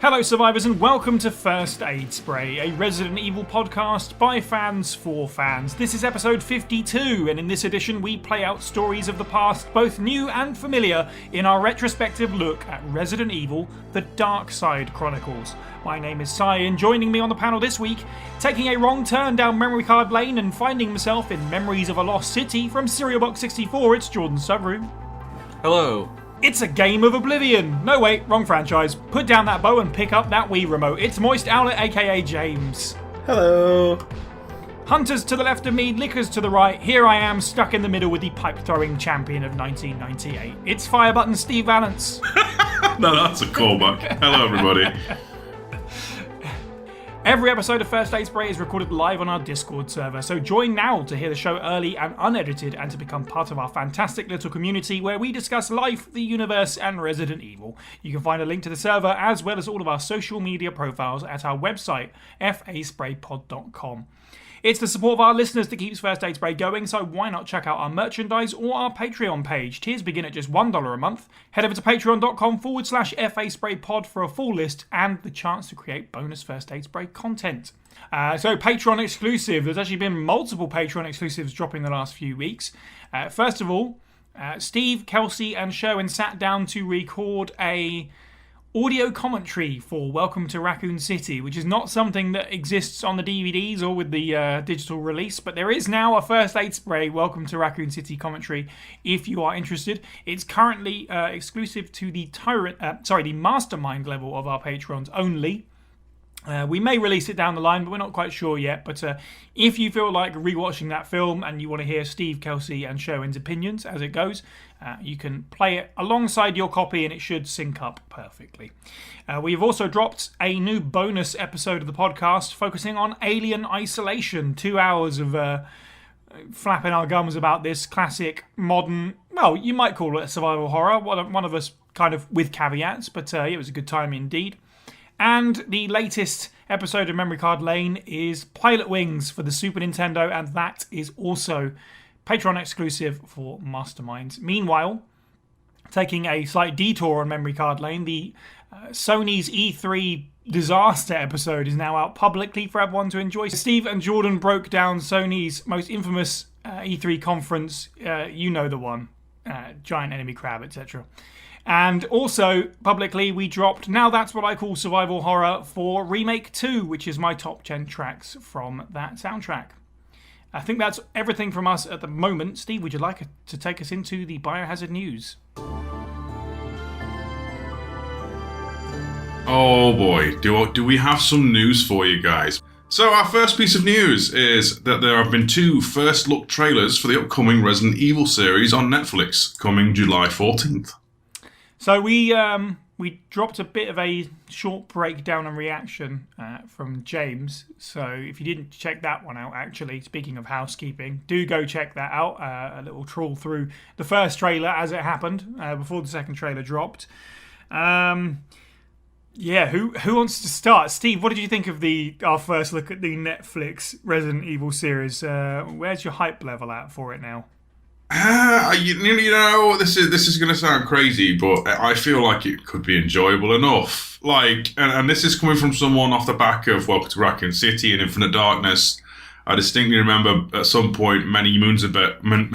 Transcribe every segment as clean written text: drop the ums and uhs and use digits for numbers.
Hello survivors and welcome to First Aid Spray, a Resident Evil podcast by fans for fans. This is episode 52 and in this edition we play out stories of the past, both new and familiar, in our retrospective look at Resident Evil, the Darkside Chronicles. My name is Sai and joining me on the panel this week, taking a wrong turn down memory card lane and finding himself in Memories of a Lost City from Serial Box 64, it's Jordan Sugru. Hello. It's a game of Oblivion. No, wait, wrong franchise. Put down that bow and pick up that Wii remote. It's Moist Owlet, aka James. Hello. Hunters to the left of me, lickers to the right. Here I am, stuck in the middle with the pipe-throwing champion of 1998. It's Fire Button Steve Valance. No, that's a callback. Hello, everybody. Every episode of First Aid Spray is recorded live on our Discord server, so join now to hear the show early and unedited and to become part of our fantastic little community where we discuss life, the universe, and Resident Evil. You can find a link to the server as well as all of our social media profiles at our website, faspraypod.com. It's the support of our listeners that keeps First Aid Spray going, so why not check out our merchandise or our Patreon page. Tiers begin at just $1 a month. Head over to patreon.com/FASprayPod for a full list and the chance to create bonus First Aid Spray content. So Patreon exclusive. There's actually been multiple Patreon exclusives dropping the last few weeks. First of all, Steve, Kelsey and Sherwin sat down to record a audio commentary for Welcome to Raccoon City, which is not something that exists on the DVDs or with the digital release, but there is now a First Aid Spray Welcome to Raccoon City commentary if you are interested. It's currently exclusive to the Mastermind level of our Patrons only. We may release it down the line, but we're not quite sure yet. But if you feel like rewatching that film and you want to hear Steve, Kelsey and Sherwin's opinions as it goes, you can play it alongside your copy and it should sync up perfectly. We've also dropped a new bonus episode of the podcast focusing on Alien Isolation. 2 hours of flapping our gums about this classic modern, well, you might call it a survival horror. One of us kind of with caveats, but it was a good time indeed. And the latest episode of Memory Card Lane is Pilot Wings for the Super Nintendo, and that is also Patreon exclusive for Masterminds. Meanwhile, taking a slight detour on Memory Card Lane, the Sony's E3 disaster episode is now out publicly for everyone to enjoy. Steve and Jordan broke down Sony's most infamous E3 conference, you know the one, giant enemy crab, etc. And also, publicly, we dropped Now That's What I Call Survival Horror for Remake 2, which is my top 10 tracks from that soundtrack. I think that's everything from us at the moment. Steve, would you like to take us into the Biohazard news? Oh boy, do we have some news for you guys. So our first piece of news is that there have been 2 first look trailers for the upcoming Resident Evil series on Netflix, coming July 14th. So we dropped a bit of a short breakdown and reaction from James. So if you didn't check that one out, actually, speaking of housekeeping, do go check that out. A little trawl through the first trailer as it happened before the second trailer dropped. Who wants to start? Steve, what did you think of our first look at the Netflix Resident Evil series? Where's your hype level at for it now? You know, this is going to sound crazy, but I feel like it could be enjoyable enough. And this is coming from someone off the back of Welcome to Raccoon City and Infinite Darkness. I distinctly remember at some point many moons ago when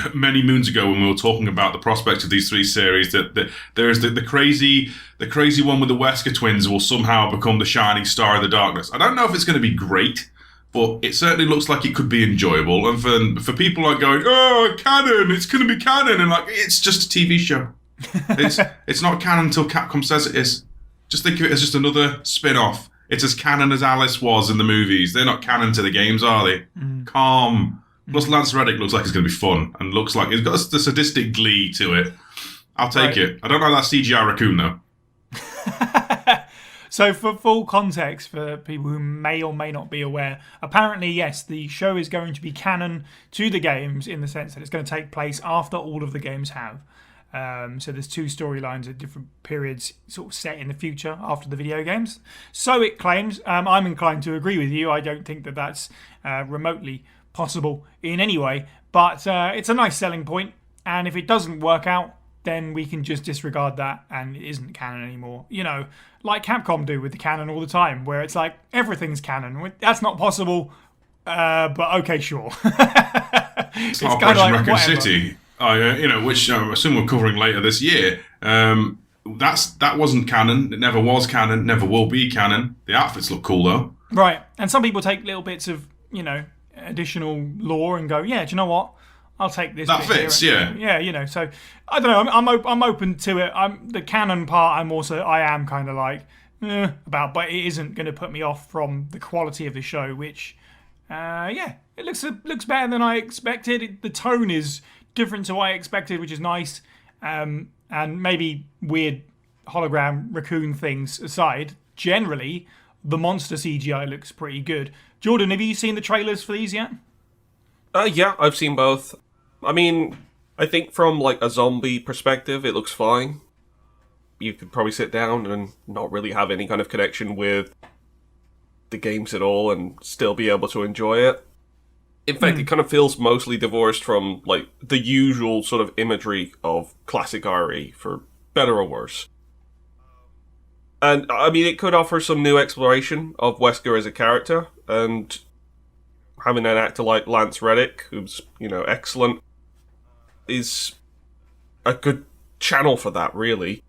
we were talking about the prospect of these 3 series that there is the crazy one with the Wesker twins will somehow become the shining star in the darkness. I don't know if it's going to be great, but it certainly looks like it could be enjoyable. And for people like going, oh, canon, it's going to be canon. And it's just a TV show. It's not canon until Capcom says it is. Just think of it as just another spin-off. It's as canon as Alice was in the movies. They're not canon to the games, are they? Calm. Plus Lance Reddick looks like it's going to be fun. And looks like it's got the sadistic glee to it. I'll take it. I don't know that CGI raccoon, though. So for full context, for people who may or may not be aware, apparently, yes, the show is going to be canon to the games in the sense that it's going to take place after all of the games have. So there's 2 storylines at different periods sort of set in the future after the video games. So it claims. I'm inclined to agree with you. I don't think that that's remotely possible in any way. But it's a nice selling point. And if it doesn't work out, then we can just disregard that and it isn't canon anymore. You know, like Capcom do with the canon all the time, where it's like everything's canon. That's not possible, but okay, sure. It's like Operation Raccoon City, which I assume we're covering later this year. That wasn't canon. It never was canon. Never will be canon. The outfits look cool though. Right, and some people take little bits of additional lore and go, yeah, do you know what? I'll take this. That fits, yeah. Yeah, so I don't know. I'm open to it. The canon part. I am kind of like about, but it isn't going to put me off from the quality of the show. Which, it looks better than I expected. The tone is different to what I expected, which is nice. And maybe weird hologram raccoon things aside, generally the monster CGI looks pretty good. Jordan, have you seen the trailers for these yet? Yeah, I've seen both. I mean, I think from like a zombie perspective, it looks fine. You could probably sit down and not really have any kind of connection with the games at all and still be able to enjoy it. In fact, it kind of feels mostly divorced from like the usual sort of imagery of classic RE, for better or worse. And I mean, it could offer some new exploration of Wesker as a character, and having an actor like Lance Reddick, who's, excellent, is a good channel for that, really.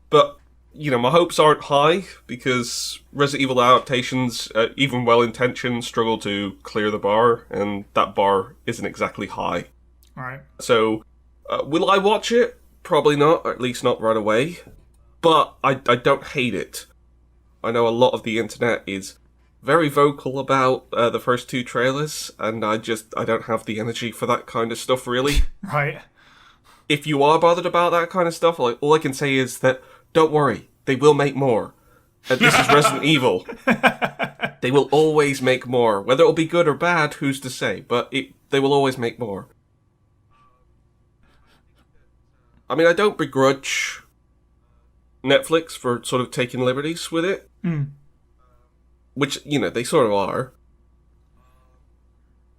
But, my hopes aren't high, because Resident Evil adaptations, even well-intentioned, struggle to clear the bar, and that bar isn't exactly high. Right. So, will I watch it? Probably not, or at least not right away. But I don't hate it. I know a lot of the internet is very vocal about the first two trailers, and I don't have the energy for that kind of stuff, really. Right. If you are bothered about that kind of stuff, like, all I can say is that, don't worry, they will make more. And this is Resident Evil. They will always make more. Whether it'll be good or bad, who's to say? But they will always make more. I mean, I don't begrudge Netflix for sort of taking liberties with it. Which, they sort of are.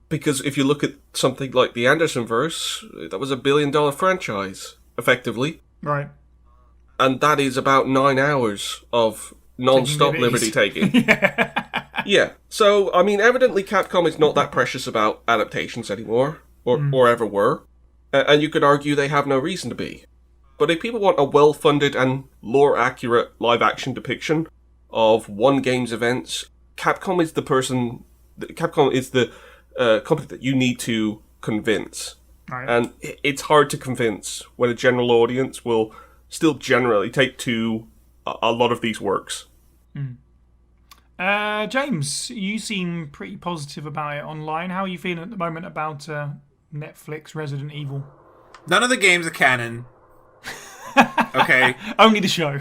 Because if you look at something like the Andersonverse, that was a $1 billion franchise, effectively. Right. And that is about 9 hours of non-stop liberty taking. Yeah. So, I mean, evidently Capcom is not that precious about adaptations anymore, or ever were. And you could argue they have no reason to be. But if people want a well-funded and lore-accurate live-action depiction of one game's events, Capcom is the company that you need to convince. Right. And it's hard to convince when a general audience will still generally take to a lot of these works. James, you seem pretty positive about it online. How are you feeling at the moment about Netflix Resident Evil? None of the games are canon. Okay. Only the show.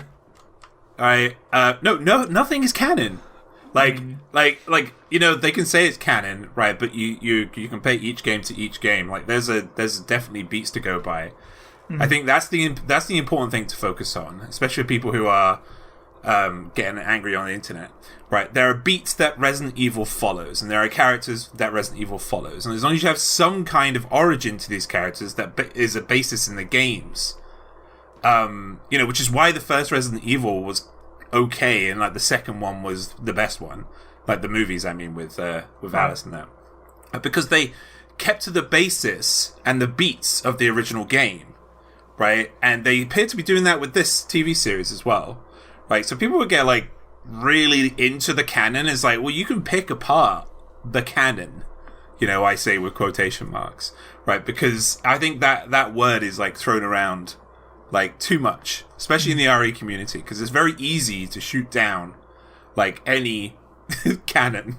Alright. No, nothing is canon. Like, they can say it's canon, right? But you compare each game to each game. Like, there's definitely beats to go by. I think that's the important thing to focus on, especially people who are getting angry on the internet. Right? There are beats that Resident Evil follows, and there are characters that Resident Evil follows. And as long as you have some kind of origin to these characters that is a basis in the games, which is why the first Resident Evil was okay, and like the second one was the best one, like the movies. I mean, with Alice and that, because they kept to the basis and the beats of the original game, right? And they appear to be doing that with this TV series as well, right? So people would get like really into the canon. Is like, well, you can pick apart the canon, I say with quotation marks, right? Because I think that word is like thrown around like too much, especially in the RE community, because it's very easy to shoot down like any canon,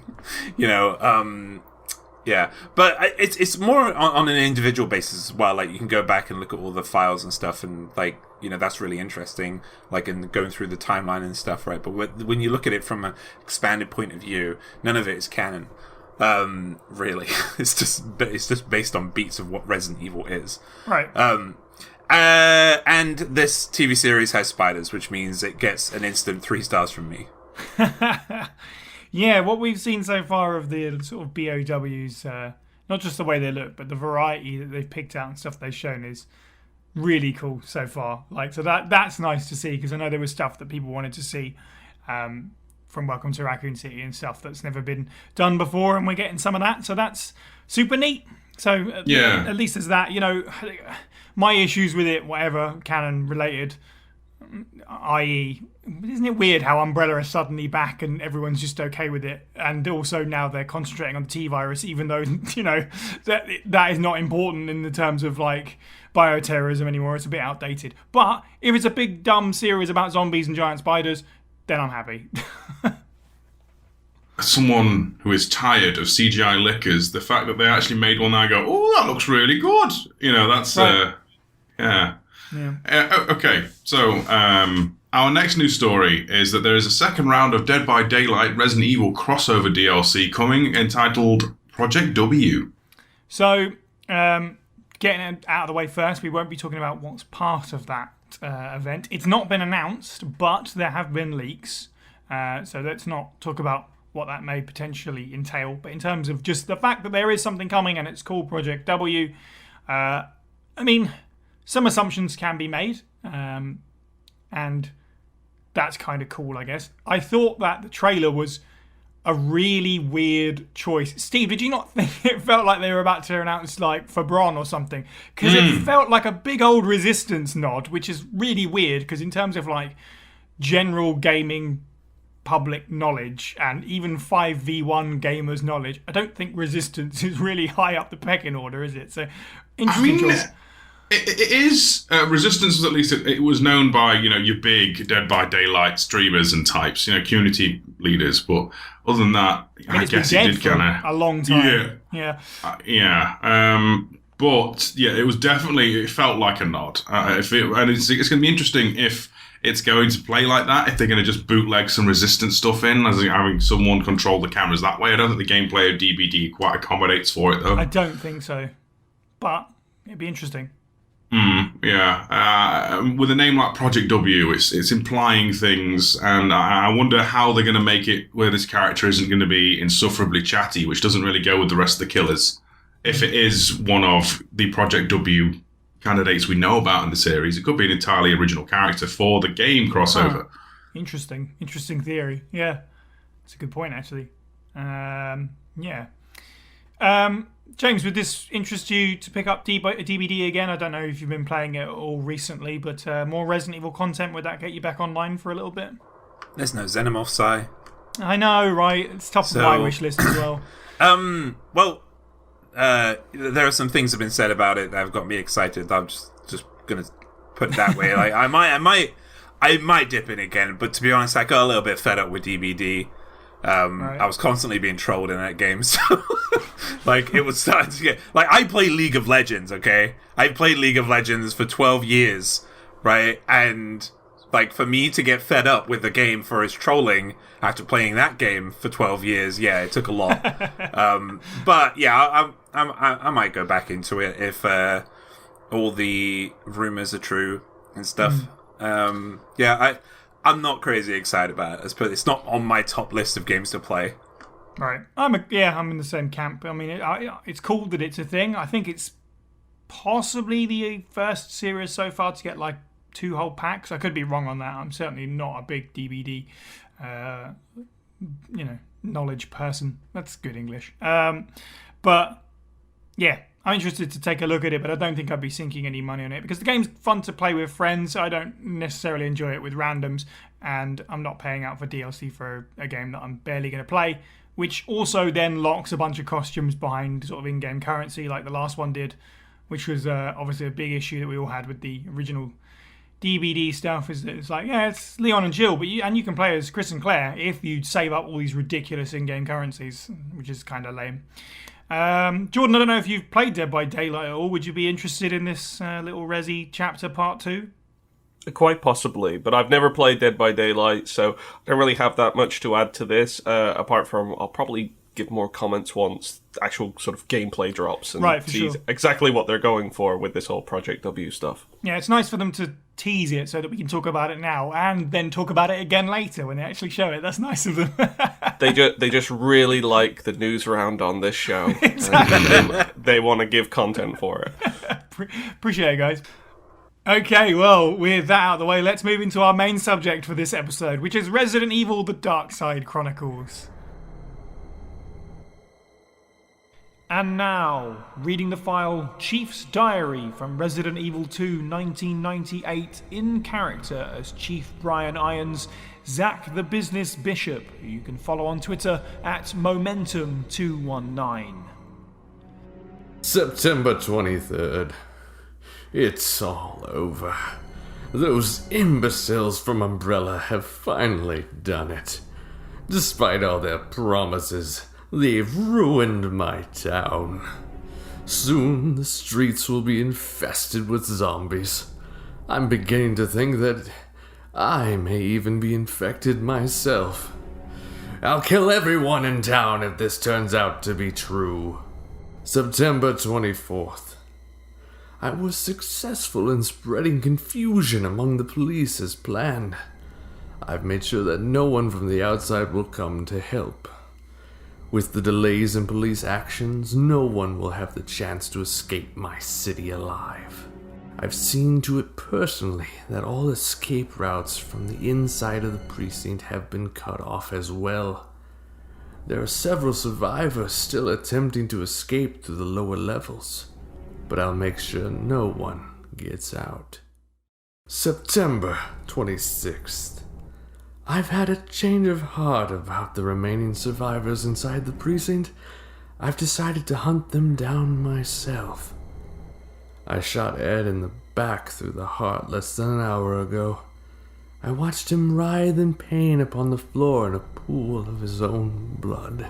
yeah. But it's more on an individual basis as well. Like, you can go back and look at all the files and stuff, and like, that's really interesting, like in going through the timeline and stuff, right? But when you look at it from an expanded point of view, none of it is canon. Really, it's just based on beats of what Resident Evil is, right? And this TV series has spiders, which means it gets an instant 3 stars from me. Yeah, what we've seen so far of the sort of BOWs, not just the way they look, but the variety that they've picked out and stuff they've shown is really cool so far. Like, so that's nice to see, because I know there was stuff that people wanted to see from Welcome to Raccoon City and stuff that's never been done before, and we're getting some of that. So that's super neat. So at least there's that. You know, my issues with it, whatever canon related, i.e., isn't it weird how Umbrella are suddenly back and everyone's just okay with it, and also now they're concentrating on the T-virus, even though, you know, that is not important in the terms of like bioterrorism anymore. It's a bit outdated. But if it's a big dumb series about zombies and giant spiders, then I'm happy. Someone who is tired of CGI lickers, the fact that they actually made one that I go, oh, that looks really good. You know, that's right. Yeah. Okay, so our next news story is that there is a second round of Dead by Daylight Resident Evil crossover DLC coming, entitled Project W. So, getting it out of the way first, we won't be talking about what's part of that event. It's not been announced, but there have been leaks. So let's not talk about what that may potentially entail. But in terms of just the fact that there is something coming and it's called Project W, I mean, some assumptions can be made, and that's kind of cool, I guess. I thought that the trailer was a really weird choice. Steve, did you not think it felt like they were about to announce like Fabron or something? Because it felt like a big old Resistance nod, which is really weird, because in terms of like general gaming public knowledge and even 5v1 gamers knowledge, I don't think Resistance is really high up the pecking order, is it? So, interesting choice. It is. Resistance was, at least it was known by, you know, your big Dead by Daylight streamers and types, you know, community leaders. But other than that, I guess it did kind of a long time. Yeah. But yeah, it was definitely. It felt like a nod. And it's going to be interesting if it's going to play like that. If they're going to just bootleg some Resistance stuff in, as in having someone control the cameras that way. I don't think the gameplay of DBD quite accommodates for it, though. I don't think so. But it'd be interesting. With a name like Project W, it's implying things, and I wonder how they're going to make it where this character isn't going to be insufferably chatty, which doesn't really go with the rest of the killers. If it is one of the Project W candidates we know about in the series, it could be an entirely original character for the game crossover. Interesting theory. Yeah, that's a good point, actually. James, would this interest you to pick up DBD again? I don't know if you've been playing it all recently, but more Resident Evil content, would that get you back online for a little bit? There's no Xenomorph Psy. I know, right? It's top of my wish list as well. There are some things that have been said about it that have got me excited. I'm just gonna put it that way. Like I might dip in again, but to be honest, I got a little bit fed up with DBD. Right. I was constantly being trolled in that game, so like it was starting to get like I play League of Legends, okay? I played League of Legends for 12 years, right? And like for me to get fed up with the game for its trolling after playing that game for 12 years, yeah, it took a lot. But yeah, I might go back into it if all the rumors are true and stuff. I'm not crazy excited about it. It's not on my top list of games to play. Right. I'm in the same camp. I mean, it's cool that it's a thing. I think it's possibly the first series so far to get like 2 whole packs. I could be wrong on that. I'm certainly not a big DBD, knowledge person. That's good English. But yeah, I'm interested to take a look at it, but I don't think I'd be sinking any money on it because the game's fun to play with friends. I don't necessarily enjoy it with randoms, and I'm not paying out for DLC for a game that I'm barely going to play, which also then locks a bunch of costumes behind sort of in-game currency like the last one did, which was obviously a big issue that we all had with the original DBD stuff. Is that it's like, yeah, it's Leon and Jill, but you can play as Chris and Claire if you save up all these ridiculous in-game currencies, which is kind of lame. Jordan, I don't know if you've played Dead by Daylight at all. Would you be interested in this little Resi chapter part 2? Quite possibly, but I've never played Dead by Daylight, so I don't really have that much to add to this, apart from I'll probably give more comments once the actual sort of gameplay drops and see exactly what they're going for with this whole Project W stuff. Yeah, it's nice for them to tease it so that we can talk about it now and then talk about it again later when they actually show it. That's nice of them. They just really like the news round on this show. Exactly. And they want to give content for it. Appreciate it, guys. Okay, well, with that out of the way, let's move into our main subject for this episode, which is Resident Evil: The Darkside Chronicles. And now, reading the file Chief's Diary from Resident Evil 2 1998 in character as Chief Brian Irons, Zach the Business Bishop, who you can follow on Twitter at Momentum219. September 23rd. It's all over. Those imbeciles from Umbrella have finally done it. Despite all their promises, they've ruined my town. Soon the streets will be infested with zombies. I'm beginning to think that I may even be infected myself. I'll kill everyone in town if this turns out to be true. September 24th. I was successful in spreading confusion among the police as planned. I've made sure that no one from the outside will come to help. With the delays in police actions, no one will have the chance to escape my city alive. I've seen to it personally that all escape routes from the inside of the precinct have been cut off as well. There are several survivors still attempting to escape through the lower levels, but I'll make sure no one gets out. September 26th. I've had a change of heart about the remaining survivors inside the precinct. I've decided to hunt them down myself. I shot Ed in the back through the heart less than an hour ago. I watched him writhe in pain upon the floor in a pool of his own blood.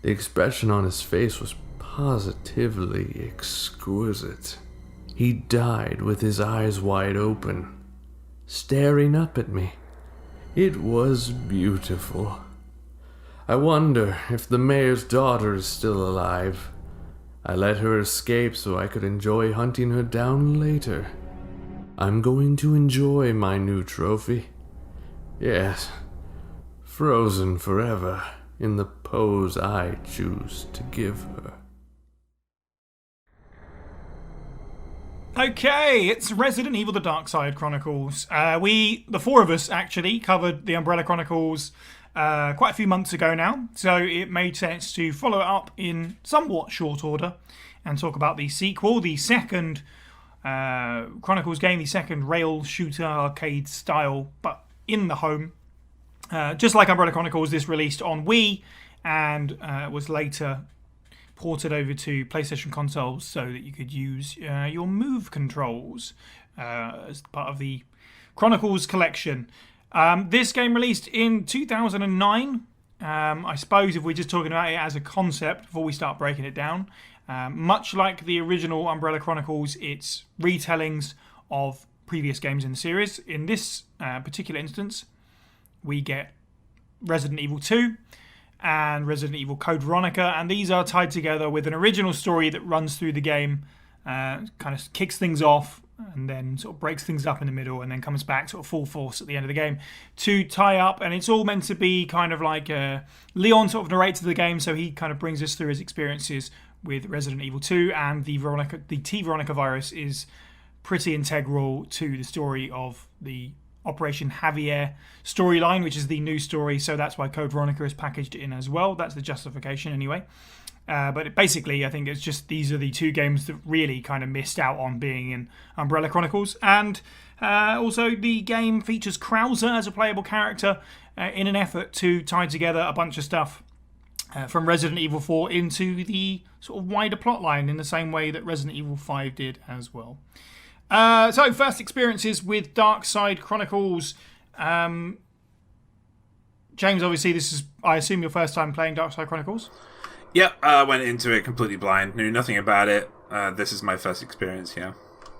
The expression on his face was positively exquisite. He died with his eyes wide open, staring up at me. It was beautiful. I wonder if the mayor's daughter is still alive. I let her escape so I could enjoy hunting her down later. I'm going to enjoy my new trophy. Yes, frozen forever in the pose I choose to give her. Okay, it's Resident Evil: The Darkside Chronicles. The four of us, actually covered the Umbrella Chronicles quite a few months ago now, so it made sense to follow it up in somewhat short order and talk about the sequel, the second Chronicles game, the second rail shooter arcade style, but in the home. Just like Umbrella Chronicles, this released on Wii and was later ported over to PlayStation consoles so that you could use your move controls as part of the Chronicles collection. This game released in 2009. I suppose if we're just talking about it as a concept before we start breaking it down, much like the original Umbrella Chronicles, it's retellings of previous games in the series. In this particular instance, we get Resident Evil 2 and Resident Evil Code Veronica, and these are tied together with an original story that runs through the game, kind of kicks things off and then sort of breaks things up in the middle and then comes back sort of full force at the end of the game to tie up. And it's all meant to be kind of like Leon sort of narrates the game, so he kind of brings us through his experiences with Resident Evil 2, and the T Veronica virus is pretty integral to the story of the Operation Javier storyline, which is the new story, so that's why Code Veronica is packaged in as well. That's the justification anyway. But basically, I think it's just these are the two games that really kind of missed out on being in Umbrella Chronicles. And also the game features Krauser as a playable character in an effort to tie together a bunch of stuff from Resident Evil 4 into the sort of wider plotline in the same way that Resident Evil 5 did as well. So, first experiences with Darkside Chronicles. James, obviously, this is, I assume, your first time playing Darkside Chronicles? Yep, I went into it completely blind, knew nothing about it. This is my first experience, yeah.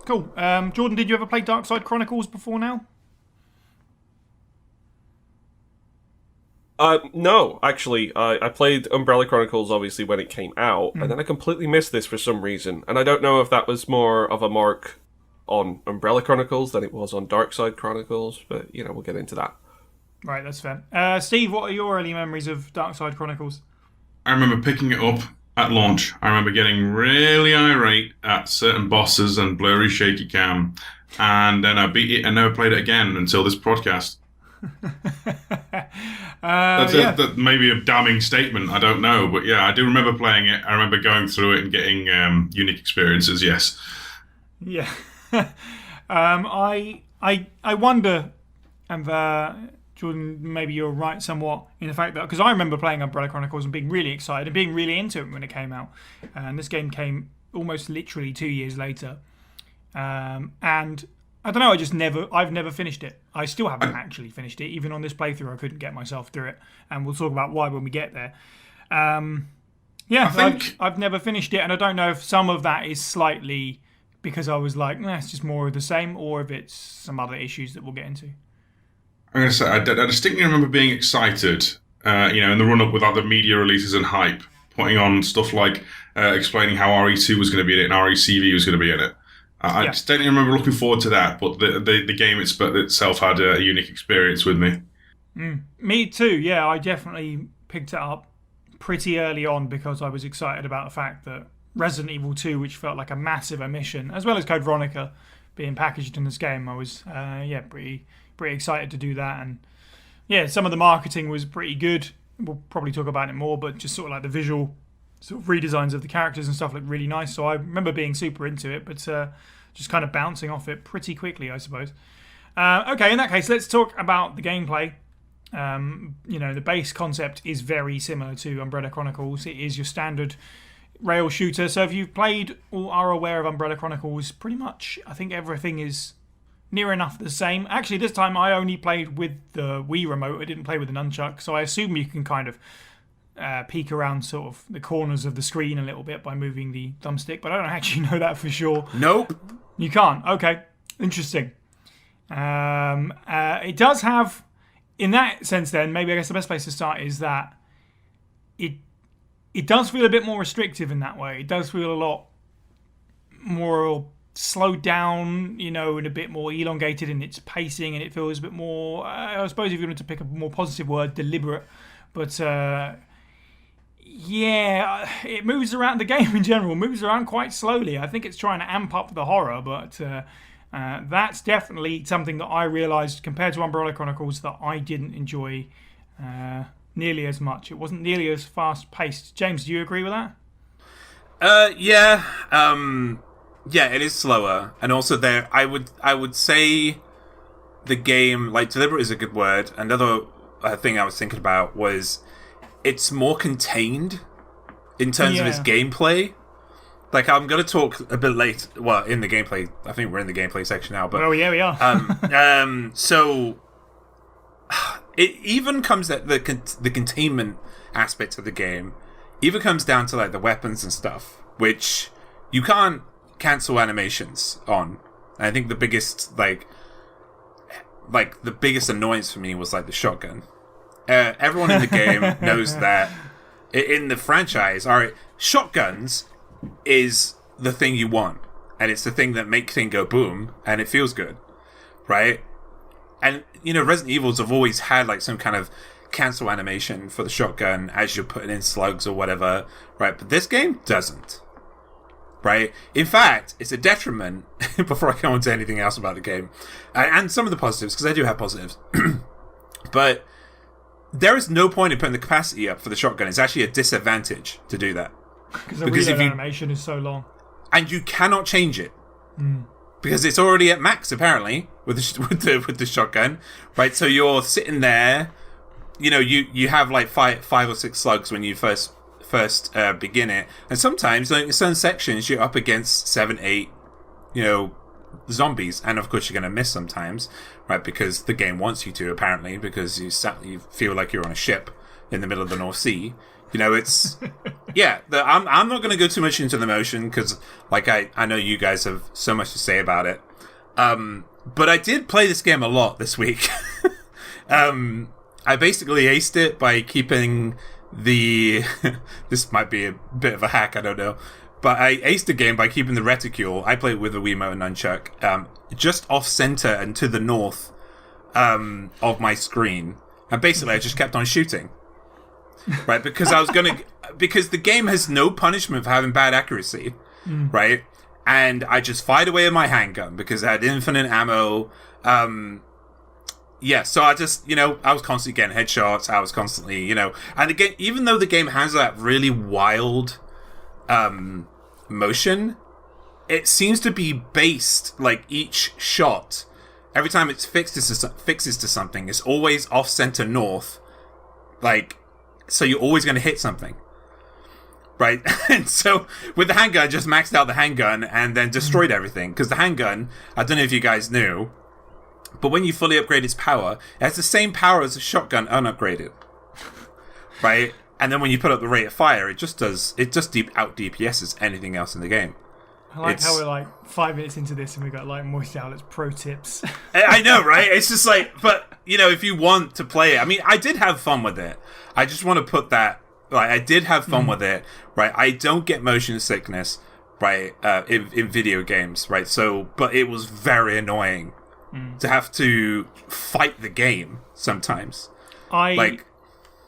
Cool. Jordan, did you ever play Darkside Chronicles before now? No, actually, I played Umbrella Chronicles obviously when it came out, and then I completely missed this for some reason. And I don't know if that was more of a mark on Umbrella Chronicles than it was on Darkside Chronicles, but, we'll get into that. Right, that's fair. Steve, what are your early memories of Darkside Chronicles? I remember picking it up at launch. I remember getting really irate at certain bosses and blurry shaky cam, and then I beat it and never played it again until this podcast. That may be a damning statement, I don't know, but yeah, I do remember playing it. I remember going through it and getting unique experiences. Yes. Yeah. I wonder, and Jordan, maybe you're right somewhat in the fact that, because I remember playing Umbrella Chronicles and being really excited and being really into it when it came out, and this game came almost literally 2 years later, and I don't know, I've never finished it. I still haven't actually finished it. Even on this playthrough, I couldn't get myself through it, and we'll talk about why when we get there. I've never finished it, and I don't know if some of that is slightly because I was like, it's just more of the same, or if it's some other issues that we'll get into. I'm going to say, I distinctly remember being excited, in the run-up with other media releases and hype, putting on stuff like explaining how RE2 was going to be in it and RECV was going to be in it. I distinctly remember looking forward to that, but the game itself had a unique experience with me. Me too, yeah. I definitely picked it up pretty early on because I was excited about the fact that Resident Evil 2, which felt like a massive omission, as well as Code Veronica being packaged in this game, I was pretty excited to do that. And yeah, some of the marketing was pretty good. We'll probably talk about it more, but just sort of like the visual sort of redesigns of the characters and stuff looked really nice. So I remember being super into it, but just kind of bouncing off it pretty quickly, I suppose. Okay, in that case, let's talk about the gameplay. The base concept is very similar to Umbrella Chronicles. It is your standard rail shooter. So if you've played or are aware of Umbrella Chronicles, pretty much I think everything is near enough the same. Actually, this time I only played with the Wii remote. I didn't play with the nunchuck, so I assume you can kind of peek around sort of the corners of the screen a little bit by moving the thumbstick, but I don't actually know that for sure. Nope. You can't. Okay. Interesting. It does have, in that sense then, maybe I guess the best place to start is that it does feel a bit more restrictive in that way. It does feel a lot more slowed down, and a bit more elongated in its pacing, and it feels a bit more, I suppose if you wanted to pick a more positive word, deliberate. But it moves around, the game in general moves around quite slowly. I think it's trying to amp up the horror, but that's definitely something that I realised compared to Umbrella Chronicles that I didn't enjoy nearly as much. It wasn't nearly as fast paced. James, do you agree with that? It is slower, and also there I would say the game, like, deliberate is a good word. Another thing I was thinking about was it's more contained in terms of its gameplay. Like, I'm going to talk a bit late. Well, in the gameplay, I think we're in the gameplay section now. But yeah, we are. So it even comes at the containment aspect of the game. Even comes down to like the weapons and stuff, which you can't cancel animations on. And I think the biggest the biggest annoyance for me was like the shotgun. Everyone in the game knows that in the franchise, shotguns is the thing you want, and it's the thing that makes things go boom, and it feels good, right? And Resident Evils have always had like some kind of cancel animation for the shotgun as you're putting in slugs or whatever, right? But this game doesn't, right? In fact, it's a detriment. Before I go on to anything else about the game, and some of the positives, because I do have positives, but there is no point in putting the capacity up for the shotgun. It's actually a disadvantage to do that. Because the reload animation is so long. And you cannot change it. Because it's already at max, apparently, with the shotgun. Right, so you're sitting there, you have like five or six slugs when you first begin it. And sometimes, like, in certain sections, you're up against 7, 8, zombies. And of course, you're going to miss sometimes, right? Because the game wants you to, apparently, because you feel like you're on a ship in the middle of the North Sea. It's I'm not going to go too much into the motion because, like, I know you guys have so much to say about it. But I did play this game a lot this week. I basically aced it by keeping the. This might be a bit of a hack, I don't know. But I aced the game by keeping the reticule. I played with the Wiimote and nunchuck just off center and to the north of my screen, and basically I just kept on shooting. right? Because because the game has no punishment for having bad accuracy, right? And I just fired away with my handgun because I had infinite ammo. Yeah, so I just, I was constantly getting headshots. I was constantly, and again, even though the game has that really wild motion, it seems to be based, like, each shot, every time it fixes to something, it's always off-center north, like, so you're always going to hit something. Right? And so, with the handgun, I just maxed out the handgun and then destroyed everything. Because the handgun, I don't know if you guys knew, but when you fully upgrade its power, it has the same power as a shotgun unupgraded. Right? And then when you put up the rate of fire, it just out DPSs anything else in the game. I like how we're like 5 minutes into this and we got like Moist Owlet's pro tips. I know, right? It's just like, but, if you want to play it, I mean, I did have fun with it. I just want to put that, like, I did have fun with it, right? I don't get motion sickness, right, in video games, right? So, but it was very annoying to have to fight the game sometimes.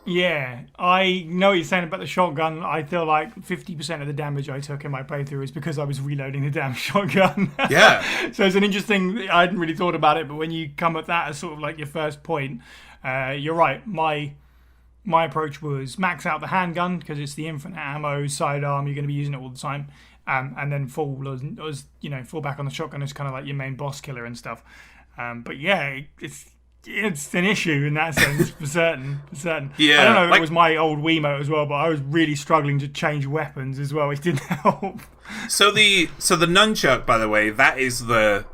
Yeah, I know what you're saying about the shotgun. I feel like 50% of the damage I took in my playthrough is because I was reloading the damn shotgun. Yeah. So it's an interesting... I hadn't really thought about it, but when you come at that as sort of like your first point, you're right. My approach was max out the handgun because it's the infinite ammo, sidearm, you're going to be using it all the time. And then fall back on the shotgun as kind of like your main boss killer and stuff. But yeah, it's an issue in that sense for certain. Yeah, I don't know if it was my old Wiimote as well, but I was really struggling to change weapons as well, which didn't help. So the nunchuck, by the way, that is the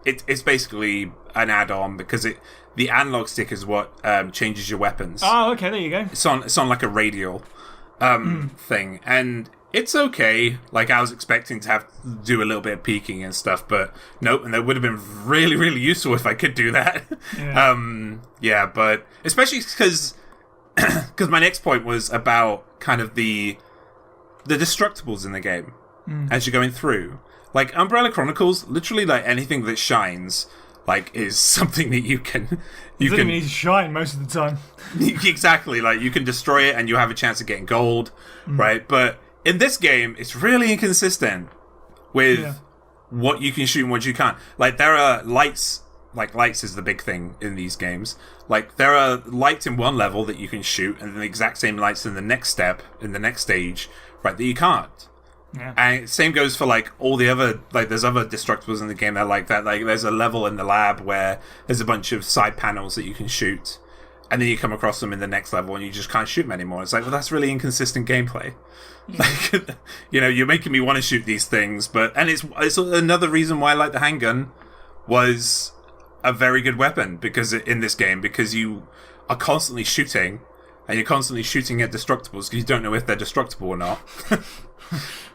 it's basically an add-on because the analog stick is what changes your weapons. Oh, okay, there you go. It's on like a radial thing, and it's okay. Like, I was expecting to have to do a little bit of peeking and stuff, but nope, and that would have been really, really useful if I could do that. Yeah, but especially because my next point was about kind of the destructibles in the game as you're going through. Like, Umbrella Chronicles, literally, like, anything that shines, like, is something that you can even need to shine most of the time. Exactly, like, you can destroy it and you have a chance of getting gold, right? But in this game, it's really inconsistent with what you can shoot and what you can't. Like, there are lights. Like, lights is the big thing in these games. Like, there are lights in one level that you can shoot, and then the exact same lights in the next step, in the next stage, right, that you can't. Yeah. And same goes for, like, all the other... Like, there's other destructibles in the game that are like that. Like, there's a level in the lab where there's a bunch of side panels that you can shoot, and then you come across them in the next level, and you just can't shoot them anymore. It's like, well, that's really inconsistent gameplay. Like, you're making me want to shoot these things, and it's another reason why I like the handgun was a very good weapon in this game, because you are constantly shooting, and you're constantly shooting at destructibles because you don't know if they're destructible or not.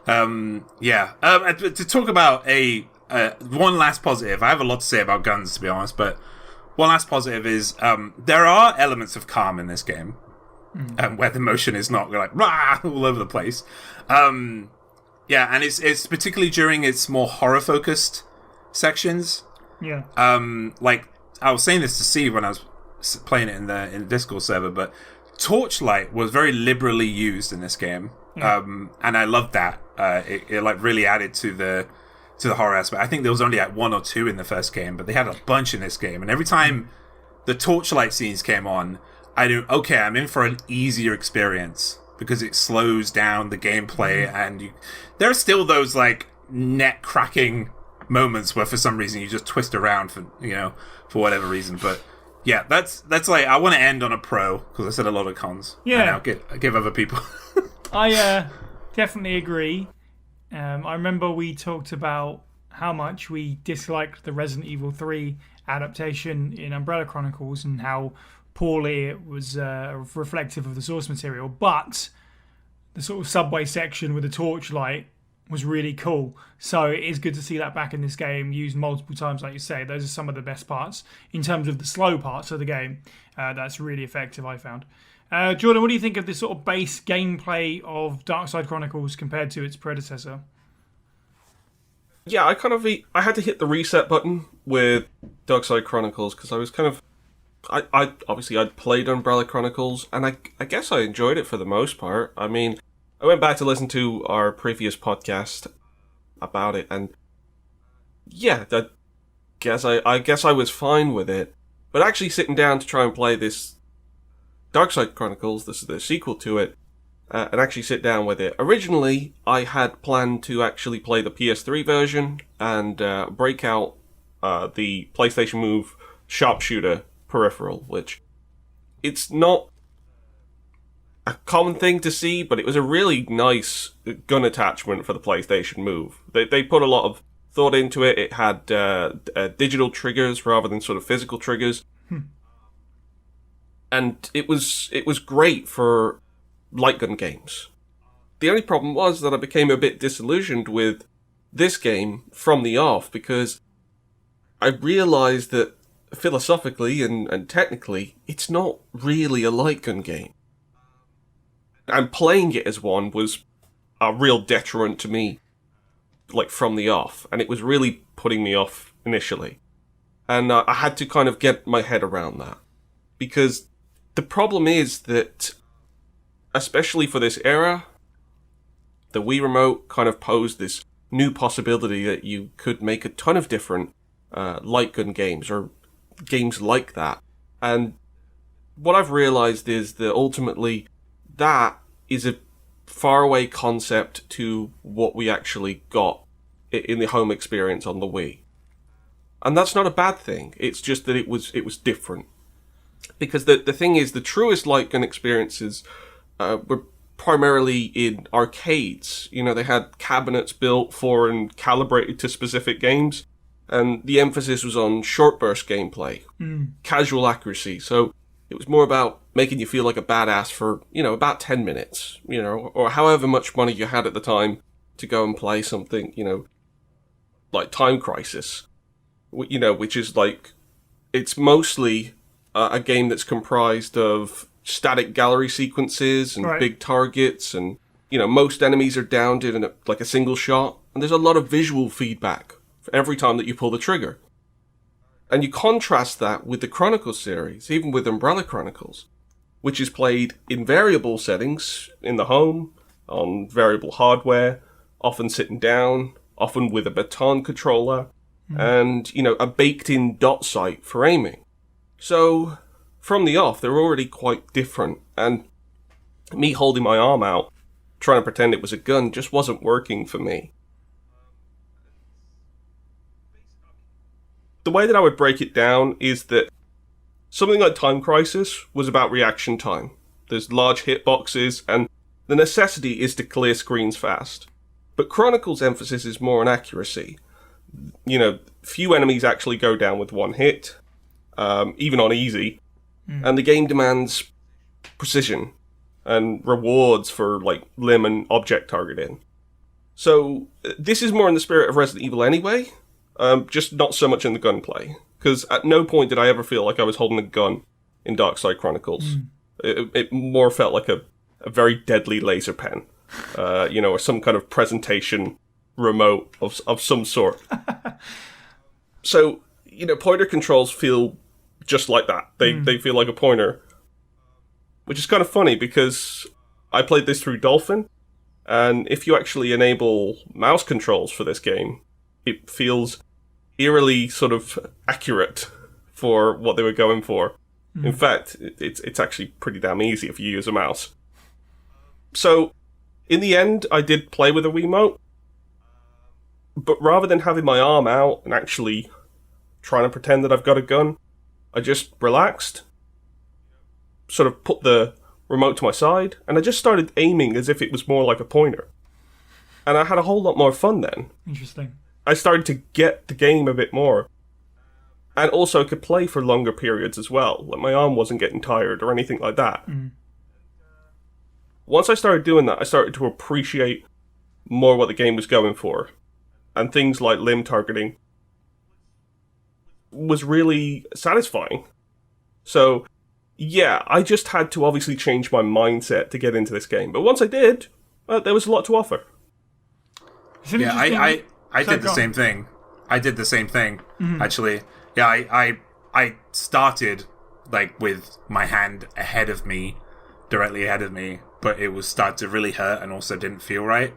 To talk about one last positive, I have a lot to say about guns, to be honest, but one last positive is there are elements of calm in this game. Where the motion is not like rah all over the place. And it's particularly during its more horror focused sections. Yeah. Like, I was saying this to Steve when I was playing it in the Discord server, but torchlight was very liberally used in this game. Yeah. And I loved that. It like really added to the horror aspect. I think there was only like 1 or 2 in the first game, but they had a bunch in this game. And every time the torchlight scenes came on, I knew, okay, I'm in for an easier experience because it slows down the gameplay, and there are still those like neck cracking moments where for some reason you just twist around for whatever reason. But yeah, that's like, I want to end on a pro because I said a lot of cons. Yeah, and I'll give other people. I definitely agree. I remember we talked about how much we disliked the Resident Evil 3 adaptation in Umbrella Chronicles and how poorly it was reflective of the source material, but the sort of subway section with the torchlight was really cool. So it is good to see that back in this game, used multiple times, like you say. Those are some of the best parts in terms of the slow parts of the game. That's really effective, I found. Jordan, what do you think of this sort of base gameplay of Darkside Chronicles compared to its predecessor? Yeah, I had to hit the reset button with Darkside Chronicles because I was kind of I obviously I'd played Umbrella Chronicles, and I guess I enjoyed it for the most part. I mean, I went back to listen to our previous podcast about it, and yeah, I guess I was fine with it. But actually sitting down to try and play this Darkside Chronicles, this is the sequel to it, and actually sit down with it. Originally, I had planned to actually play the PS3 version and break out the PlayStation Move sharpshooter peripheral, which it's not a common thing to see, but it was a really nice gun attachment for the PlayStation Move. They put a lot of thought into it. It had digital triggers rather than sort of physical triggers, and it was great for light gun games. The only problem was that I became a bit disillusioned with this game from the off, because I realised that philosophically and technically, it's not really a light gun game. And playing it as one was a real detriment to me, like, from the off. And it was really putting me off initially. And I had to kind of get my head around that. Because the problem is that, especially for this era, the Wii Remote kind of posed this new possibility that you could make a ton of different light gun games, or games like that. And what I've realized is that ultimately that is a faraway concept to what we actually got in the home experience on the Wii. And that's not a bad thing. It's just that it was different. Because the thing is, the truest light gun experiences were primarily in arcades. You know, they had cabinets built for and calibrated to specific games. And the emphasis was on short burst gameplay, casual accuracy. So it was more about making you feel like a badass for, about 10 minutes, or however much money you had at the time to go and play something, like Time Crisis, which is like, it's mostly a game that's comprised of static gallery sequences and big targets, and, most enemies are downed in a single shot. And there's a lot of visual feedback every time that you pull the trigger. And you contrast that with the Chronicles series, even with Umbrella Chronicles, which is played in variable settings, in the home, on variable hardware, often sitting down, often with a baton controller, and, a baked-in dot sight for aiming. So, from the off, they're already quite different, and me holding my arm out, trying to pretend it was a gun, just wasn't working for me. The way that I would break it down is that something like Time Crisis was about reaction time. There's large hitboxes, and the necessity is to clear screens fast. But Chronicles' emphasis is more on accuracy. Few enemies actually go down with one hit, even on easy, and the game demands precision and rewards for, limb and object targeting. So, this is more in the spirit of Resident Evil anyway, just not so much in the gunplay. Because at no point did I ever feel like I was holding a gun in Darkside Chronicles. It more felt like a very deadly laser pen, or some kind of presentation remote of some sort. So, pointer controls feel just like that. They feel like a pointer. Which is kind of funny, because I played this through Dolphin, and if you actually enable mouse controls for this game, it feels eerily sort of accurate for what they were going for. In fact, it's actually pretty damn easy if you use a mouse. So, in the end, I did play with a Wiimote, but rather than having my arm out and actually trying to pretend that I've got a gun, I just relaxed, sort of put the remote to my side, and I just started aiming as if it was more like a pointer. And I had a whole lot more fun then. Interesting. I started to get the game a bit more. And also could play for longer periods as well. Like, my arm wasn't getting tired or anything like that. Once I started doing that, I started to appreciate more what the game was going for. And things like limb targeting was really satisfying. So, yeah, I just had to obviously change my mindset to get into this game. But once I did, there was a lot to offer. Yeah, I did the same thing. I did the same thing, actually. Yeah, I started like with my hand ahead of me, directly ahead of me, but it was started to really hurt and also didn't feel right.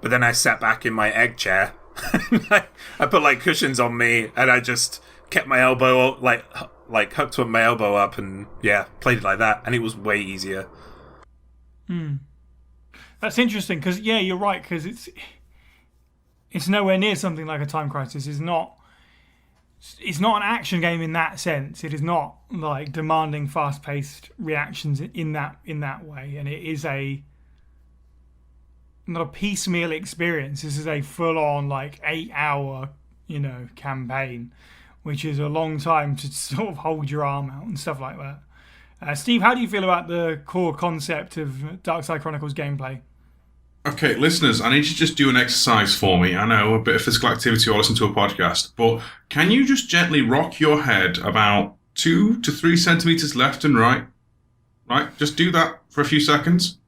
But then I sat back in my egg chair. I put like cushions on me, and I just kept my elbow like hooked my elbow up, and played it like that, and it was way easier. That's interesting because you're right, because it's nowhere near something like a Time Crisis. It's not an action game in that sense. It is not like demanding fast-paced reactions in that way, and it is not a piecemeal experience. This is a full-on 8-hour campaign, which is a long time to sort of hold your arm out and stuff like that. Steve, how do you feel about the core concept of Darkside Chronicles gameplay? Okay, listeners, I need you to just do an exercise for me. I know, a bit of physical activity or listen to a podcast, but can you just gently rock your head about 2 to 3 centimeters left and right? Right? Just do that for a few seconds.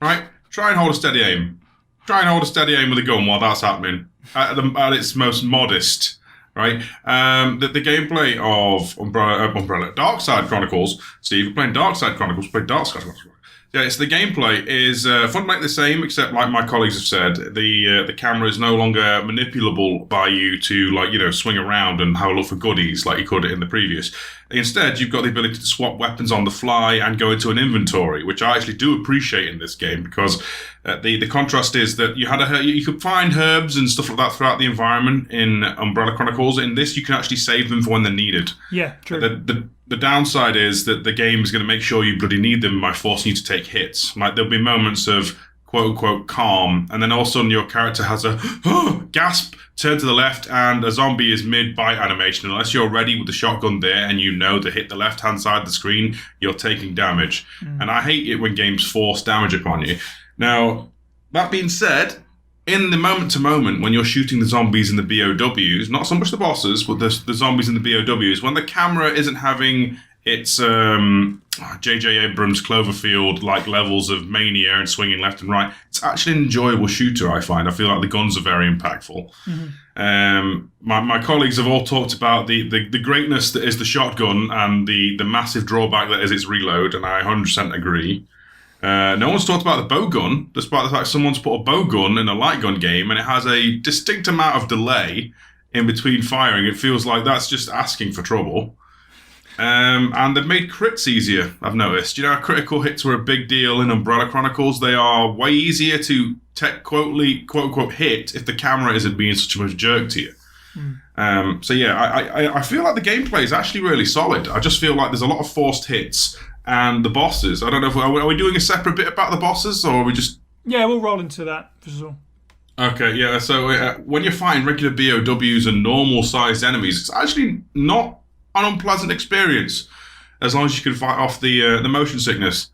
Right? Try and hold a steady aim. Try and hold a steady aim with a gun while that's happening. At its most modest. Right? The gameplay of Umbrella Darkside Chronicles. Steve, we're playing Darkside Chronicles. Play Darkside Chronicles. Yeah, it's the gameplay is fundamentally the same, except like my colleagues have said, the camera is no longer manipulable by you to swing around and have a look for goodies like you could in the previous. Instead, you've got the ability to swap weapons on the fly and go into an inventory, which I actually do appreciate in this game because the contrast is that you could find herbs and stuff like that throughout the environment in Umbrella Chronicles. In this, you can actually save them for when they're needed. Yeah, true. The downside is that the game is going to make sure you bloody need them by forcing you to take hits. Like there'll be moments of quote-unquote calm, and then all of a sudden your character has a gasp, turn to the left, and a zombie is mid-bite animation. Unless you're ready with the shotgun there and you know to hit the left-hand side of the screen, you're taking damage. And I hate it when games force damage upon you. Now, that being said, in the moment-to-moment, when you're shooting the zombies and the BOWs, not so much the bosses, but the zombies and the BOWs, when the camera isn't having its J.J. Abrams Cloverfield-like levels of mania and swinging left and right, it's actually an enjoyable shooter, I find. I feel like the guns are very impactful. My colleagues have all talked about the greatness that is the shotgun and the massive drawback that is its reload, and I 100% agree. No one's talked about the bow gun, despite the fact someone's put a bow gun in a light gun game and it has a distinct amount of delay in between firing. It feels like that's just asking for trouble. And they've made crits easier, I've noticed. Critical hits were a big deal in Umbrella Chronicles. They are way easier to quote-unquote hit if the camera isn't being such a jerk to you. I feel like the gameplay is actually really solid. I just feel like there's a lot of forced hits. And the bosses, I don't know if are we doing a separate bit about the bosses, or are we just... Yeah, we'll roll into that for sure. Okay, yeah, so when you're fighting regular BOWs and normal-sized enemies, it's actually not an unpleasant experience, as long as you can fight off the motion sickness.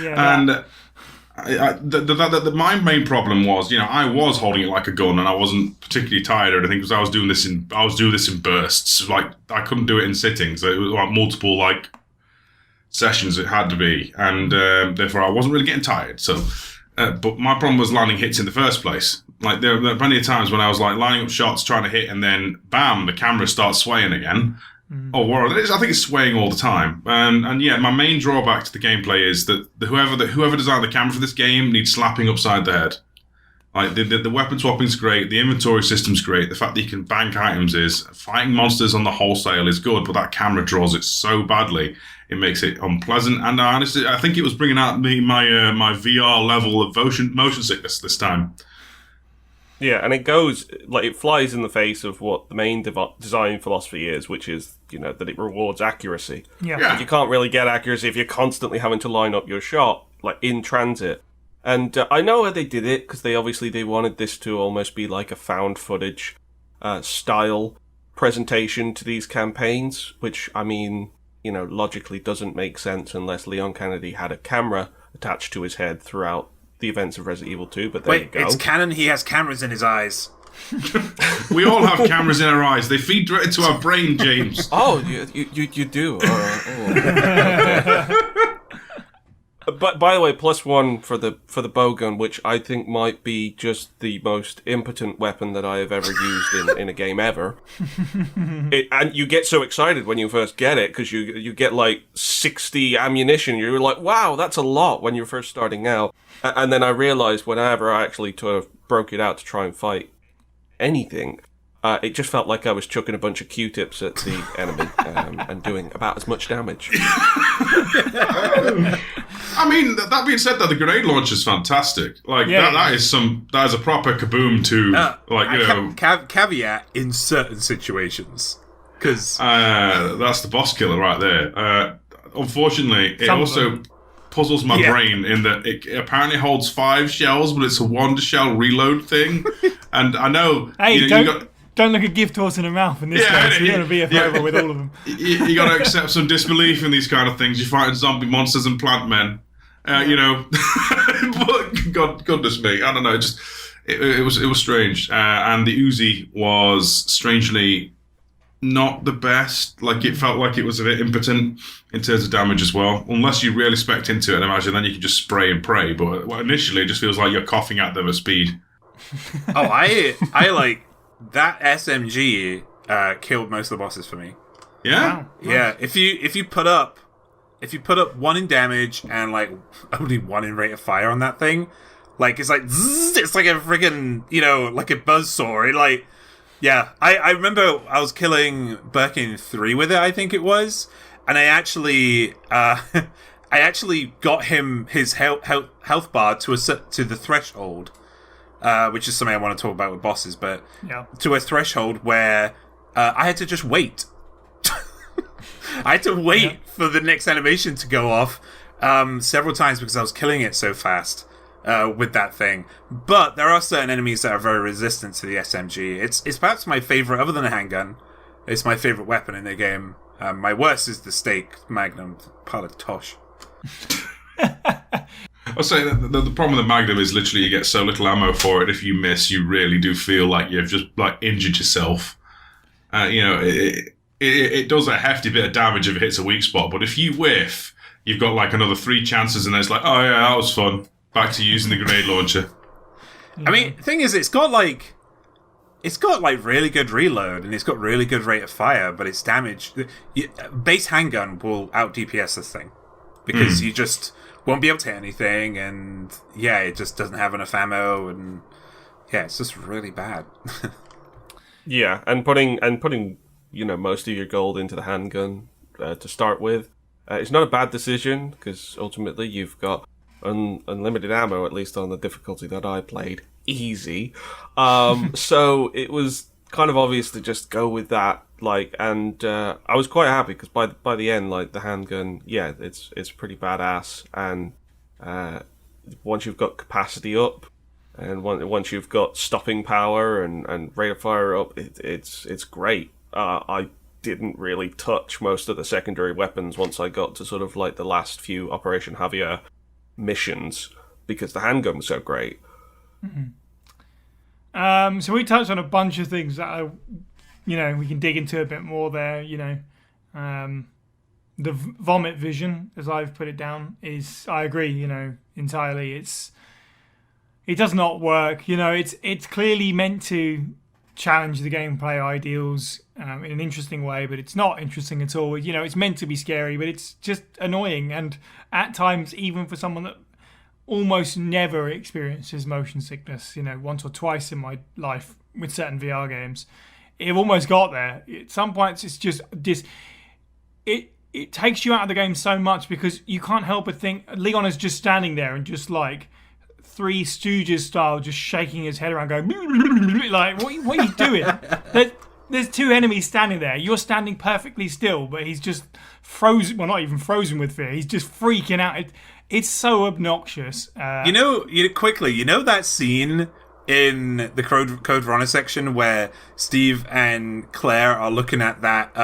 And my main problem was, I was holding it like a gun, and I wasn't particularly tired or anything because I was doing this in bursts. Like I couldn't do it in sittings. So it was like multiple sessions it had to be, and therefore I wasn't really getting tired. So, but my problem was landing hits in the first place. Like there were plenty of times when I was like lining up shots, trying to hit, and then bam, the camera starts swaying again. I think it's swaying all the time. And yeah, my main drawback to the gameplay is that whoever designed the camera for this game needs slapping upside the head. Like the weapon swapping's great, the inventory system's great, the fact that you can bank items is, fighting monsters on the wholesale is good, but that camera draws it so badly, it makes it unpleasant. And honestly, I think it was bringing out my VR level of motion sickness this time. Yeah, and it flies in the face of what the main design philosophy is, which is, that it rewards accuracy. Yeah. You can't really get accuracy if you're constantly having to line up your shot, in transit. And I know how they did it, because they wanted this to almost be like a found footage style presentation to these campaigns, which, logically doesn't make sense unless Leon Kennedy had a camera attached to his head throughout the events of Resident Evil 2, but there you go. Wait, it's canon, he has cameras in his eyes. We all have cameras in our eyes. They feed directly to our brain, James. Oh, you do. But But by the way, +1 for the bowgun, which I think might be just the most impotent weapon that I have ever used in a game ever. And you get so excited when you first get it because you get like 60 ammunition. You're like, wow, that's a lot when you're first starting out. And then I realized whenever I actually sort of broke it out to try and fight anything, it just felt like I was chucking a bunch of Q-tips at the enemy and doing about as much damage. I mean, that being said, though, the grenade launcher is fantastic. Like that is a proper kaboom to caveat in certain situations, because that's the boss killer right there. Unfortunately, it also puzzles my brain in that it apparently holds 5 shells, but it's a 1 shell reload thing. And I know, hey, don't look a gift horse in the mouth in this case. You're going to be a forever with all of them. You got to accept some disbelief in these kind of things. You're fighting zombie monsters and plant men, but goodness me, I don't know. It was strange, and the Uzi was strangely not the best. Like it felt like it was a bit impotent in terms of damage as well. Unless you really spec into it, I imagine then you can just spray and pray. But initially, it just feels like you're coughing at them at speed. Oh, I like. That SMG killed most of the bosses for me. Yeah, wow. Yeah. If you put up 1 in damage and like only 1 in rate of fire on that thing, like it's like zzz, it's like a friggin' like a buzzsaw. It like I remember I was killing Birkin 3 with it, I think it was, and I actually got him his health bar to the threshold. Which is something I want to talk about with bosses, but to a threshold where I had to just wait. I had to wait for the next animation to go off several times because I was killing it so fast with that thing. But there are certain enemies that are very resistant to the SMG. It's perhaps my favorite, other than a handgun. It's my favorite weapon in the game. My worst is the stake Magnum, pile of tosh. I'll say that the problem with the Magnum is literally you get so little ammo for it. If you miss, you really do feel like you've just like injured yourself. It does a hefty bit of damage if it hits a weak spot, but if you whiff, you've got like another 3 chances, and it's like, oh yeah, that was fun. Back to using the grenade launcher. I mean, the thing is, it's got really good reload, and it's got really good rate of fire, but its damage, base handgun will out DPS this thing because you just won't be able to hit anything, and it just doesn't have enough ammo, and it's just really bad. And putting most of your gold into the handgun to start with, it's not a bad decision because ultimately you've got unlimited ammo, at least on the difficulty that I played, easy. So it was kind of obvious to just go with that. I was quite happy because by the end, like the handgun, it's pretty badass. And once you've got capacity up, and once you've got stopping power and rate of fire up, it's great. I didn't really touch most of the secondary weapons once I got to sort of like the last few Operation Javier missions because the handgun was so great. Mm-hmm. So we touched on a bunch of things that we can dig into a bit more there. The vomit vision, as I've put it down, is, I agree, entirely. It does not work. It's clearly meant to challenge the gameplay ideals in an interesting way, but it's not interesting at all. It's meant to be scary, but it's just annoying. And at times, even for someone that almost never experiences motion sickness, once or twice in my life with certain VR games, it almost got there. At some points, it's just it takes you out of the game so much because you can't help but think Leon is just standing there and just like Three Stooges style, just shaking his head around, going like, what are you doing? There's 2 enemies standing there. You're standing perfectly still, but he's just frozen. Well, not even frozen with fear. He's just freaking out. It's so obnoxious. Quickly, that scene in the Code Veronica section where Steve and Claire are looking at that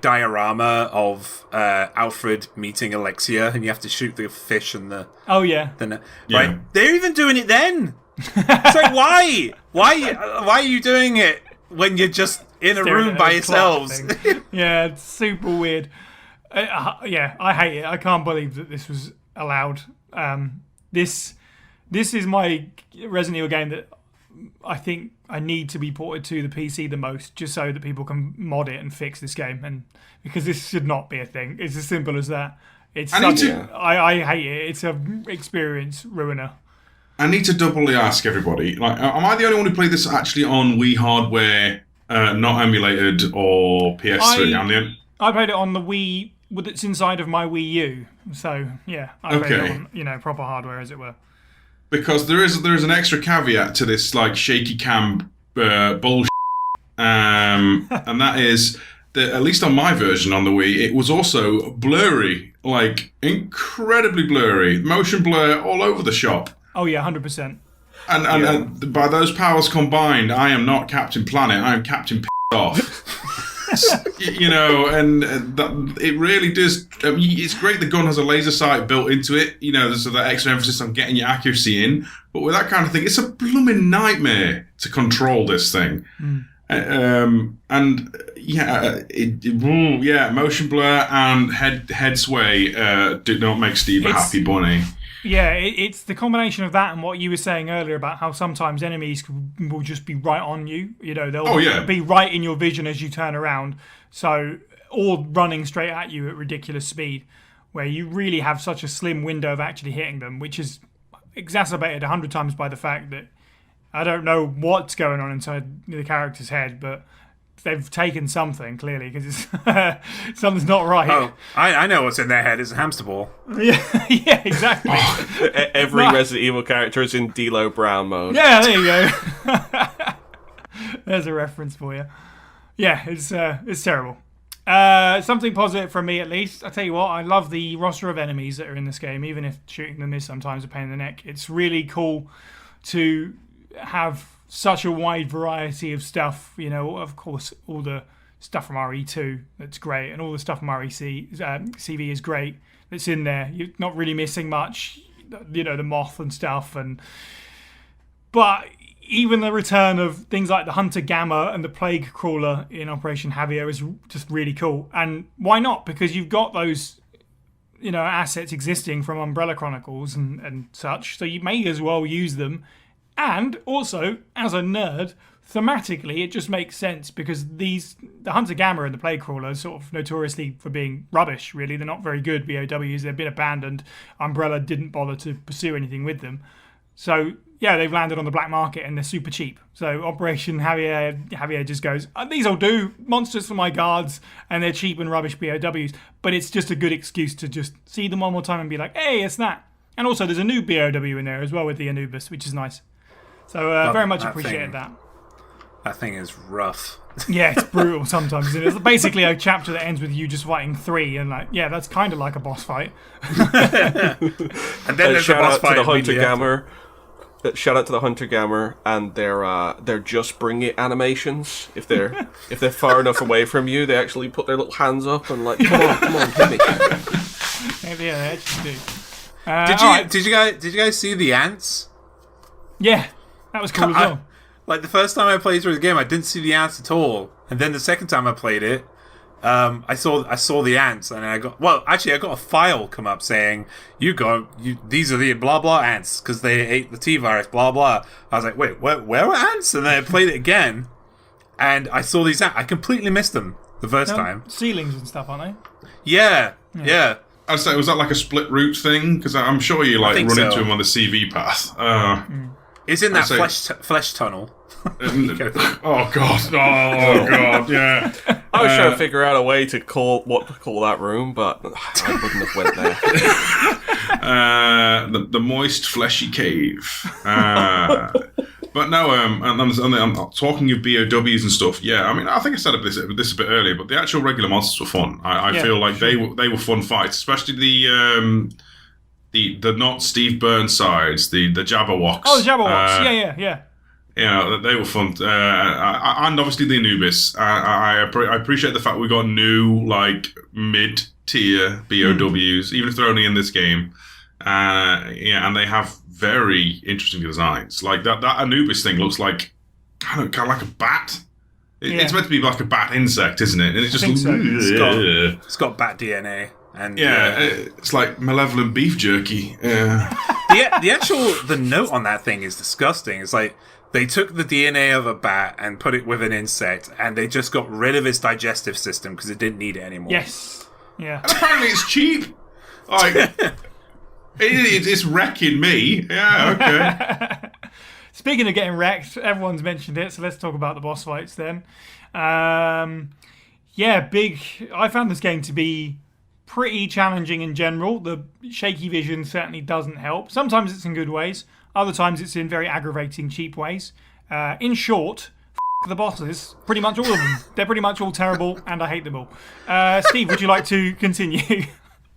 diorama of Alfred meeting Alexia, and you have to shoot the fish and the right. They're even doing it then. It's like, why are you doing it when you're just in a room by yourselves? It's super weird. I hate it. I can't believe that this was allowed. This is my Resident Evil game that I think I need to be ported to the PC the most, just so that people can mod it and fix this game, and because this should not be a thing. It's as simple as that. I hate it. It's a experience ruiner. I need to doubly ask everybody, like, am I the only one who played this actually on Wii hardware, not emulated or PS3? I played it on the Wii that's inside of my Wii U. So yeah, I played it on proper hardware, as it were. Because there is an extra caveat to this like shaky cam bullshit, and that is that at least on my version on the Wii, it was also blurry, like incredibly blurry, motion blur all over the shop. Oh yeah, 100%. And by those powers combined, I am not Captain Planet. I am Captain Off. It really does. It's great the gun has a laser sight built into it. There's that extra emphasis on getting your accuracy in. But with that kind of thing, it's a blooming nightmare to control this thing. Motion blur and head sway do not make Steve a happy bunny. Yeah, it's the combination of that and what you were saying earlier about how sometimes enemies will just be right on you. They'll be right in your vision as you turn around. So, or running straight at you at ridiculous speed, where you really have such a slim window of actually hitting them, which is exacerbated 100 times by the fact that I don't know what's going on inside the character's head, but they've taken something, clearly, because something's not right. Oh, I know what's in their head. It's a hamster ball. Yeah, exactly. Every Resident Evil character is in D-Lo Brown mode. Yeah, there you go. There's a reference for you. Yeah, it's terrible. Something positive from me, at least. I tell you what, I love the roster of enemies that are in this game, even if shooting them is sometimes a pain in the neck. It's really cool to have such a wide variety of stuff. Of course, all the stuff from RE2 that's great, and all the stuff from RECV is great. That's in there. You're not really missing much. The moth and stuff, but even the return of things like the Hunter Gamma and the Plague Crawler in Operation Javier is just really cool. And why not? Because you've got those assets existing from Umbrella Chronicles and such, so you may as well use them. And also, as a nerd, thematically, it just makes sense because the Hunter Gamma and the Plague Crawler are sort of notoriously for being rubbish, really. They're not very good BOWs. They've been abandoned. Umbrella didn't bother to pursue anything with them. So, yeah, they've landed on the black market and they're super cheap. So Operation Javier just goes, these will do, monsters for my guards, and they're cheap and rubbish BOWs. But it's just a good excuse to just see them one more time and be like, hey, it's that. And also, there's a new BOW in there as well with the Anubis, which is nice. So very much appreciated that. That thing is rough. Yeah, it's brutal sometimes. It's basically a chapter that ends with you just fighting 3, and that's kind of like a boss fight. And then there's a boss fight. Shout out to the Hunter Gamma and their just bring it animations. If they're far enough away from you, they actually put their little hands up and like, come on, hit me. Yeah, they actually do. Did you guys see the ants? Yeah. That was cool as well. The first time I played through the game, I didn't see the ants at all, and then the second time I played it, I saw the ants, and I got a file come up saying these are the blah blah ants because they ate the T virus blah blah. I was like, wait, where were ants? And then I played it again, and I saw these ants. I completely missed them the first time. Ceilings and stuff, aren't they? Yeah. I'd say, was that like a split route thing? Because I'm sure you run into them on the CV path. It's in that flesh tunnel. Oh god, yeah. I was trying to figure out a way to call that room, but I wouldn't have went there. The moist, fleshy cave. But no, I'm talking of BOWs and stuff. Yeah, I mean, I think I said this a bit earlier, but the actual regular monsters were fun. I feel like they were fun fights, especially the not Steve Burnsides, the Jabberwocks. Oh, the Jabberwocks, yeah. Yeah, they were fun. And obviously the Anubis. I appreciate the fact we got new, mid-tier BOWs, even if they're only in this game. And they have very interesting designs. Like, that Anubis thing looks like, kind of like a bat. It's meant to be like a bat insect, isn't it? And it just looks... So. It's got bat DNA. And it's like malevolent beef jerky. the note on that thing is disgusting. It's like they took the DNA of a bat and put it with an insect, and they just got rid of its digestive system because it didn't need it anymore. Yes. Yeah. And apparently it's cheap. Like, it's wrecking me. Yeah, okay. Speaking of getting wrecked, everyone's mentioned it, so let's talk about the boss fights then. Big. I found this game to be pretty challenging in general. The shaky vision certainly doesn't help. Sometimes it's in good ways. Other times it's in very aggravating, cheap ways. In short, the bosses. Pretty much all of them. They're pretty much all terrible, and I hate them all. Steve, would you like to continue?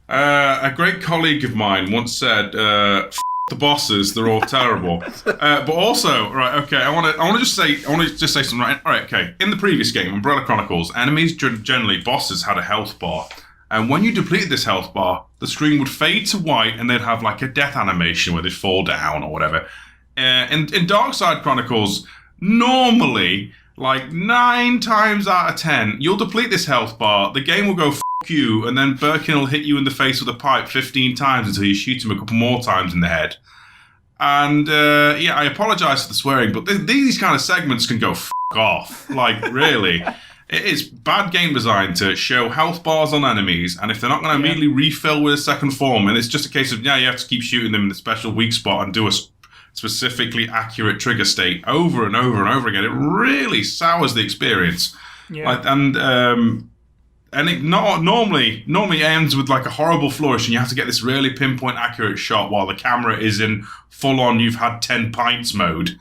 A great colleague of mine once said, the bosses, they're all terrible. But also, right, okay, I want to just say something, right? All right, okay. In the previous game, Umbrella Chronicles, enemies generally, bosses had a health bar. And when you depleted this health bar, the screen would fade to white and they'd have like a death animation where they'd fall down or whatever. In Darkside Chronicles, normally, like 9 times out of 10, you'll deplete this health bar, the game will go f*** you, and then Birkin will hit you in the face with a pipe 15 times until you shoot him a couple more times in the head. And I apologise for the swearing, but these kind of segments can go f*** off. Like, really. It is bad game design to show health bars on enemies, and if they're not going to immediately refill with a second form, and it's just a case of, you have to keep shooting them in the special weak spot and do a specifically accurate trigger state over and over and over again, it really sours the experience. Yeah. Like, and it not normally ends with like a horrible flourish, and you have to get this really pinpoint accurate shot while the camera is in full on you've had 10 pints mode.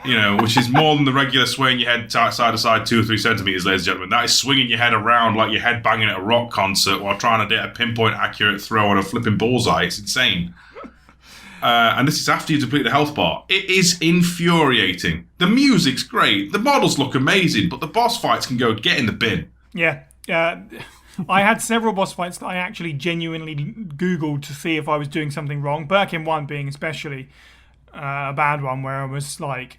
Which is more than the regular swaying your head side to side 2 or 3 centimeters, ladies and gentlemen. That is swinging your head around like your head banging at a rock concert while trying to get a pinpoint accurate throw on a flipping bullseye. It's insane. And this is after you deplete the health bar. It is infuriating. The music's great. The models look amazing, but the boss fights can go get in the bin. Yeah. I had several boss fights that I actually genuinely Googled to see if I was doing something wrong. Birkin 1 being especially a bad one, where I was like,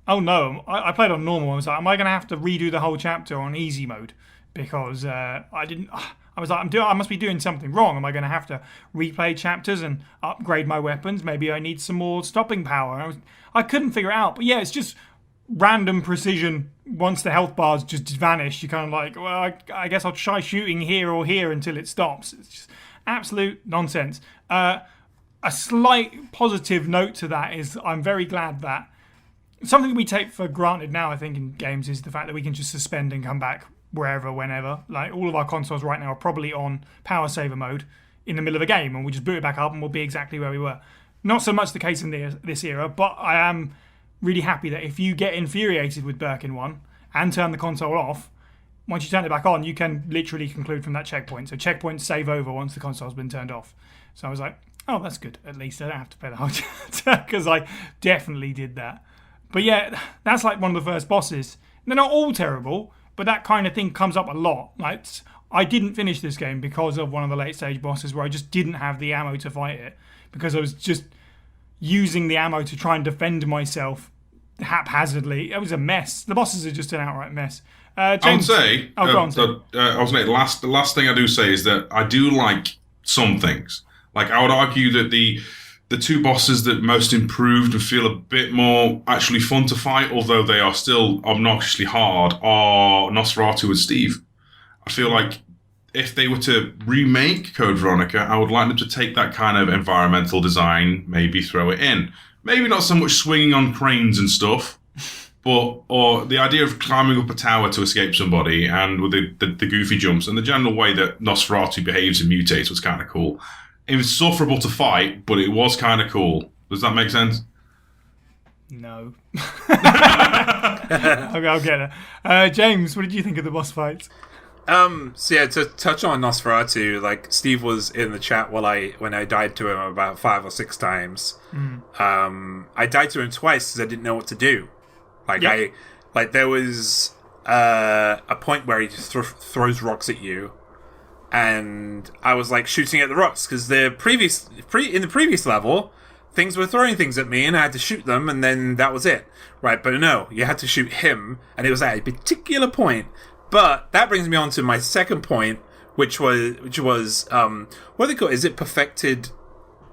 oh no, I played on normal. I was like, am I going to have to redo the whole chapter on easy mode? Because I was like, I must be doing something wrong. Am I going to have to replay chapters and upgrade my weapons? Maybe I need some more stopping power. I couldn't figure it out. But yeah, it's just random precision. Once the health bars just vanish, you're kind of like, well, I guess I'll try shooting here or here until it stops. It's just absolute nonsense. A slight positive note to that is I'm very glad that something we take for granted now, I think, in games is the fact that we can just suspend and come back wherever, whenever. Like, all of our consoles right now are probably on power saver mode in the middle of a game, and we just boot it back up and we'll be exactly where we were. Not so much the case in this era, but I am really happy that if you get infuriated with Birkin 1 and turn the console off, once you turn it back on, you can literally conclude from that checkpoint. So checkpoints save over once the console's been turned off. So I was like, oh, that's good. At least I don't have to play the whole chapter, because I definitely did that. But yeah, that's like one of the first bosses. They're not all terrible, but that kind of thing comes up a lot. Like, I didn't finish this game because of one of the late stage bosses where I just didn't have the ammo to fight it, because I was just using the ammo to try and defend myself haphazardly. It was a mess. The bosses are just an outright mess. James, I would say, go on, the last thing I do say is that I do like some things. Like, I would argue that the 2 bosses that most improved and feel a bit more actually fun to fight, although they are still obnoxiously hard, are Nosferatu and Steve. I feel like if they were to remake Code Veronica, I would like them to take that kind of environmental design, maybe throw it in. Maybe not so much swinging on cranes and stuff, or the idea of climbing up a tower to escape somebody, and with the goofy jumps, and the general way that Nosferatu behaves and mutates was kind of cool. It was sufferable to fight, but it was kind of cool. Does that make sense? No. I'll get it. James, what did you think of the boss fights? So yeah, to touch on Nosferatu, like, Steve was in the chat when I died to him about 5 or 6 times. I died to him twice because I didn't know what to do. Like, yep. There was a point where he just throws rocks at you, and I was like shooting at the rocks because in the previous level, things were throwing things at me and I had to shoot them, and then that was it, right? But no, you had to shoot him, and it was at a particular point. But that brings me on to my second point, which was what do they call it? Is it Perfected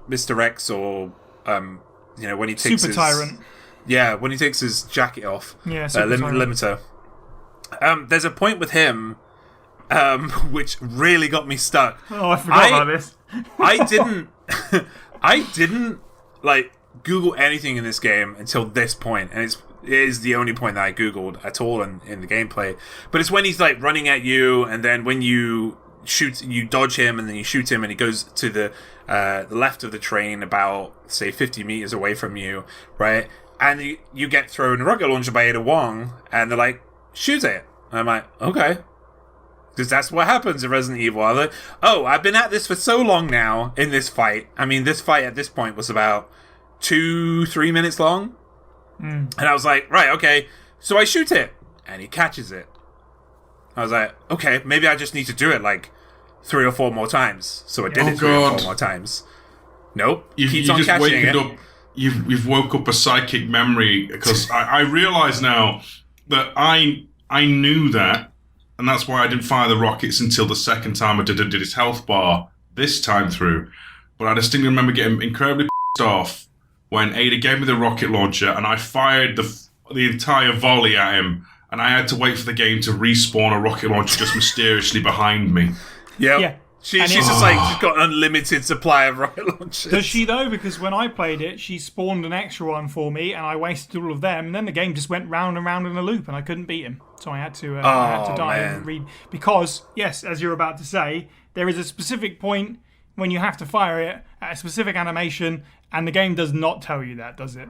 Mr. X, or when he takes Super Tyrant. Yeah, when he takes his jacket off. Yeah, Super Tyrant. Limiter. There's a point with him which really got me stuck. Oh, I forgot about this. I didn't like Google anything in this game until this point, and it is the only point that I Googled at all in the gameplay. But it's when he's like running at you, and then when you dodge him, and then you shoot him, and he goes to the left of the train about, say, 50 meters away from you, right? And you get thrown a rocket launcher by Ada Wong, and they're like, shoot it. And I'm like, okay. Because that's what happens in Resident Evil. I'm like, oh, I've been at this for so long now in this fight. I mean, this fight at this point was about 2-3 minutes long. And I was like, right, okay. So I shoot it, and he catches it. I was like, okay, maybe I just need to do it like 3 or 4 more times. So I did it 3 or 4 more times. Nope. Keeps on catching it. You've woke up a psychic memory, because I realise now that I knew that, and that's why I didn't fire the rockets until the second time I did his health bar this time through. But I distinctly remember getting incredibly pissed off when Ada gave me the rocket launcher and I fired the entire volley at him, and I had to wait for the game to respawn a rocket launcher just mysteriously behind me. Yep. Yeah. She's just like, she's got an unlimited supply of rocket launchers. Does she though? Because when I played it, she spawned an extra one for me, and I wasted all of them. And then the game just went round and round in a loop, and I couldn't beat him. So I had to die and read. Because yes, as you're about to say, there is a specific point when you have to fire it at a specific animation, and the game does not tell you that, does it?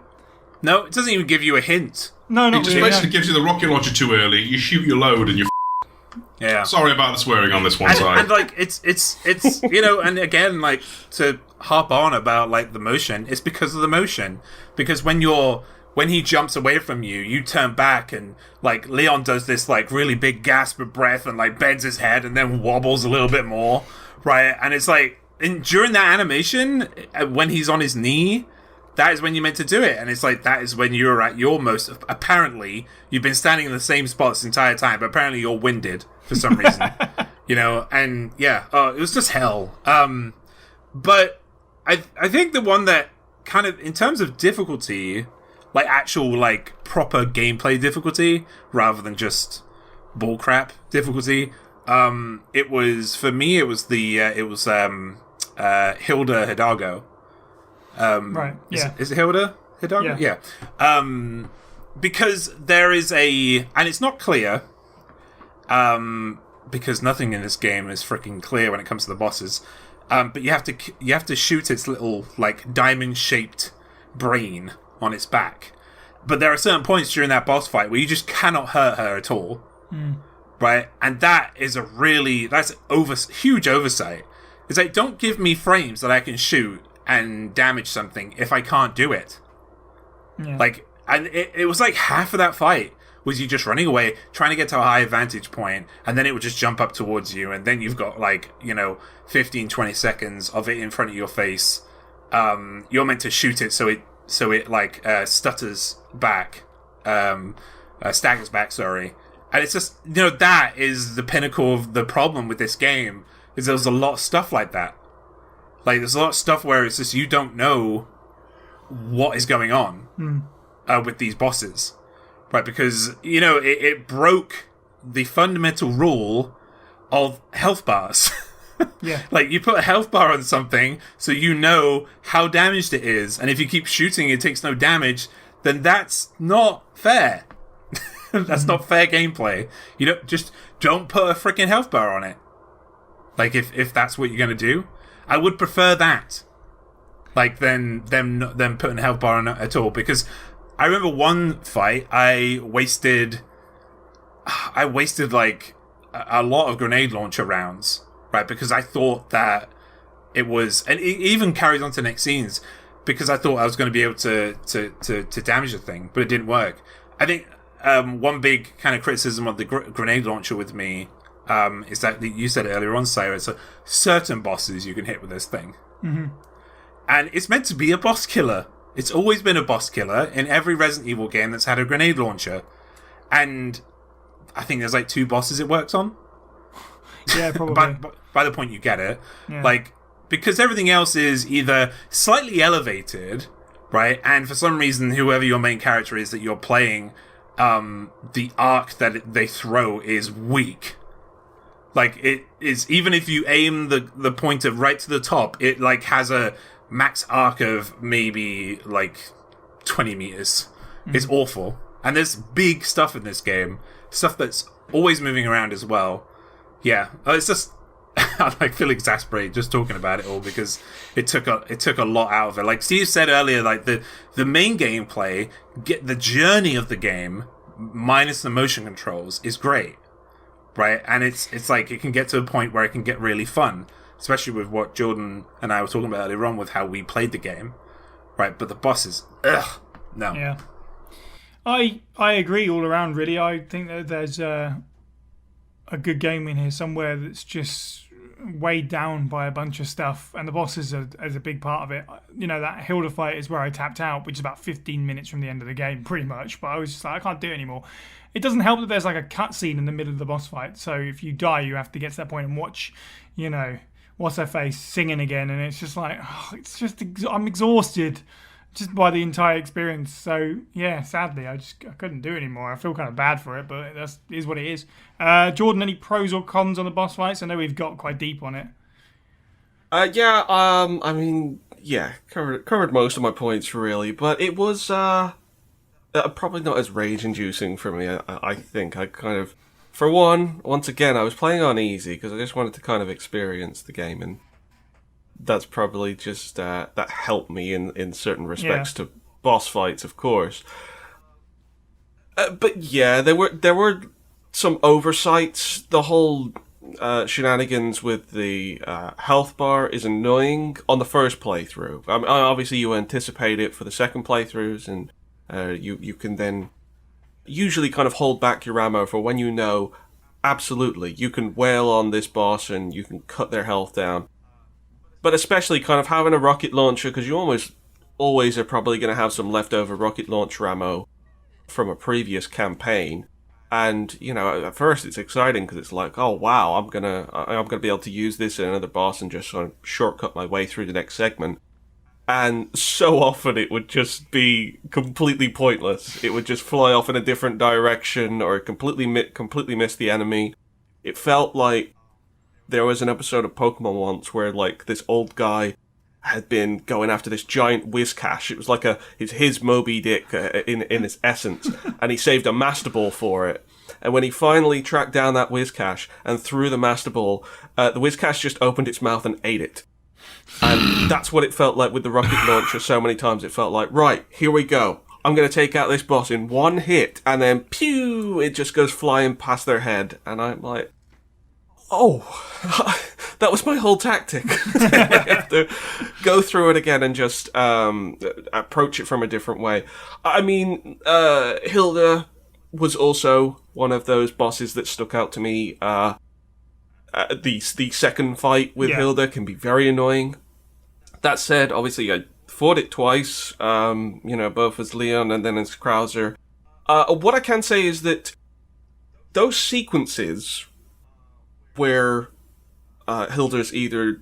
No, it doesn't even give you a hint. No, not It just really, basically gives you the rocket launcher too early. You shoot your load, and you're. Yeah. Sorry about the swearing on this one side. And like it's and again, like, to harp on about like the motion, it's because of the motion. Because when he jumps away from you, you turn back, and like Leon does this like really big gasp of breath and like bends his head and then wobbles a little bit more, right? And it's like during that animation, when he's on his knee, that is when you're meant to do it. And it's like, that is when you're at your most, apparently you've been standing in the same spot this entire time, but apparently you're winded for some reason. And yeah, it was just hell. But I think the one that kind of, in terms of difficulty, like actual like proper gameplay difficulty rather than just bullcrap difficulty, it was, for me, it was Hilda Hidalgo. Right. Yeah. Is it Hilda Hidalgo? Yeah. Because there is and it's not clear, because nothing in this game is freaking clear when it comes to the bosses. But you have to shoot its little like diamond-shaped brain on its back. But there are certain points during that boss fight where you just cannot hurt her at all, right? And that is that's huge oversight. It's like, don't give me frames that I can shoot and damage something if I can't do it. Yeah. Like, and it was like half of that fight was you just running away, trying to get to a high vantage point, and then it would just jump up towards you, and then you've got like, 15-20 seconds of it in front of your face. You're meant to shoot it so it like stutters back, staggers back, sorry. And it's just, that is the pinnacle of the problem with this game, is there's a lot of stuff like that. Like, there's a lot of stuff where it's just you don't know what is going on with these bosses. Right, because, it broke the fundamental rule of health bars. Yeah. Like, you put a health bar on something so you know how damaged it is, and if you keep shooting it takes no damage, then that's not fair. That's not fair gameplay. Don't put a freaking health bar on it. Like, if that's what you're going to do. I would prefer that, like, than them putting a health bar on it at all. Because I remember one fight, I wasted like a lot of grenade launcher rounds, right? Because I thought that it was, and it even carried on to next scenes, because I thought I was going to be able to damage the thing, but it didn't work. I think one big kind of criticism of the grenade launcher with me. Is that you said it earlier on, Sarah, so certain bosses you can hit with this thing. Mm-hmm. And it's meant to be a boss killer. It's always been a boss killer in every Resident Evil game that's had a grenade launcher. And I think there's like 2 bosses it works on. Yeah, probably. by the point you get it. Yeah. Like, because everything else is either slightly elevated, right? And for some reason, whoever your main character is that you're playing, the arc that they throw is weak. Like, it is, even if you aim the pointer right to the top, it, like, has a max arc of maybe, like, 20 meters. It's awful. And there's big stuff in this game. Stuff that's always moving around as well. Yeah. It's just... I feel exasperated just talking about it all because it took a lot out of it. Like Steve said earlier, like the main gameplay, get the journey of the game minus the motion controls is great, right? And it's like it can get to a point where it can get really fun, especially with what Jordan and I were talking about earlier on with how we played the game, right? But the bosses, no. Yeah, I agree all around. Really, I think that there's a good game in here somewhere that's just weighed down by a bunch of stuff, and the bosses are as a big part of it. You know, that Hilda fight is where I tapped out, which is about 15 minutes from the end of the game, pretty much. But I was just like, I can't do it anymore. It doesn't help that there's like a cutscene in the middle of the boss fight, so if you die, you have to get to that point and watch, you know, what's her face singing again, and it's just like, I'm exhausted just by the entire experience. So yeah, sadly, I couldn't do it anymore. I feel kind of bad for it, but that is what it is. Jordan, any pros or cons on the boss fights? I know we've got quite deep on it. I mean, yeah, covered most of my points really, but it was probably not as rage-inducing for me. I think I kind of, for once again, I was playing on easy because I just wanted to kind of experience the game, and that's probably just that helped me in certain respects to boss fights, of course. But yeah, there were some oversights. The whole shenanigans with the health bar is annoying on the first playthrough. I mean, obviously, you anticipate it for the second playthroughs, and you can then usually kind of hold back your ammo for when you know absolutely you can wail on this boss and you can cut their health down. But especially kind of having a rocket launcher, because you almost always are probably going to have some leftover rocket launcher ammo from a previous campaign. And, you know, at first it's exciting because it's like, oh wow, I'm gonna be able to use this in another boss and just sort of shortcut my way through the next segment. And so often it would just be completely pointless. It would just fly off in a different direction or completely miss the enemy. It felt like there was an episode of Pokemon once where, like, this old guy had been going after this giant Whiscash. It was like his Moby Dick in its essence, and he saved a Master Ball for it. And when he finally tracked down that Whiscash and threw the Master Ball, the Whiscash just opened its mouth and ate it. And that's what it felt like with the rocket launcher. So many times it felt like, right, here we go. I'm going to take out this boss in one hit, and then pew, it just goes flying past their head. And I'm like, oh, that was my whole tactic. I have to go through it again and just approach it from a different way. I mean, Hilda was also one of those bosses that stuck out to me. The second fight with Hilda can be very annoying. That said, obviously I fought it twice, both as Leon and then as Krauser. What I can say is that those sequences where Hilda's either,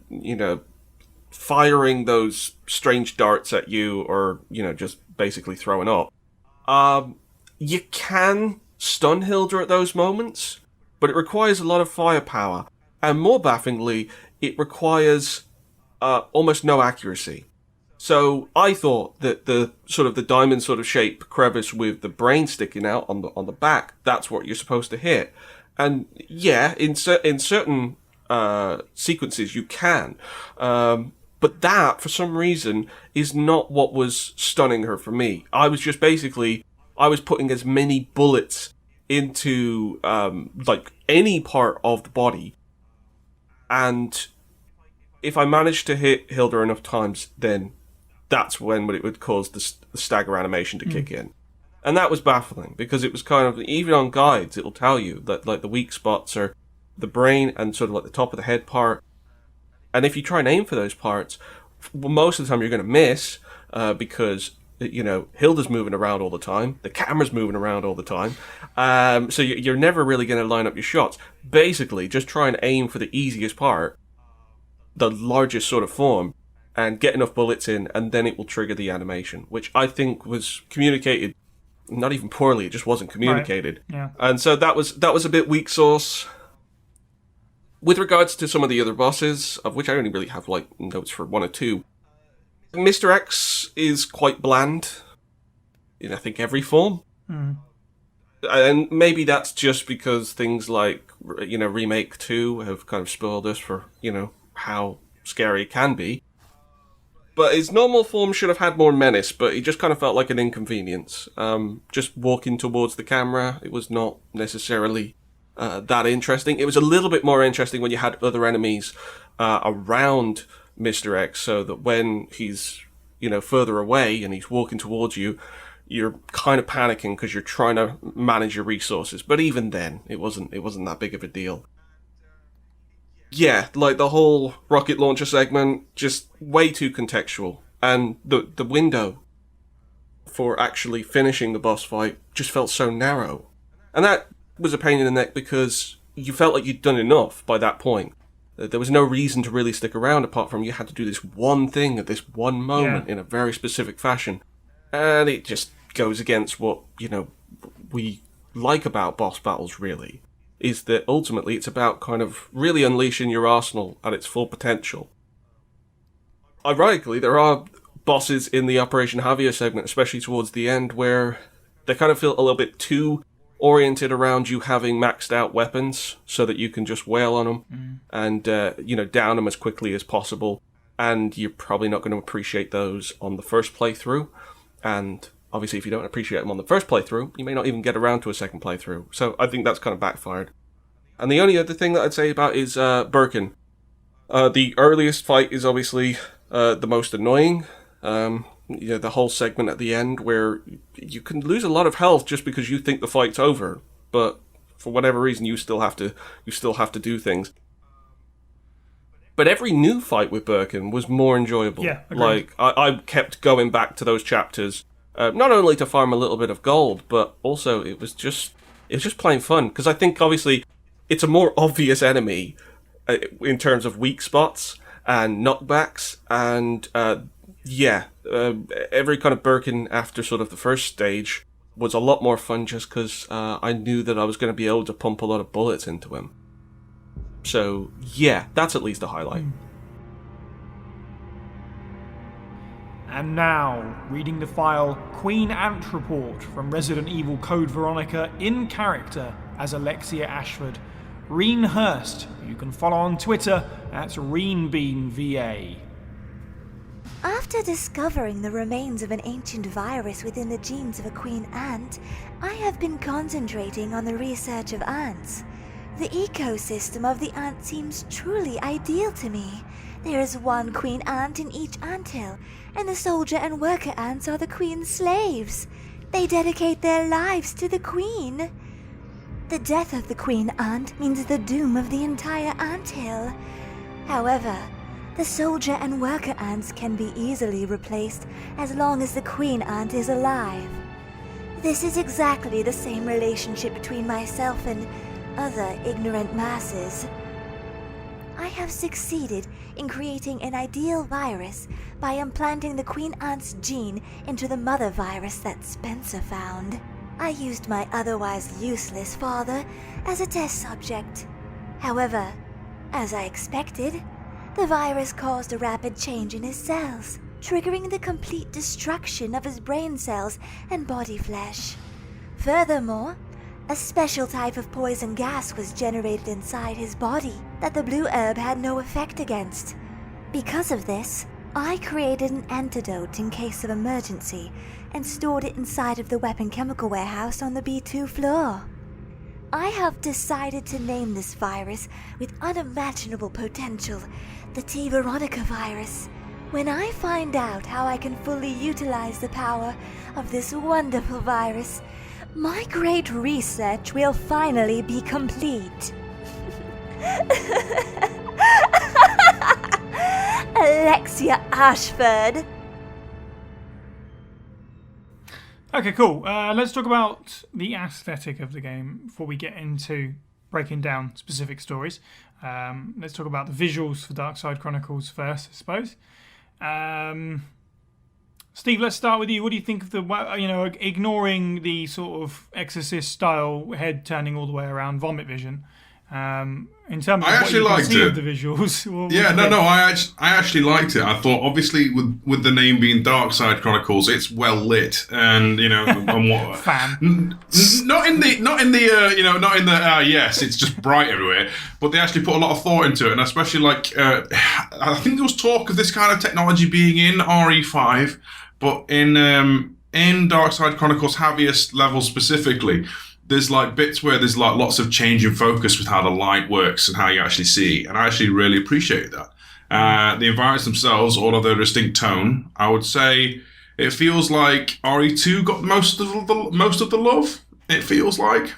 firing those strange darts at you or, just basically throwing up, you can stun Hilda at those moments, but it requires a lot of firepower. And more bafflingly, it requires almost no accuracy. So I thought that the diamond sort of shape crevice with the brain sticking out on the back, that's what you're supposed to hit. And yeah, in certain sequences you can, but that for some reason is not what was stunning her for me. I was putting as many bullets into any part of the body, and if I managed to hit Hilda enough times, then that's when it would cause the stagger animation to kick in. And that was baffling, because it was kind of, even on guides, it'll tell you that, like, the weak spots are the brain and sort of like the top of the head part. And if you try and aim for those parts, most of the time you're going to miss, because Hilda's moving around all the time. The camera's moving around all the time. So you're never really going to line up your shots. Basically, just try and aim for the easiest part, the largest sort of form, and get enough bullets in, and then it will trigger the animation, which I think was communicated not even poorly. It just wasn't communicated. Right. Yeah. And so that was a bit weak sauce. With regards to some of the other bosses, of which I only really have notes for one or two, Mr. X is quite bland in I think every form. And maybe that's just because things like Remake 2 have kind of spoiled us for how scary it can be. But his normal form should have had more menace, but he just kind of felt like an inconvenience. Just walking towards the camera, it was not necessarily that interesting. It was a little bit more interesting when you had other enemies around Mr. X, so that when he's further away and he's walking towards you, you're kind of panicking because you're trying to manage your resources. But even then, it wasn't that big of a deal. Yeah, the whole rocket launcher segment, just way too contextual. And the window for actually finishing the boss fight just felt so narrow. And that was a pain in the neck because you felt like you'd done enough by that point. There was no reason to really stick around apart from you had to do this one thing at this one moment in a very specific fashion. And it just goes against what, we like about boss battles, really. Is that ultimately it's about kind of really unleashing your arsenal at its full potential. Ironically, there are bosses in the Operation Javier segment, especially towards the end, where they kind of feel a little bit too oriented around you having maxed out weapons so that you can just wail on them and, down them as quickly as possible. And you're probably not going to appreciate those on the first playthrough. And obviously, if you don't appreciate them on the first playthrough, you may not even get around to a second playthrough. So I think that's kind of backfired. And the only other thing that I'd say about is Birkin. The earliest fight is obviously the most annoying. The whole segment at the end where you can lose a lot of health just because you think the fight's over, but for whatever reason you still have to do things. But every new fight with Birkin was more enjoyable. Yeah, agreed. I kept going back to those chapters. Not only to farm a little bit of gold, but also it was just plain fun. Because I think, obviously, it's a more obvious enemy in terms of weak spots and knockbacks. And, every kind of Birkin after sort of the first stage was a lot more fun just because I knew that I was going to be able to pump a lot of bullets into him. So, yeah, that's at least a highlight. And now, reading the file Queen Ant Report from Resident Evil Code Veronica in character as Alexia Ashford, Reen Hurst, who you can follow on Twitter at ReenBeanVA. After discovering the remains of an ancient virus within the genes of a queen ant, I have been concentrating on the research of ants. The ecosystem of the ant seems truly ideal to me. There is one queen ant in each anthill, and the soldier and worker ants are the queen's slaves. They dedicate their lives to the queen. The death of the queen ant means the doom of the entire anthill. However, the soldier and worker ants can be easily replaced as long as the queen ant is alive. This is exactly the same relationship between myself and other ignorant masses. I have succeeded in creating an ideal virus by implanting the queen ant's gene into the mother virus that Spencer found. I used my otherwise useless father as a test subject. However, as I expected, the virus caused a rapid change in his cells, triggering the complete destruction of his brain cells and body flesh. Furthermore, a special type of poison gas was generated inside his body that the blue herb had no effect against. Because of this, I created an antidote in case of emergency and stored it inside of the weapon chemical warehouse on the B2 floor. I have decided to name this virus with unimaginable potential the T. Veronica virus. When I find out how I can fully utilize the power of this wonderful virus, my great research will finally be complete. Alexia Ashford. Okay, cool. Let's talk about the aesthetic of the game before we get into breaking down specific stories. Let's talk about the visuals for Darkside Chronicles first, I suppose. Steve, let's start with you. What do you think of the, ignoring the sort of Exorcist style head turning all the way around, vomit vision? In terms of what you can see of the visuals. I actually liked it. I thought, obviously, with the name being Darkside Chronicles, it's well lit, and and what fan. Not in the yes, it's just bright everywhere. But they actually put a lot of thought into it, and especially I think there was talk of this kind of technology being in RE5, but in Darkside Chronicles heaviest level specifically, there's bits where there's lots of change in focus with how the light works and how you actually see, and I actually really appreciate that. The environments themselves, all of their distinct tone, I would say it feels like RE2 got most of the love. It feels like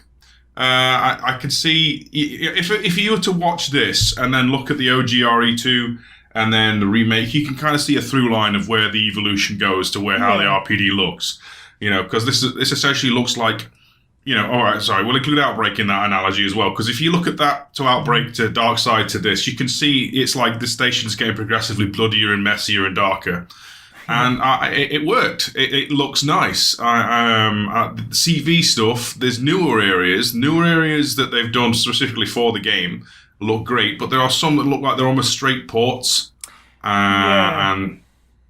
I could see if you were to watch this and then look at the OG RE2 and then the remake, you can kind of see a through line of where the evolution goes to how the RPD looks. Because this essentially looks like. All right, sorry, we'll include Outbreak in that analogy as well, because if you look at that to Outbreak to Darkside to this, you can see it's like the station's getting progressively bloodier and messier and darker. And it worked. It looks nice. The CV stuff, there's newer areas that they've done specifically for the game look great, but there are some that look like they're almost straight ports. And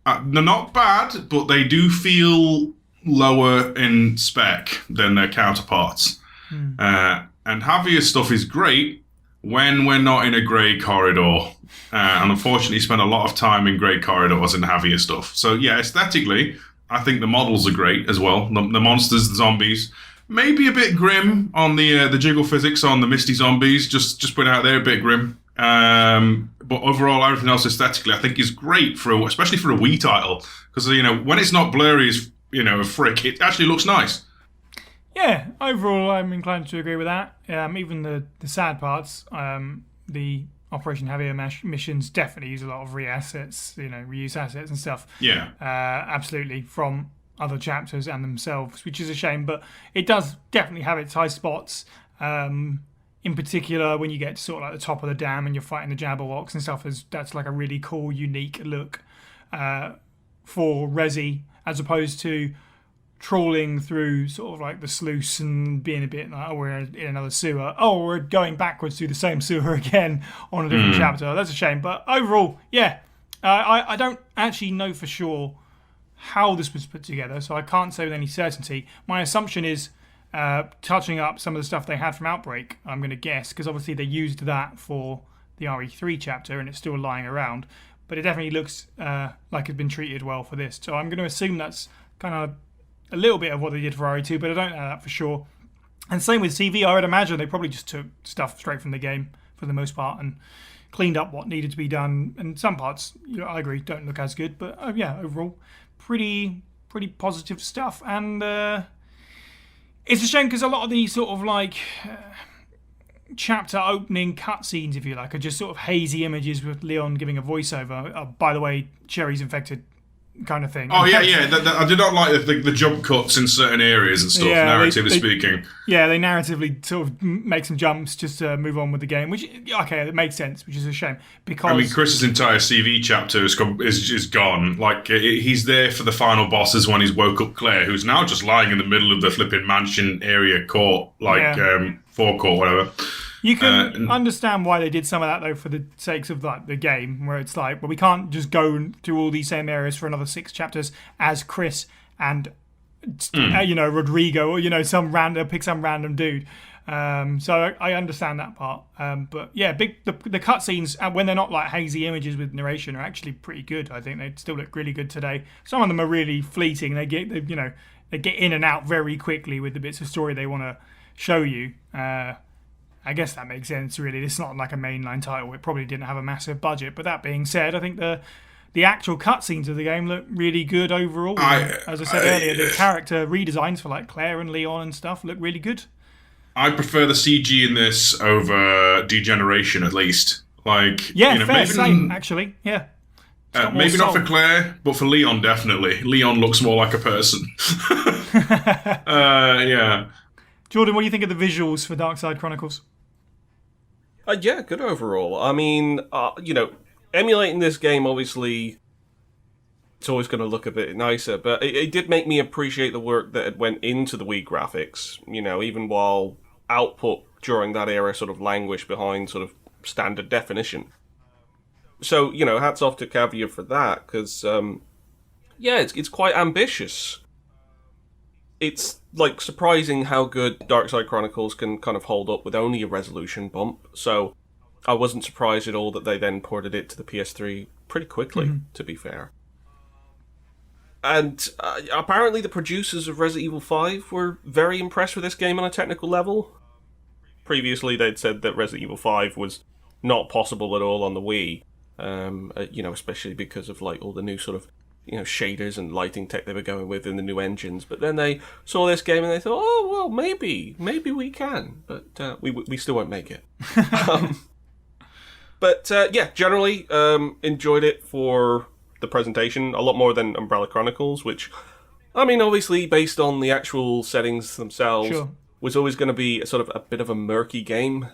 they're not bad, but they do feel lower in spec than their counterparts. And heavier stuff is great when we're not in a grey corridor. And unfortunately spend a lot of time in grey corridors and heavier stuff. So yeah, aesthetically, I think the models are great as well. The monsters, the zombies, maybe a bit grim on the jiggle physics on the misty zombies. Just put it out there, a bit grim. But overall, everything else aesthetically, I think is great especially for a Wii title. Because when it's not blurry as a frick, it actually looks nice. Yeah, overall, I'm inclined to agree with that. Even the sad parts, the Operation Heavier missions definitely use a lot of reuse assets and stuff. Yeah. Absolutely, from other chapters and themselves, which is a shame, but it does definitely have its high spots. In particular, when you get to sort of the top of the dam and you're fighting the Jabberwocks and stuff, that's a really cool, unique look for Resi, as opposed to trawling through sort of the sluice and being a bit we're in another sewer. Oh, we're going backwards through the same sewer again on a different chapter. That's a shame. But overall, yeah, I don't actually know for sure how this was put together, so I can't say with any certainty. My assumption is touching up some of the stuff they had from Outbreak, I'm going to guess, because obviously they used that for the RE3 chapter and it's still lying around. But it definitely looks like it's been treated well for this. So I'm going to assume that's kind of a little bit of what they did for RE2, but I don't know that for sure. And same with CV, I would imagine they probably just took stuff straight from the game for the most part and cleaned up what needed to be done. And some parts, I agree, don't look as good. But overall, pretty positive stuff. And it's a shame because a lot of these sort of chapter opening cutscenes, if you like, are just sort of hazy images with Leon giving a voiceover. By the way, Cherry's infected, kind of thing. Oh yeah. I do not like the jump cuts in certain areas and stuff. Narratively speaking. Yeah, they narratively sort of make some jumps just to move on with the game, which it makes sense, which is a shame because Chris's entire CV chapter is gone. He's there for the final bosses when he's woke up Claire, who's now just lying in the middle of the flipping mansion area court, forecourt, whatever. You can understand why they did some of that, though, for the sakes of the game, where it's we can't just go through all these same areas for another 6 chapters as Chris and, Rodrigo, or, pick some random dude. So I understand that part. But yeah, the cutscenes, when they're not hazy images with narration, are actually pretty good. I think they still look really good today. Some of them are really fleeting. They get in and out very quickly with the bits of story they want to show you. I guess that makes sense, really. It's not like a mainline title. It probably didn't have a massive budget. But that being said, I think the actual cutscenes of the game look really good overall. As I said earlier, the character redesigns for Claire and Leon and stuff look really good. I prefer the CG in this over Degeneration, at least. Same, actually. Yeah. Maybe not for Claire, but for Leon, definitely. Leon looks more like a person. Yeah. Jordan, what do you think of the visuals for Darkside Chronicles? Yeah, good overall. I mean, emulating this game, obviously, it's always going to look a bit nicer, but it did make me appreciate the work that had went into the Wii graphics, even while output during that era sort of languished behind sort of standard definition. So, hats off to Kaguya for that, because, it's quite ambitious. It's, surprising how good Darkside Chronicles can kind of hold up with only a resolution bump, so I wasn't surprised at all that they then ported it to the PS3 pretty quickly, to be fair. And apparently the producers of Resident Evil 5 were very impressed with this game on a technical level. Previously, they'd said that Resident Evil 5 was not possible at all on the Wii, especially because of all the new sort of shaders and lighting tech they were going with in the new engines. But then they saw this game and they thought, oh well, maybe we can, but we still won't make it. Generally enjoyed it for the presentation a lot more than Umbrella Chronicles, which, I mean, obviously based on the actual settings themselves, Sure. was always going to be sort of a bit of a murky game.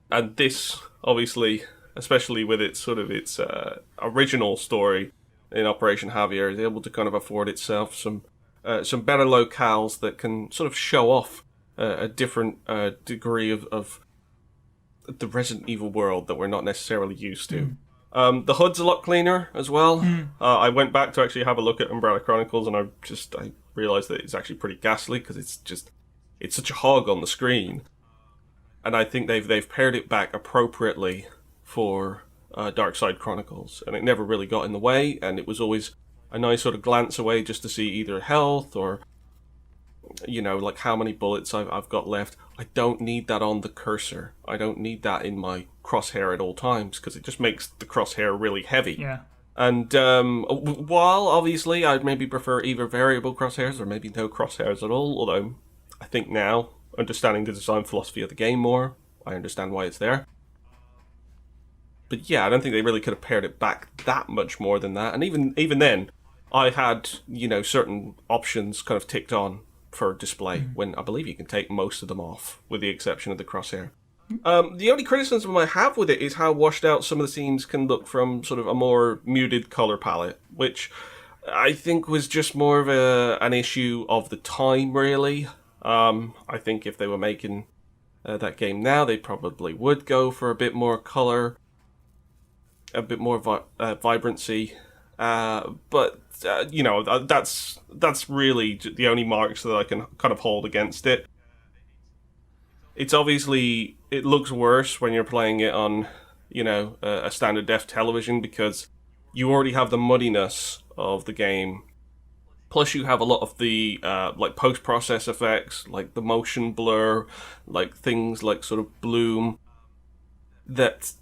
And this, obviously, especially with its original story in Operation Javier, is able to kind of afford itself some better locales that can sort of show off a different degree of the Resident Evil world that we're not necessarily used to. The HUD's a lot cleaner as well. I went back to actually have a look at Umbrella Chronicles, and I realised that it's actually pretty ghastly because it's such a hog on the screen. And I think they've pared it back appropriately for Darkside Chronicles, and it never really got in the way, and it was always a nice sort of glance away just to see either health or how many bullets I've got left. I don't need that on the cursor. I don't need that in my crosshair at all times, because it just makes the crosshair really heavy. Yeah. And while obviously I'd maybe prefer either variable crosshairs or maybe no crosshairs at all, although I think now, understanding the design philosophy of the game more, I understand why it's there. But yeah, I don't think they really could have pared it back that much more than that. And even then, I had, certain options kind of ticked on for display, when I believe you can take most of them off, with the exception of the crosshair. The only criticism I have with it is how washed out some of the scenes can look from sort of a more muted colour palette, which I think was just more of an issue of the time, really. I think if they were making that game now, they probably would go for a bit more colour, a bit more vibrancy. But that's really the only marks that I can kind of hold against it. It's obviously, it looks worse when you're playing it on, a standard def television, because you already have the muddiness of the game. Plus you have a lot of the, post-process effects, like the motion blur, like things like sort of bloom, that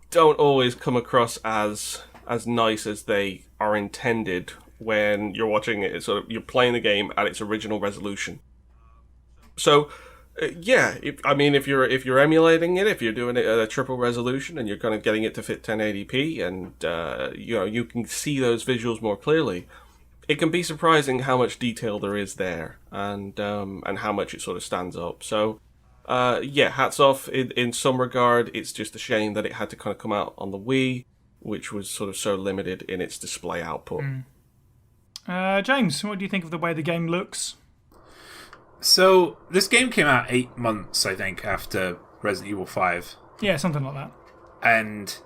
don't always come across as nice as they are intended when you're watching it. It's you're playing the game at its original resolution. So, if you're emulating it, if you're doing it at a triple resolution and you're kind of getting it to fit 1080p, and you can see those visuals more clearly, it can be surprising how much detail there is there, and how much it sort of stands up. So, hats off. In some regard, it's just a shame that it had to kind of come out on the Wii, which was sort of so limited in its display output. James, what do you think of the way the game looks? So, this game came out 8 months, I think, after Resident Evil 5. Yeah, something like that. And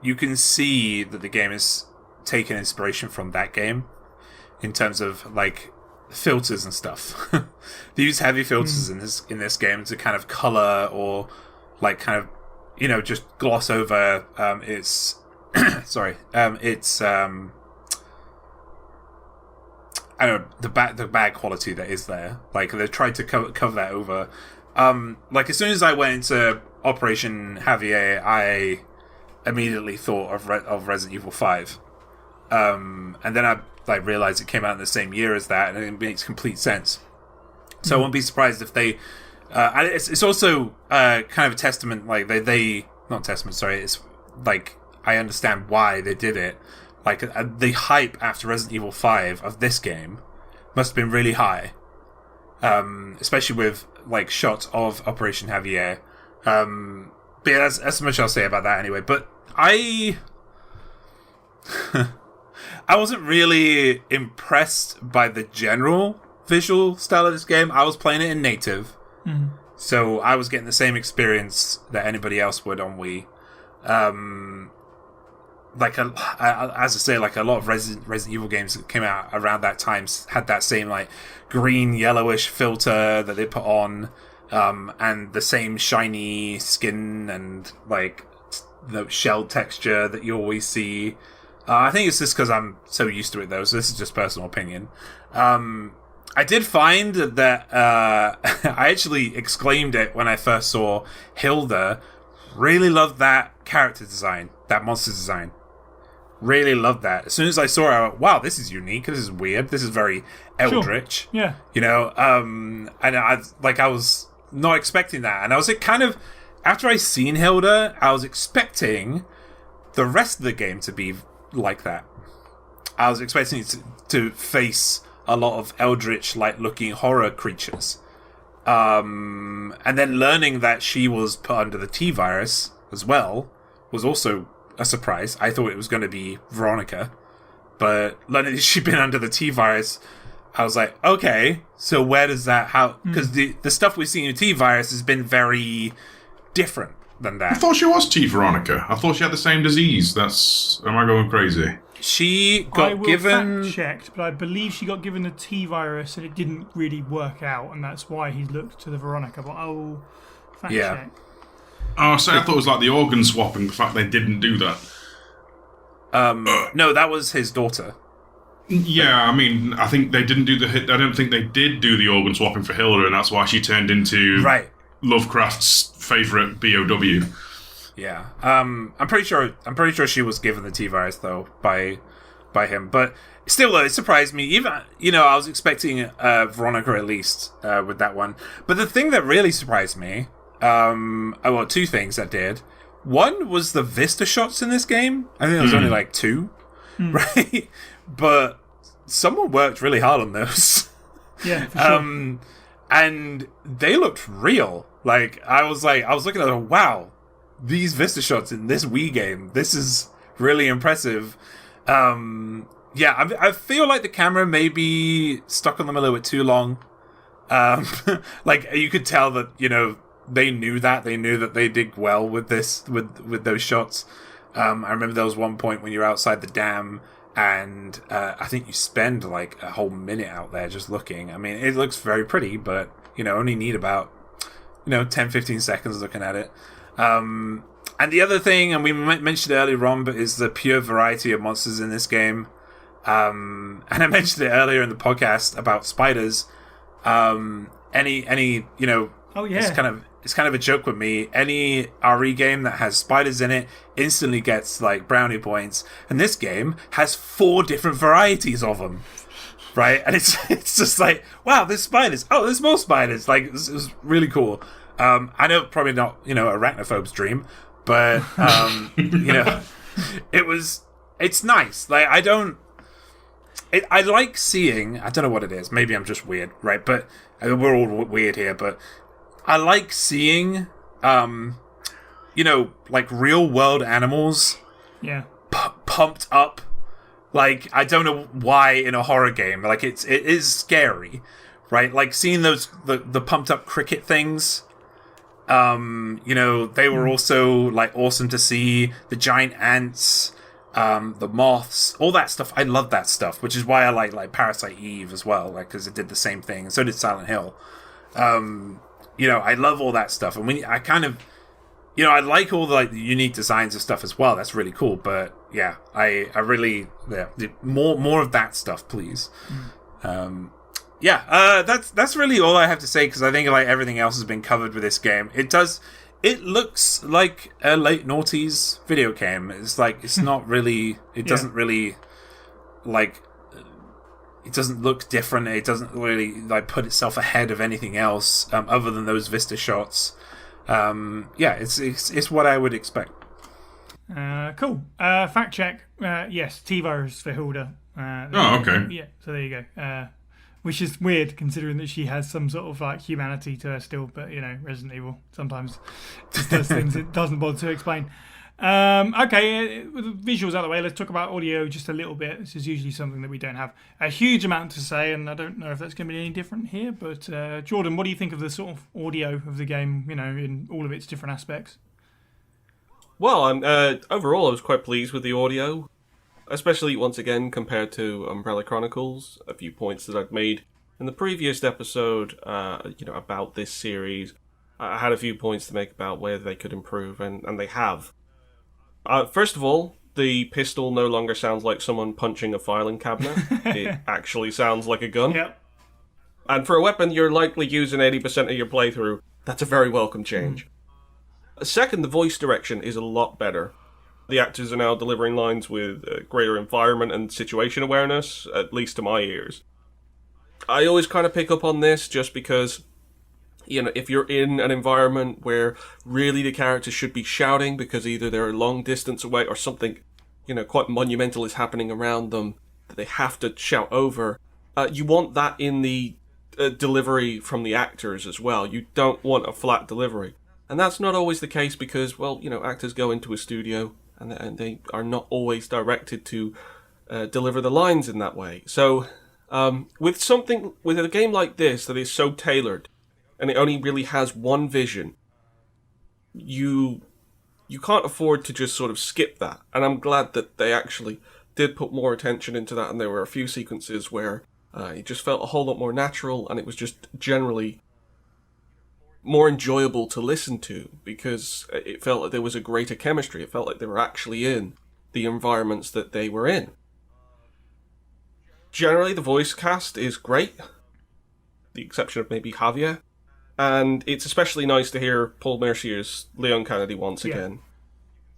you can see that the game is taking inspiration from that game in terms of, filters and stuff. They use heavy filters in this game to kind of color or, just gloss over its... I don't know, the bad quality that is there. They tried to cover that over. As soon as I went into Operation Javier, I immediately thought of Resident Evil 5. And then I realized it came out in the same year as that, and it makes complete sense. So I won't be surprised if they... and it's also kind of a testament, they not testament, sorry, it's I understand why they did it. The hype after Resident Evil 5 of this game must have been really high, especially with like shots of Operation Javier. But yeah, that's much I'll say about that anyway. But I wasn't really impressed by the general visual style of this game. I was playing it in native, so I was getting the same experience that anybody else would on Wii. As I say, like a lot of Resident Evil games that came out around that time had that same like green yellowish filter that they put on, and the same shiny skin and like the shell texture that you always see. I think it's just because I'm so used to it though, so this is just personal opinion. I did find that I actually exclaimed it when I first saw Hilda. Really loved that character design, that monster design. Really loved that. As soon as I saw it, I went, wow, this is unique. This is weird. This is very eldritch. Sure. Yeah. You know, and I was not expecting that. And I was kind of, after I seen Hilda, I was expecting the rest of the game to be like that. I was expecting it to face a lot of eldritch-like looking horror creatures. And then learning that she was put under the T-virus as well was also a surprise. I thought it was going to be Veronica, but learning that she'd been under the T-virus, I was like, okay, so where does that, because the stuff we've seen in T-virus has been very different than that. I thought she was T Veronica. I thought she had the same disease. Am I going crazy? She got given... fact checked, but I believe she got given the T virus and it didn't really work out, and that's why he looked to the Veronica. But I will fact check. Oh, so I thought it was like the organ swapping. The fact they didn't do that. No, that was his daughter. Yeah, I mean, I think they didn't do I don't think they did do the organ swapping for Hilda, and that's why she turned into Lovecraft's favorite BOW. Yeah, I'm pretty sure she was given the T virus though by him, but still, it surprised me. Even I was expecting Veronica at least with that one, but the thing that really surprised me, two things that did. One was the Vista shots in this game. I think there was only like 2, right? But someone worked really hard on those. Yeah, for sure. And they looked real. Like I was looking at them, wow. These Vista shots in this Wii game, this is really impressive. I feel like the camera may be stuck on them a little bit too long. Like you could tell that they knew that they did well with this with those shots. I remember there was one point when you're outside the dam, and I think you spend like a whole minute out there just looking. I mean, it looks very pretty, but only need about 10-15 seconds looking at it. And the other thing, and we mentioned it earlier on, but is the pure variety of monsters in this game. And I mentioned it earlier in the podcast about spiders. Oh yeah, it's kind of a joke with me. Any RE game that has spiders in it instantly gets like brownie points, and this game has 4 different varieties of them. Right, and it's just like, wow, there's spiders. Oh, there's more spiders. Like, it was really cool. I know probably not, arachnophobe's dream, but, it's nice. Like, I like seeing, I don't know what it is. Maybe I'm just weird, right? But we're all weird here, but I like seeing, like real world animals. Yeah. Pumped up. Like, I don't know why in a horror game. Like, it is scary, right? Like, seeing the pumped up cricket things. They were also like awesome to see. The giant ants, the moths, all that stuff. I love that stuff, which is why I like Parasite Eve as well, like because it did the same thing, and so did Silent Hill. I love all that stuff, and I kind of, I like all the like the unique designs of stuff as well. That's really cool. But yeah, I really more of that stuff, please. That's really all I have to say, because I think like everything else has been covered with this game. It looks like a late noughties video game. It's like, it's not really, it doesn't really like, it doesn't look different. It doesn't really like put itself ahead of anything else other than those Vista shots. It's what I would expect. Cool. Fact check. Yes, T-virus for Hilda. Okay. Yeah, so there you go. which is weird considering that she has some sort of like humanity to her still. But Resident Evil sometimes just does things it doesn't bother to explain. Okay, with the visuals out of the way, let's talk about audio just a little bit. This is usually something that we don't have a huge amount to say, and I don't know if that's going to be any different here. But Jordan, what do you think of the sort of audio of the game? In all of its different aspects. Well, overall, I was quite pleased with the audio, especially once again compared to Umbrella Chronicles. A few points that I'd made in the previous episode, about this series. I had a few points to make about where they could improve, and they have. First of all, the pistol no longer sounds like someone punching a filing cabinet. It actually sounds like a gun. Yep. And for a weapon you're likely using 80% of your playthrough, that's a very welcome change. Second, the voice direction is a lot better. The actors are now delivering lines with greater environment and situation awareness, at least to my ears. I always kind of pick up on this just because, if you're in an environment where really the characters should be shouting because either they're a long distance away or something, quite monumental is happening around them that they have to shout over, you want that in the delivery from the actors as well. You don't want a flat delivery. And that's not always the case because, actors go into a studio and they are not always directed to deliver the lines in that way. So, with a game like this that is so tailored, and it only really has one vision, you can't afford to just sort of skip that. And I'm glad that they actually did put more attention into that, and there were a few sequences where it just felt a whole lot more natural, and it was just generally more enjoyable to listen to, because it felt like there was a greater chemistry. It felt like they were actually in the environments that they were in. Generally, the voice cast is great, the exception of maybe Javier. And it's especially nice to hear Paul Mercier's Leon Kennedy once again.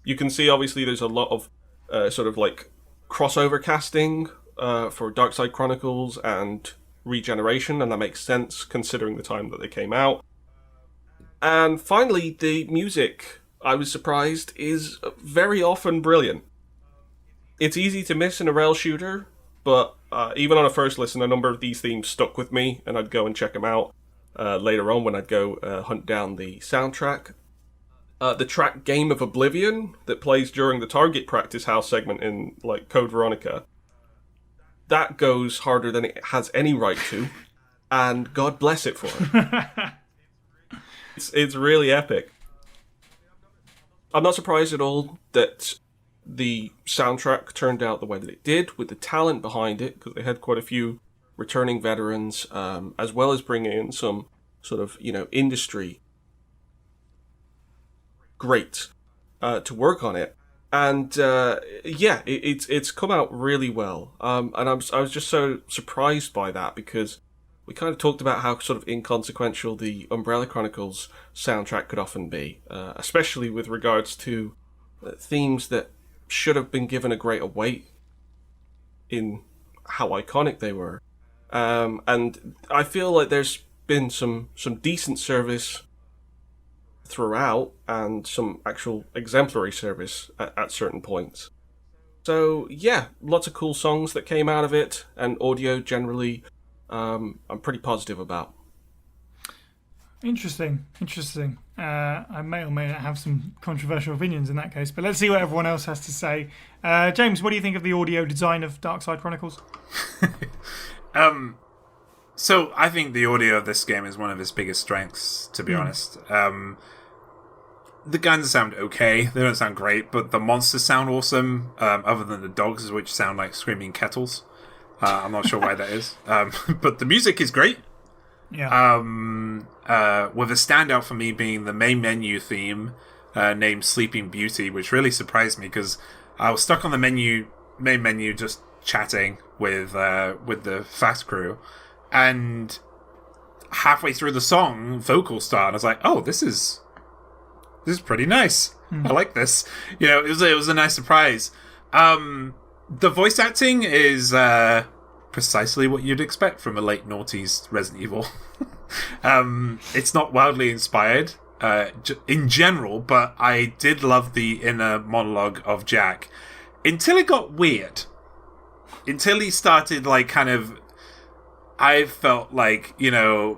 You can see, obviously, there's a lot of sort of like crossover casting for Darkside Chronicles and Regeneration, and that makes sense considering the time that they came out. And finally, the music, I was surprised, is very often brilliant. It's easy to miss in a rail shooter, but even on a first listen, a number of these themes stuck with me, and I'd go and check them out. Later on when I'd go hunt down the soundtrack. The track Game of Oblivion that plays during the target practice house segment in Code Veronica, that goes harder than it has any right to, and God bless it for it. It's really epic. I'm not surprised at all that the soundtrack turned out the way that it did, with the talent behind it, because they had quite a few returning veterans, as well as bringing in some sort of, industry greats to work on it. And, it's come out really well. And I was just so surprised by that, because we kind of talked about how sort of inconsequential the Umbrella Chronicles soundtrack could often be, especially with regards to themes that should have been given a greater weight in how iconic they were. And I feel like there's been some decent service throughout, and some actual exemplary service at certain points. So yeah, lots of cool songs that came out of it, and audio generally, I'm pretty positive about. Interesting. I may or may not have some controversial opinions in that case, but let's see what everyone else has to say. James, what do you think of the audio design of Darkside Chronicles? So I think the audio of this game is one of its biggest strengths, to be honest. The guns sound okay. They don't sound great, but the monsters sound awesome, other than the dogs, which sound like screaming kettles. I'm not sure why that is. But the music is great. Yeah. With a standout for me being the main menu theme, named Sleeping Beauty, which really surprised me because I was stuck on the main menu just chatting with the fast crew, and halfway through the song, vocals start, and I was like, oh, this is pretty nice. I like this. It was a nice surprise. The voice acting is precisely what you'd expect from a late noughties Resident Evil. It's not wildly inspired in general, but I did love the inner monologue of Jack until it got weird. Until he started kind of I felt like, no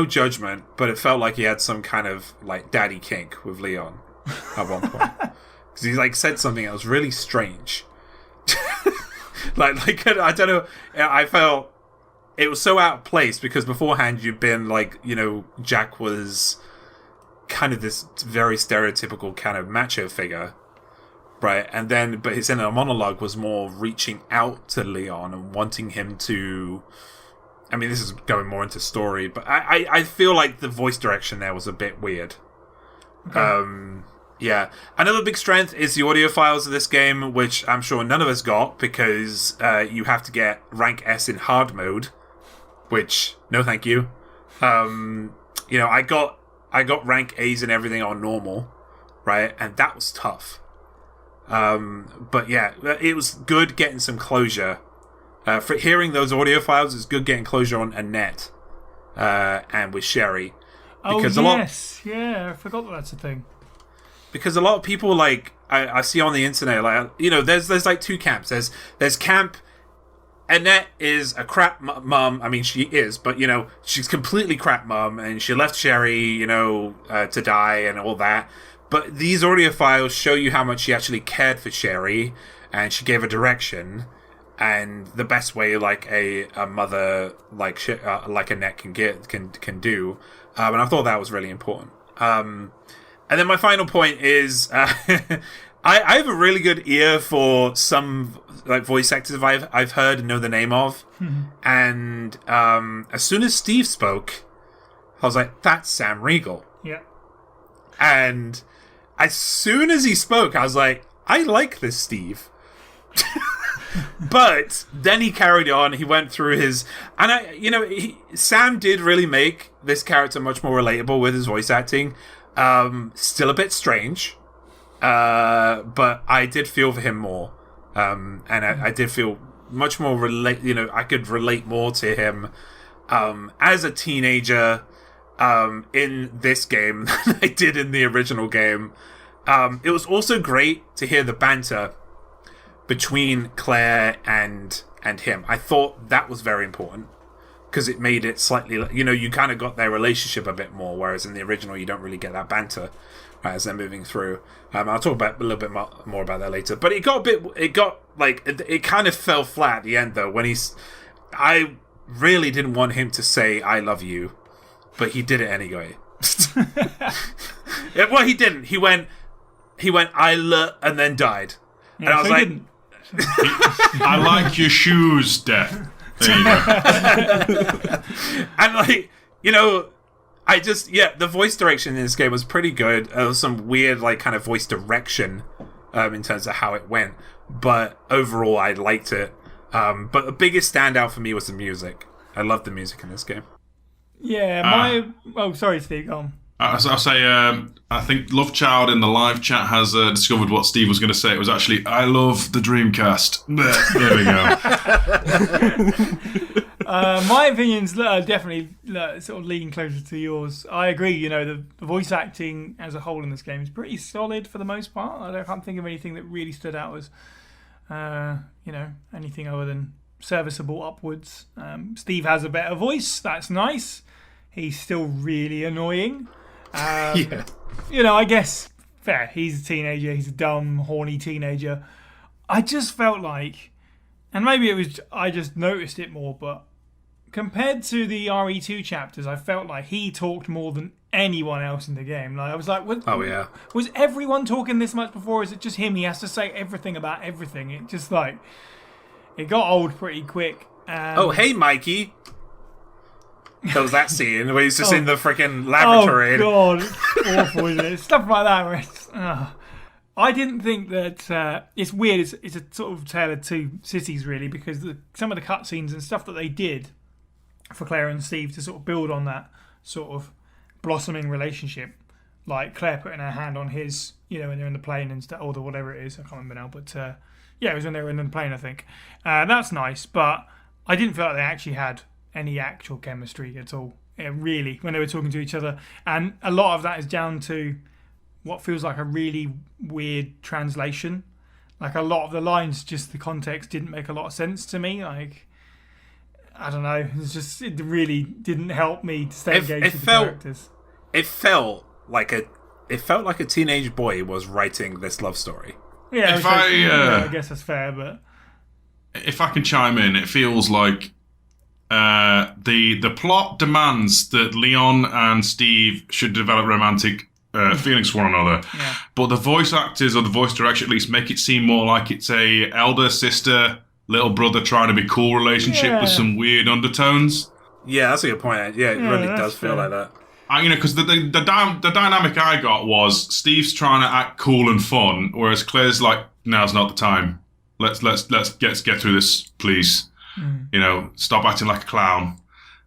judgment, but it felt like he had some kind of like daddy kink with Leon at one point. Because he like said something that was really strange. like I don't know. I felt it was so out of place because beforehand you'd been like, Jack was kind of this very stereotypical kind of macho figure, right? And then, but his inner monologue was more reaching out to Leon and wanting him to. I mean, this is going more into story, but I feel like the voice direction there was a bit weird. Okay. Yeah. Another big strength is the audio files of this game, which I'm sure none of us got because you have to get rank S in hard mode, which, no thank you. I got rank A's and everything on normal, right? And that was tough. But yeah, it was good getting some closure. For hearing those audio files, it's good getting closure on Annette and with Sherry. Because yeah, I forgot that's a thing. Because a lot of people, like, I see on the internet, like, there's like two camps. There's camp, Annette is a crap mum. I mean, she is, but, she's completely crap mum, and she left Sherry, to die and all that. But these audio files show you how much she actually cared for Sherry, and she gave her direction. And the best way, like a mother like Annette can do, and I thought that was really important. And then my final point is, I have a really good ear for some like voice actors I've heard and know the name of, and as soon as Steve spoke, I was like, that's Sam Riegel. Yeah. And as soon as he spoke, I was like, I like this Steve. But then he carried on. He went through his, and Sam did really make this character much more relatable with his voice acting. Still a bit strange, but I did feel for him more, and I did feel much more I could relate more to him as a teenager in this game than I did in the original game. It was also great to hear the banter between Claire and him. I thought that was very important because it made it slightly, you kind of got their relationship a bit more, whereas in the original you don't really get that banter as they're moving through. I'll talk about a little bit more about that later. But it kind of fell flat at the end though when I really didn't want him to say I love you, but he did it anyway. Well, he didn't. He went and then died. Yeah, and I was so like, I like your shoes, Death. There you go. And the voice direction in this game was pretty good. There was some weird, kind of voice direction in terms of how it went. But overall, I liked it. But the biggest standout for me was the music. I loved the music in this game. Yeah, sorry, Steve, go on. I'll say, I think Love Child in the live chat has discovered what Steve was going to say. It was actually, I love the Dreamcast. There we go. My opinions are definitely sort of leaning closer to yours. I agree, the voice acting as a whole in this game is pretty solid for the most part. I can't think of anything that really stood out as, anything other than serviceable upwards. Steve has a better voice. That's nice. He's still really annoying. Yeah. I guess, fair. He's a teenager. He's a dumb, horny teenager. I just felt like, and maybe it was, I just noticed it more, but compared to the RE2 chapters, I felt like he talked more than anyone else in the game. Like I was like, was everyone talking this much before? Or is it just him? He has to say everything about everything. It just it got old pretty quick. Oh, hey, Mikey. There was that scene where he's just in the freaking laboratory. Oh, God. It's awful, isn't it? Stuff like that where it's... I didn't think that... it's weird. It's a sort of tale of two cities, really, because some of the cutscenes and stuff that they did for Claire and Steve to sort of build on that sort of blossoming relationship, like Claire putting her hand on his, when they're in the plane and stuff, or whatever it is. I can't remember now, but... it was when they were in the plane, I think. That's nice, but I didn't feel like they actually had any actual chemistry at all, really, when they were talking to each other. And a lot of that is down to what feels like a really weird translation. Like a lot of the lines, just the context didn't make a lot of sense to me. Like I don't know. It really didn't help me to stay engaged with the characters. It felt like a teenage boy was writing this love story. Yeah, I guess that's fair, but if I can chime in, it feels like the plot demands that Leon and Steve should develop romantic feelings for one another, but the voice actors or the voice direction at least make it seem more like it's a elder sister, little brother trying to be cool relationship with some weird undertones. Yeah, that's a good point. Yeah, it really does feel like that. Because the dynamic I got was Steve's trying to act cool and fun, whereas Claire's like, now's not the time. Let's get through this, please. Stop acting like a clown.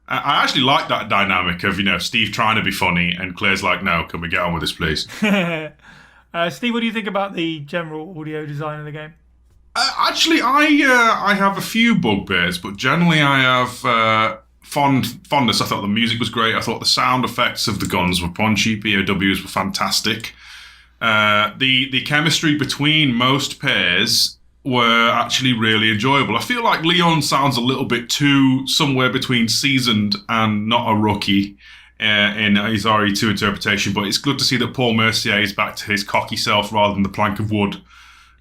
I actually like that dynamic of Steve trying to be funny and Claire's like, no, can we get on with this, please? Steve, what do you think about the general audio design of the game? Actually, I have a few bugbears, but generally I have fondness. I thought the music was great. I thought the sound effects of the guns were punchy. POWs were fantastic. The chemistry between most pairs were actually really enjoyable. I feel like Leon sounds a little bit too somewhere between seasoned and not a rookie in his RE2 interpretation, but it's good to see that Paul Mercier is back to his cocky self rather than the plank of wood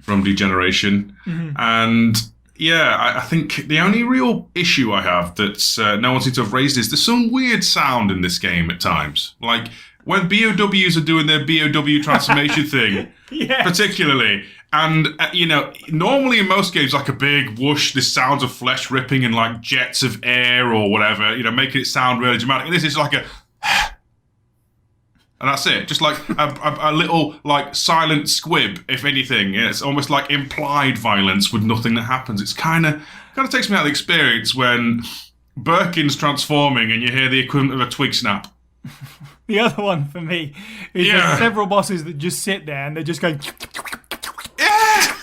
from Degeneration. And yeah, I think the only real issue I have that no one seems to have raised is there's some weird sound in this game at times. Like when BOWs are doing their BOW transformation thing, particularly. And, normally in most games, like a big whoosh, this sounds of flesh ripping and like jets of air or whatever, making it sound really dramatic. And this is like a... And that's it. Just like a little like silent squib, if anything. It's almost like implied violence with nothing that happens. It's kind of takes me out of the experience when Birkin's transforming and you hear the equivalent of a twig snap. The other one for me is there's several bosses that just sit there and they're just going...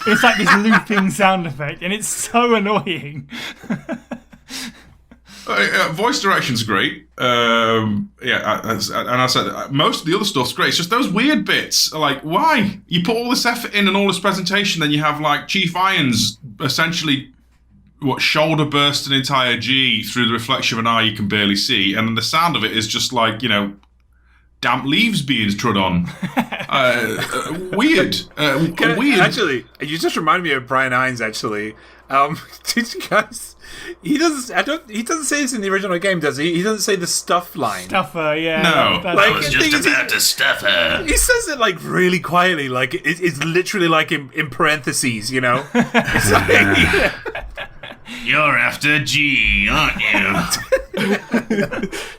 It's like this looping sound effect, and it's so annoying. Voice direction's great. And I said most of the other stuff's great. It's just those weird bits. Like, why? You put all this effort in and all this presentation, then you have like Chief Irons essentially shoulder burst an entire G through the reflection of an eye you can barely see, and then the sound of it is just like damp leaves being trod on. Weird. Weird. Actually, you just reminded me of Brian Hines. Actually, did you guys? He doesn't say this in the original game, does he? He doesn't say the stuff line. Stuffer, yeah. No. I was just about to stuff her. He says it like really quietly, like it's literally like in parentheses, It's like, You're after G, aren't you?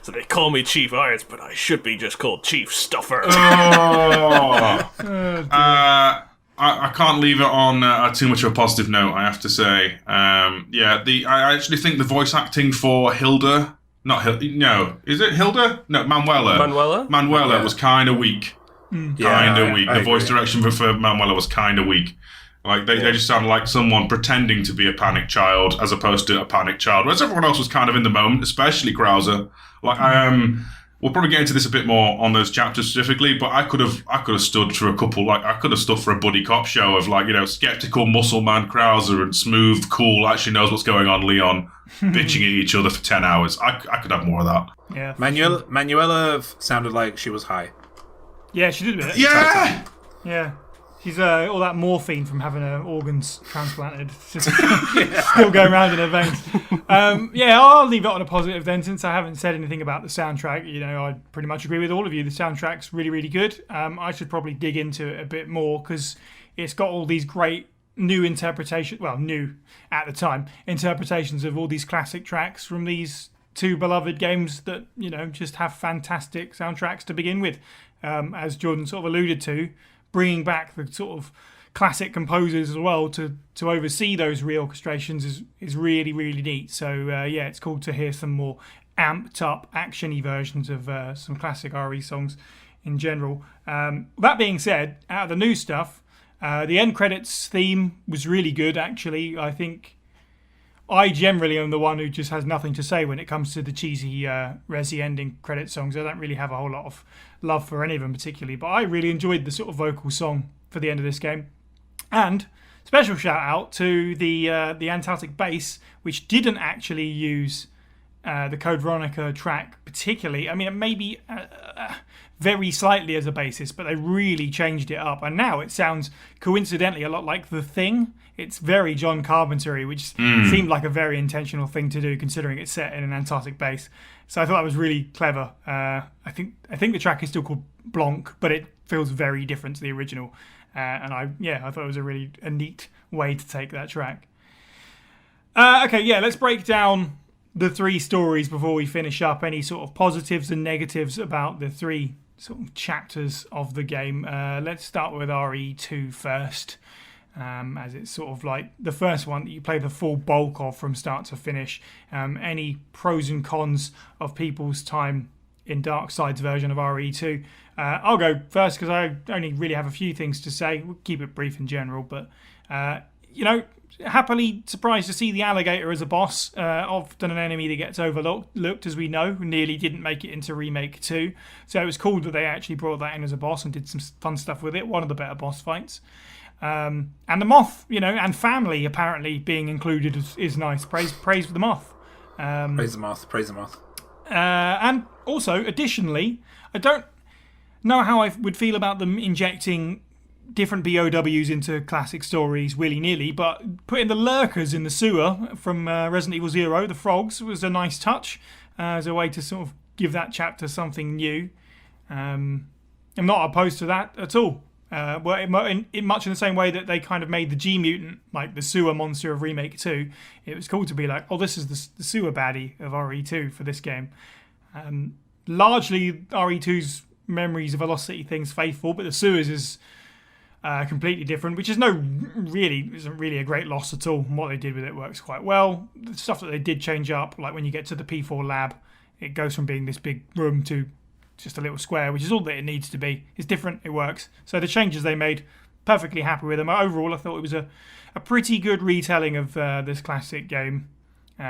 So they call me Chief Irons, but I should be just called Chief Stuffer. I can't leave it on too much of a positive note, I have to say. I actually think the voice acting for Hilda... is it Hilda? No, Manuela. Manuela was kind of weak. Kind of weak. The voice direction for Manuela was kind of weak. Like, they just sounded like someone pretending to be a panic child as opposed to a panic child. Whereas everyone else was kind of in the moment, especially Krauser. Like, we'll probably get into this a bit more on those chapters specifically, but I could have stood for a couple, like, I could have stood for a buddy cop show of, like, skeptical muscle man Krauser and smooth, cool, actually knows what's going on Leon, bitching at each other for 10 hours. I could have more of that. Yeah. Manuela sounded like she was high. Yeah, she did a bit. Yeah! Yeah. She's all that morphine from having her organs transplanted. Just still going around in her veins. I'll leave it on a positive then, since I haven't said anything about the soundtrack. I pretty much agree with all of you. The soundtrack's really, really good. I should probably dig into it a bit more because it's got all these great new interpretations. Well, new at the time interpretations of all these classic tracks from these two beloved games that just have fantastic soundtracks to begin with. As Jordan sort of alluded to. Bringing back the sort of classic composers as well to oversee those reorchestrations is really, really neat. So, it's cool to hear some more amped up, action-y versions of some classic RE songs in general. That being said, out of the new stuff, the end credits theme was really good, actually. I think I generally am the one who just has nothing to say when it comes to the cheesy Resi ending credit songs. I don't really have a whole lot of love for any of them particularly, but I really enjoyed the sort of vocal song for the end of this game. And special shout out to the Antarctic base, which didn't actually use the Code Veronica track particularly. I mean, it may be very slightly as a basis, but they really changed it up. And now it sounds coincidentally a lot like The Thing. It's very John Carpenter-y, which seemed like a very intentional thing to do considering it's set in an Antarctic base. So I thought that was really clever. I think the track is still called Blanc, but it feels very different to the original. And I thought it was a neat way to take that track. Let's break down the 3 stories before we finish up. Any sort of positives and negatives about the 3 sort of chapters of the game. Let's start with RE2 first, as it's sort of like the first one that you play the full bulk of from start to finish. Any pros and cons of people's time in Darkside's version of RE2. I'll go first because I only really have a few things to say. We'll keep it brief in general, but happily surprised to see the alligator as a boss. Often an enemy that gets overlooked, as we know, who nearly didn't make it into Remake 2. So it was cool that they actually brought that in as a boss and did some fun stuff with it. One of the better boss fights. And the moth, and family apparently being included is nice. Praise for the moth. Praise the moth. And also, additionally, I don't know how I would feel about them injecting different BOWs into classic stories willy-nilly, but putting the lurkers in the sewer from Resident Evil Zero, the frogs, was a nice touch as a way to sort of give that chapter something new. I'm not opposed to that at all. In much in the same way that they kind of made the G-Mutant, like the sewer monster of Remake 2, it was cool to be like, oh, this is the sewer baddie of RE2 for this game. Largely, RE2's memories of Velocity thing's faithful, but the sewers is completely different, which isn't really a great loss at all. What they did with it works quite well. The stuff that they did change up, like when you get to the P4 lab, it goes from being this big room to just a little square, which is all that it needs to be. It's different, it works. So the changes they made, perfectly happy with them. Overall, I thought it was a pretty good retelling of this classic game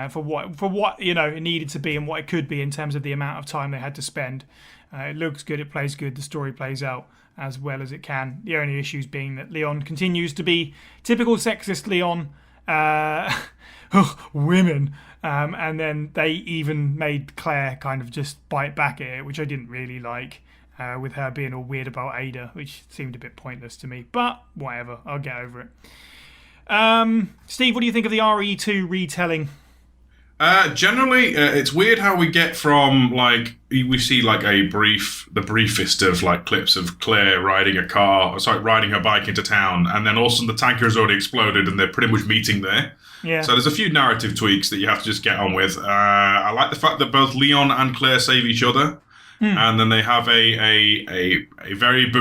for what it needed to be and what it could be in terms of the amount of time they had to spend. It looks good, it plays good, the story plays out as well as it can. The only issues being that Leon continues to be typical sexist Leon, women, and then they even made Claire kind of just bite back at it, which I didn't really like, with her being all weird about Ada, which seemed a bit pointless to me, but whatever, I'll get over it. Steve, what do you think of the RE2 retelling? Generally, it's weird how we get from, we see the briefest of clips of Claire riding her bike into town, and then all of a sudden the tanker has already exploded and they're pretty much meeting there. Yeah. So there's a few narrative tweaks that you have to just get on with. I like the fact that both Leon and Claire save each other, and then they have a very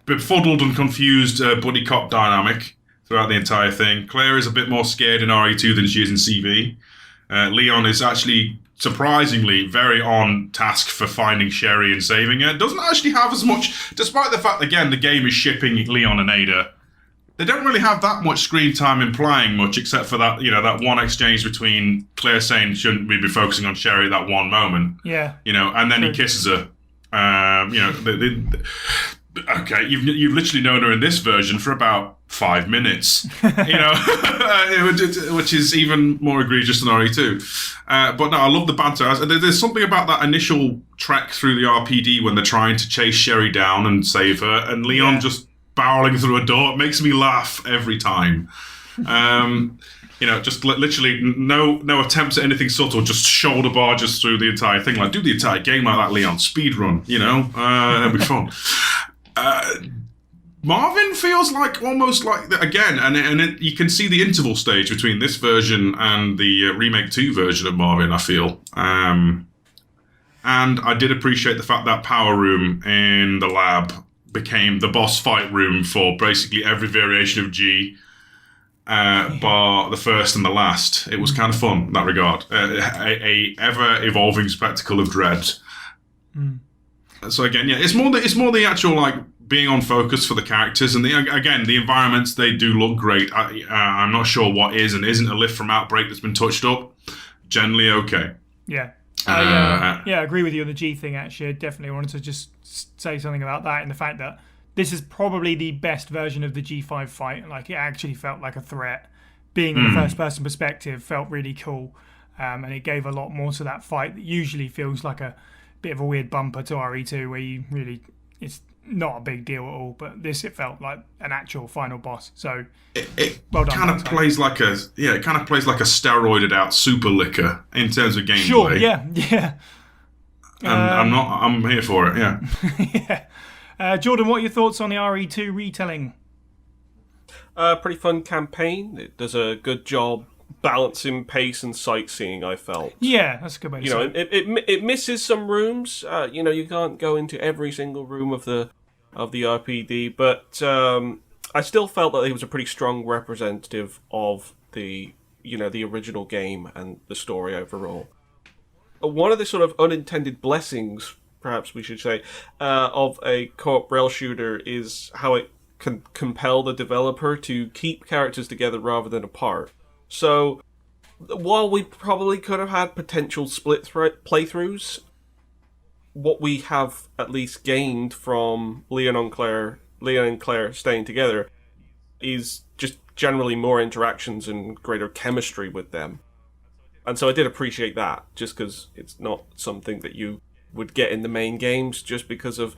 befuddled and confused buddy cop dynamic throughout the entire thing. Claire is a bit more scared in RE2 than she is in CV. Leon is actually surprisingly very on task for finding Sherry and saving her. Doesn't actually have as much, despite the fact, again, the game is shipping Leon and Ada. They don't really have that much screen time implying much, except for that, that one exchange between Claire saying, shouldn't we be focusing on Sherry that one moment? Yeah. And then he kisses her. Okay, you've literally known her in this version for about 5 minutes, which is even more egregious than RE2. But no, I love the banter. There's something about that initial trek through the RPD when they're trying to chase Sherry down and save her, and Leon just barreling through a door. It makes me laugh every time. Just literally no attempts at anything subtle, just shoulder barges through the entire thing. Do the entire game like that, Leon. Speed run, it'll be fun. Marvin feels almost like again, and you can see the interval stage between this version and the Remake 2 version of Marvin, I feel. And I did appreciate the fact that power room in the lab became the boss fight room for basically every variation of G, bar the first and the last. It was kind of fun in that regard. A ever-evolving spectacle of dread. So again, it's more the actual being on focus for the characters, and the environments, they do look great. I'm not sure what is and isn't a lift from Outbreak that's been touched up. Generally okay. Yeah. I agree with you on the G thing, actually. I definitely wanted to just say something about that, and the fact that this is probably the best version of the G5 fight. It actually felt like a threat. Being in a first-person perspective felt really cool. and it gave a lot more to that fight that usually feels like a bit of a weird bumper to RE2 where you really, it's not a big deal at all, but this, it felt like an actual final boss. So it well done, kind of Darkside. plays like a it kind of plays like a steroided out super licker in terms of gameplay. Sure, yeah. And I'm here for it. Yeah. Yeah. Jordan, what are your thoughts on the RE2 retelling? Pretty fun campaign. It does a good job balancing pace and sightseeing, I felt. Yeah, that's a good way to say it. It misses some rooms. You can't go into every single room of the RPD, but I still felt that it was a pretty strong representative of the original game and the story overall. One of the sort of unintended blessings, perhaps we should say, of a co-op rail shooter is how it can compel the developer to keep characters together rather than apart. So, while we probably could have had potential split playthroughs, what we have at least gained from Leon and Claire staying together is just generally more interactions and greater chemistry with them. And so I did appreciate that, just because it's not something that you would get in the main games just because of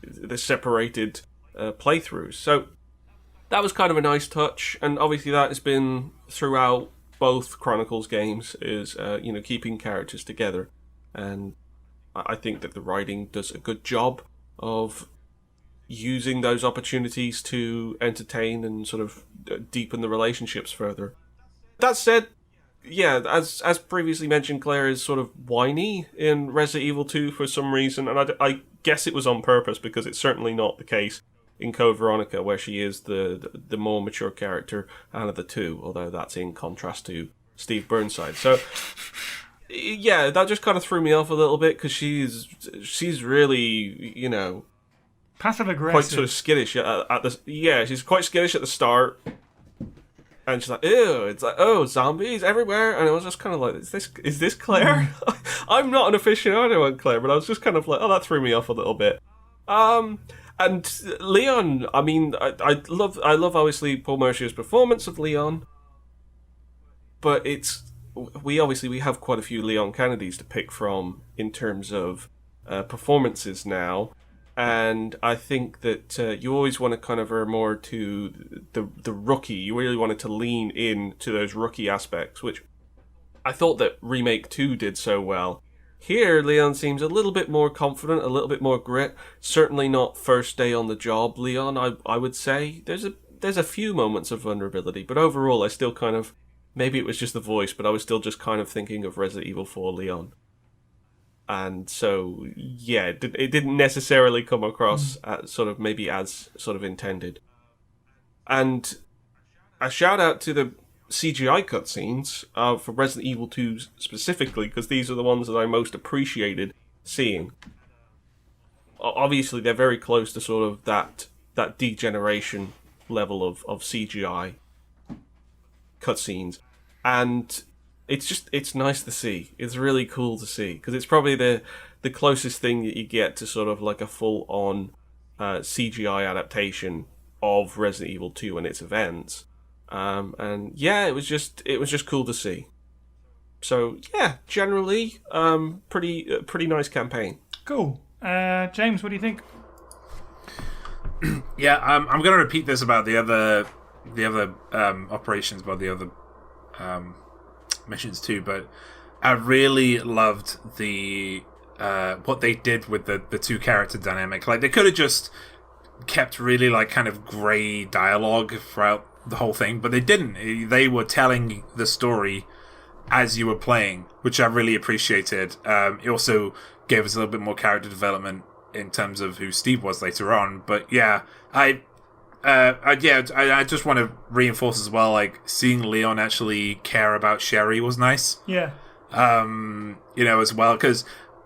the separated playthroughs. So that was kind of a nice touch, and obviously that has been throughout both Chronicles games, is keeping characters together. And I think that the writing does a good job of using those opportunities to entertain and sort of deepen the relationships further. That said, yeah, as previously mentioned, Claire is sort of whiny in Resident Evil 2 for some reason, and I guess it was on purpose, because it's certainly not the case in Code Veronica, where she is the more mature character out of the two, although that's in contrast to Steve Burnside. So, yeah, that just kind of threw me off a little bit, because she's really, Passive aggressive. quite sort of skittish at the. Yeah, she's quite skittish at the start. And she's like, ew, it's like, oh, zombies everywhere. And I was just kind of like, is this Claire? I'm not an aficionado on Claire, but I was just kind of like, oh, that threw me off a little bit. And Leon, I mean, I love obviously Paul Mercier's performance of Leon, but we have quite a few Leon Kennedys to pick from in terms of performances now. And I think that you always want to kind of err more to the rookie. You really wanted to lean in to those rookie aspects, which I thought that Remake 2 did so well. Here, Leon seems a little bit more confident, a little bit more grit. Certainly not first day on the job, Leon, I would say. There's a few moments of vulnerability, but overall I still kind of... Maybe it was just the voice, but I was still just kind of thinking of Resident Evil 4 Leon. And so, yeah, it didn't necessarily come across as sort of intended. And a shout out to the CGI cutscenes for Resident Evil 2 specifically, because these are the ones that I most appreciated seeing. Obviously, they're very close to sort of that degeneration level of CGI cutscenes. And it's nice to see. It's really cool to see, because it's probably the closest thing that you get to sort of like a full-on CGI adaptation of Resident Evil 2 and its events. And yeah, it was just cool to see. So yeah, generally, pretty nice campaign. Cool. James, what do you think? Yeah, I'm going to repeat this about the other operations, about the other missions too, but I really loved the what they did with the two character dynamic. Like, they could have just kept really like kind of grey dialogue throughout the whole thing, but they didn't. They were telling the story as you were playing, which I really appreciated. It also gave us a little bit more character development in terms of who Steve was later on. But yeah, I just want to reinforce as well, like, seeing Leon actually care about Sherry was nice. Yeah. As well, because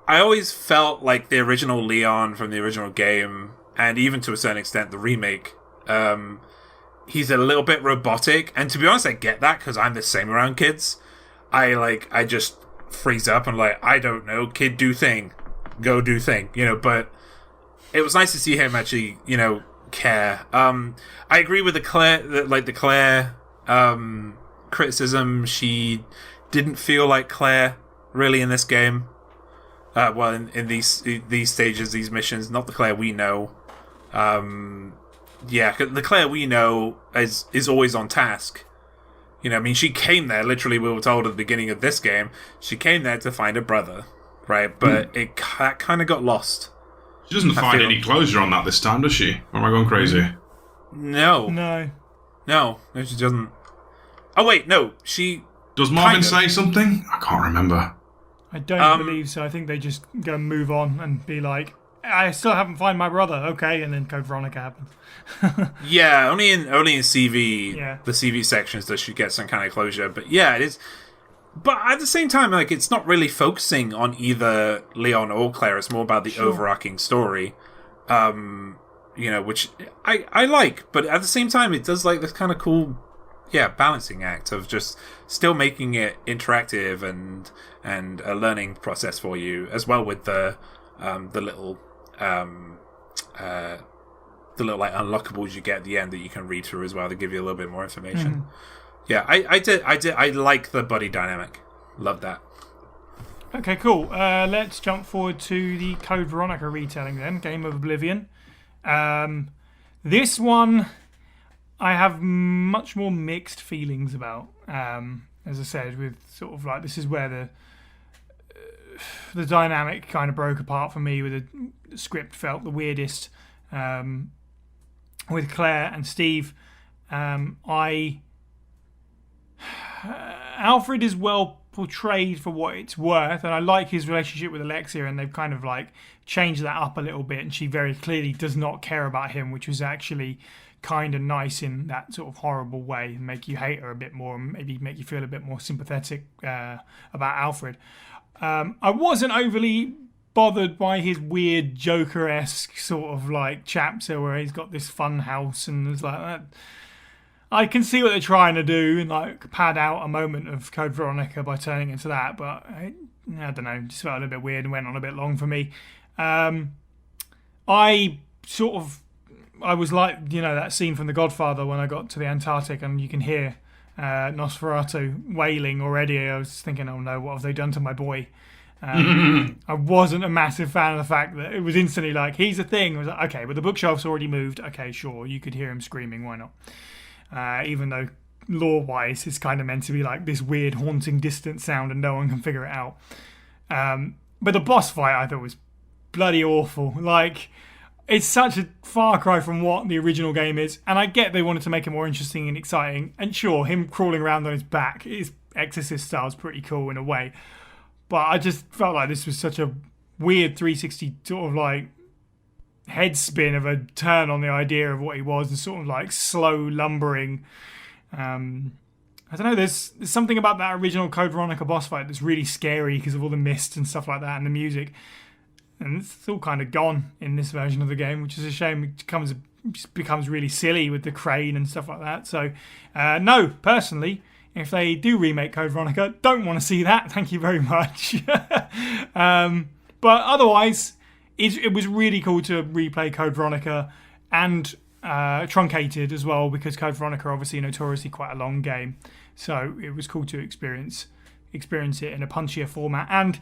I always felt like the original Leon from the original game, and even to a certain extent the remake, he's a little bit robotic. And to be honest, I get that, because I'm the same around kids. I just freeze up and like, I don't know, kid, do thing. Go do thing. But it was nice to see him actually, care. I agree with the Claire criticism. She didn't feel like Claire really in this game. Well, in these stages, these missions, not the Claire we know. Yeah, the Claire we know is always on task. You know, I mean, she came there, literally, we were told at the beginning of this game, she came there to find her brother, right? But that kind of got lost. She doesn't find any closure on that this time, does she? Or am I going crazy? No, she doesn't. Oh, wait, no, she... Does Marvin say something? I can't remember. I don't believe so. I think they just go and move on and be like, I still haven't found my brother, okay, and then Code Veronica happens. Yeah, only in CV, the CV sections does she get some kind of closure. But yeah, it is. But at the same time, like, it's not really focusing on either Leon or Claire. It's more about the overarching story, you know, which I like. But at the same time, it does like this kind of cool, balancing act of just still making it interactive and a learning process for you, as well with the little like unlockables you get at the end that you can read through as well to give you a little bit more information. Yeah, I like the buddy dynamic. Love that. Okay, cool. Let's jump forward to the Code Veronica retelling then, Game of Oblivion. This one I have much more mixed feelings about. As I said, with sort of like, this is where the dynamic kind of broke apart for me, with the script felt the weirdest. With Claire and Steve, Alfred is well portrayed for what it's worth, and I like his relationship with Alexia, and they've kind of like changed that up a little bit, and she very clearly does not care about him, which was actually kind of nice in that sort of horrible way, make you hate her a bit more and maybe make you feel a bit more sympathetic about Alfred. I wasn't overly bothered by his weird Joker-esque sort of like chapter where he's got this fun house and it's like that. I can see what they're trying to do and like pad out a moment of Code Veronica by turning into that, but I don't know, just felt a little bit weird and went on a bit long for me. I was like, you know, that scene from The Godfather when I got to the Antarctic and you can hear Nosferatu wailing already. I was thinking, oh no, what have they done to my boy? I wasn't a massive fan of the fact that it was instantly like, he's a thing. I was like, okay, but the bookshelf's already moved. Okay, sure, you could hear him screaming, why not? Even though lore-wise it's kind of meant to be like this weird haunting distant sound and no one can figure it out. But the boss fight I thought was bloody awful. Like, it's such a far cry from what the original game is, and I get they wanted to make it more interesting and exciting, and sure, him crawling around on his back, his Exorcist style is pretty cool in a way, but I just felt like this was such a weird 360 sort of like head spin of a turn on the idea of what he was, and sort of like slow lumbering. I don't know, there's something about that original Code Veronica boss fight that's really scary because of all the mist and stuff like that and the music. And it's all kind of gone in this version of the game, which is a shame. It becomes really silly with the crane and stuff like that. So, no, personally, if they do remake Code Veronica, don't want to see that. Thank you very much. But otherwise, it was really cool to replay Code Veronica and truncated as well, because Code Veronica obviously notoriously quite a long game. So it was cool to experience it in a punchier format. And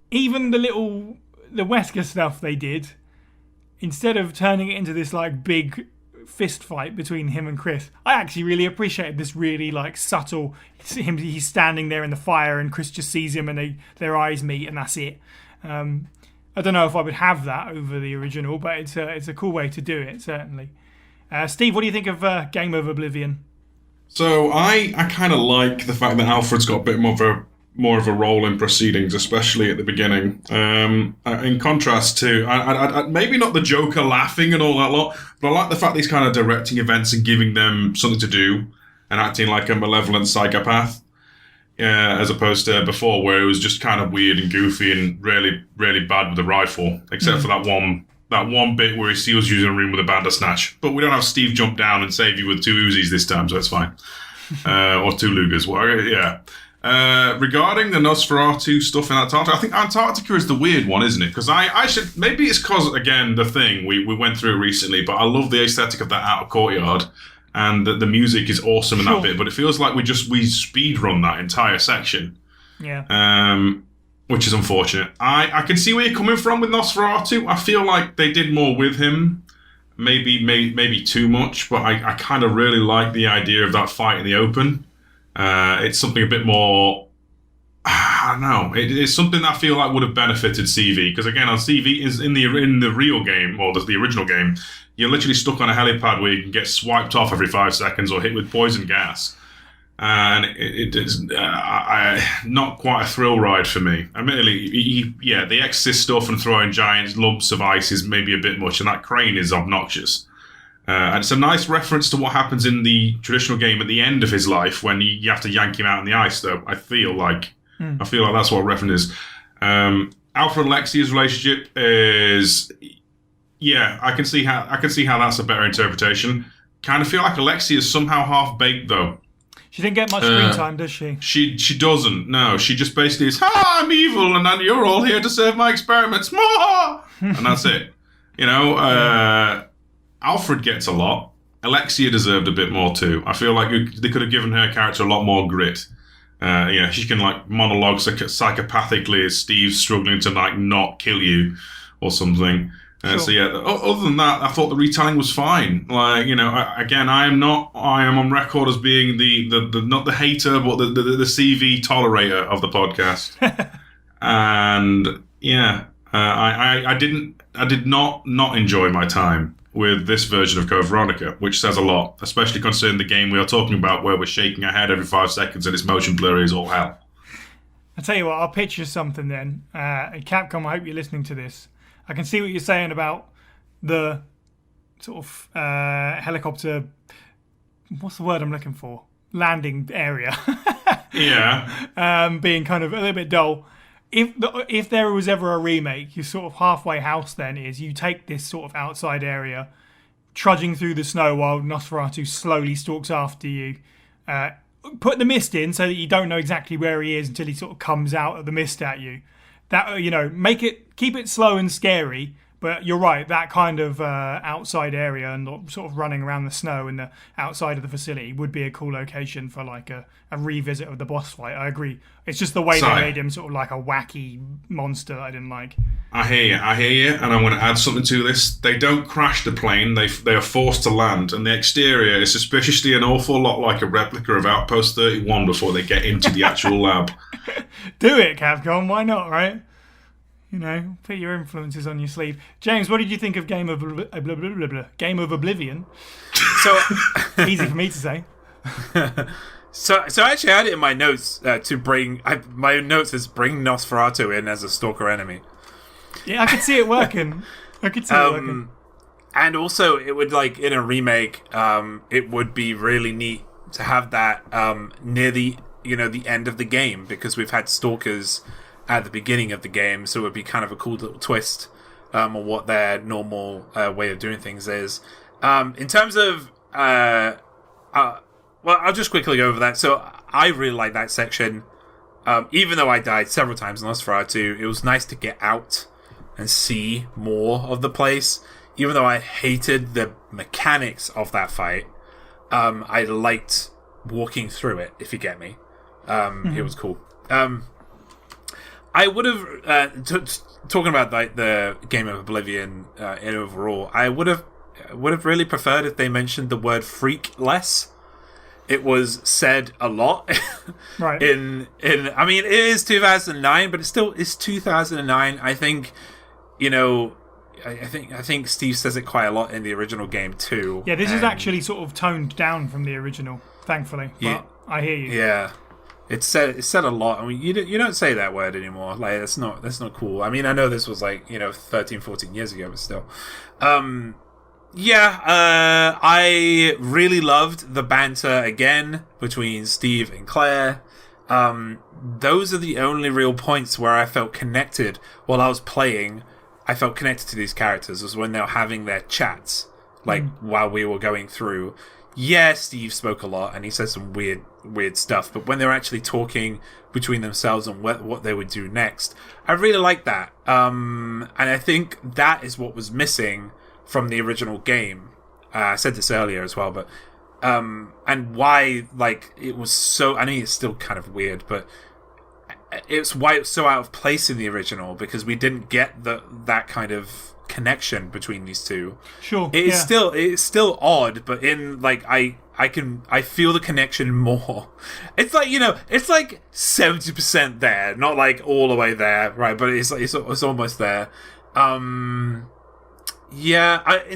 even the Wesker stuff they did, instead of turning it into this like big fist fight between him and Chris, I actually really appreciated this really like subtle, he's standing there in the fire and Chris just sees him and their eyes meet and that's it. I don't know if I would have that over the original, but it's a cool way to do it, certainly. Steve, what do you think of Game of Oblivion? So I kind of like the fact that Alfred's got a bit more of a role in proceedings, especially at the beginning. In contrast to, I maybe not the Joker laughing and all that lot, but I like the fact that he's kind of directing events and giving them something to do and acting like a malevolent psychopath, as opposed to before where it was just kind of weird and goofy and really, really bad with the rifle, except for that one bit where he steals you in a room with a Bandersnatch. But we don't have Steve jump down and save you with 2 Uzis this time, so that's fine. Or 2 Lugers. Well, yeah. Regarding the Nosferatu stuff in Antarctica, I think Antarctica is the weird one, isn't it? Because I should, maybe it's because, again, the thing, we went through it recently, but I love the aesthetic of that outer courtyard. and the music is awesome in Sure. that bit. But it feels like we speed run that entire section. Yeah. Which is unfortunate. I can see where you're coming from with Nosferatu. I feel like they did more with him. Maybe too much, but I kind of really like the idea of that fight in the open. It's something a bit more... I don't know. It's something that I feel like would have benefited CV. Because again, on CV, is in the real game, or the original game, you're literally stuck on a helipad where you can get swiped off every 5 seconds or hit with poison gas. And it's not quite a thrill ride for me. Admittedly, the Exorcist stuff and throwing giant lumps of ice is maybe a bit much, and that crane is obnoxious. And it's a nice reference to what happens in the traditional game at the end of his life when you have to yank him out in the ice, though. I feel like that's what reference is. Alfred and Lexia's relationship is... Yeah, I can see how that's a better interpretation. Kind of feel like Alexia is somehow half-baked, though. She didn't get much screen time, does she? She doesn't. No, she just basically is, I'm evil, and then you're all here to serve my experiments. And that's it. Alfred gets a lot. Alexia deserved a bit more too. I feel like they could have given her character a lot more grit. She can monologue psychopathically as Steve's struggling to not kill you or something. Sure. So yeah, other than that, I thought the retelling was fine. Again, I am on record as being the not the hater, but the CV tolerator of the podcast. And yeah, I did not enjoy my time with this version of Code Veronica, which says a lot, especially considering the game we are talking about, where we're shaking our head every 5 seconds and it's motion blurry as all hell. I'll tell you what, I'll pitch you something then. Capcom, I hope you're listening to this. I can see what you're saying about the sort of helicopter... What's the word I'm looking for? Landing area. Yeah. Being kind of a little bit dull. If there was ever a remake, your sort of halfway house then is you take this sort of outside area, trudging through the snow while Nosferatu slowly stalks after you. Put the mist in so that you don't know exactly where he is until he sort of comes out of the mist at you. That, keep it slow and scary, but you're right, that kind of outside area and sort of running around the snow in the outside of the facility would be a cool location for like a revisit of the boss fight. I agree. It's just the way they made him sort of like a wacky monster that I didn't like. I hear you, and I'm going to add something to this. They don't crash the plane, they are forced to land, and the exterior is suspiciously an awful lot like a replica of Outpost 31 before they get into the actual lab. Do it, Capcom, why not, right? Put your influences on your sleeve. James, what did you think of Game of Oblivion? So easy for me to say. So actually, I had it in my notes to bring. My notes is bring Nosferatu in as a stalker enemy. Yeah, I could see it working. And also, it would in a remake, it would be really neat to have that near the the end of the game, because we've had stalkers at the beginning of the game, so it would be kind of a cool little twist on what their normal way of doing things is. In terms of well, I'll just quickly go over that. So I really like that section. Even though I died several times in Nosferatu, it was nice to get out and see more of the place. Even though I hated the mechanics of that fight, I liked walking through it, if you get me. It was cool. I would have, talking about the Game of Oblivion in overall, I would have really preferred if they mentioned the word freak less. It was said a lot, right? I mean, it is 2009, but it's 2009. I think, I think Steve says it quite a lot in the original game too. Yeah, this is actually sort of toned down from the original, thankfully. But I hear you. Yeah, it's said a lot. I mean, you don't say that word anymore. Like that's not cool. I mean, I know this was 13, 14 years ago, but still. I really loved the banter again between Steve and Claire. Those are the only real points where I felt connected while I was playing. I felt connected to these characters was when they were having their chats, while we were going through. Yeah, Steve spoke a lot and he said some weird stuff, but when they were actually talking between themselves and what they would do next, I really liked that. And I think that is what was missing from the original game. I said this earlier as well, but and why like it was so. I mean, it's still kind of weird, but it's why it's so out of place in the original, because we didn't get that kind of connection between these two. Sure, it's still odd, but in like I feel the connection more. It's like, you know, it's like 70% there, not like all the way there, right? But it's almost there. In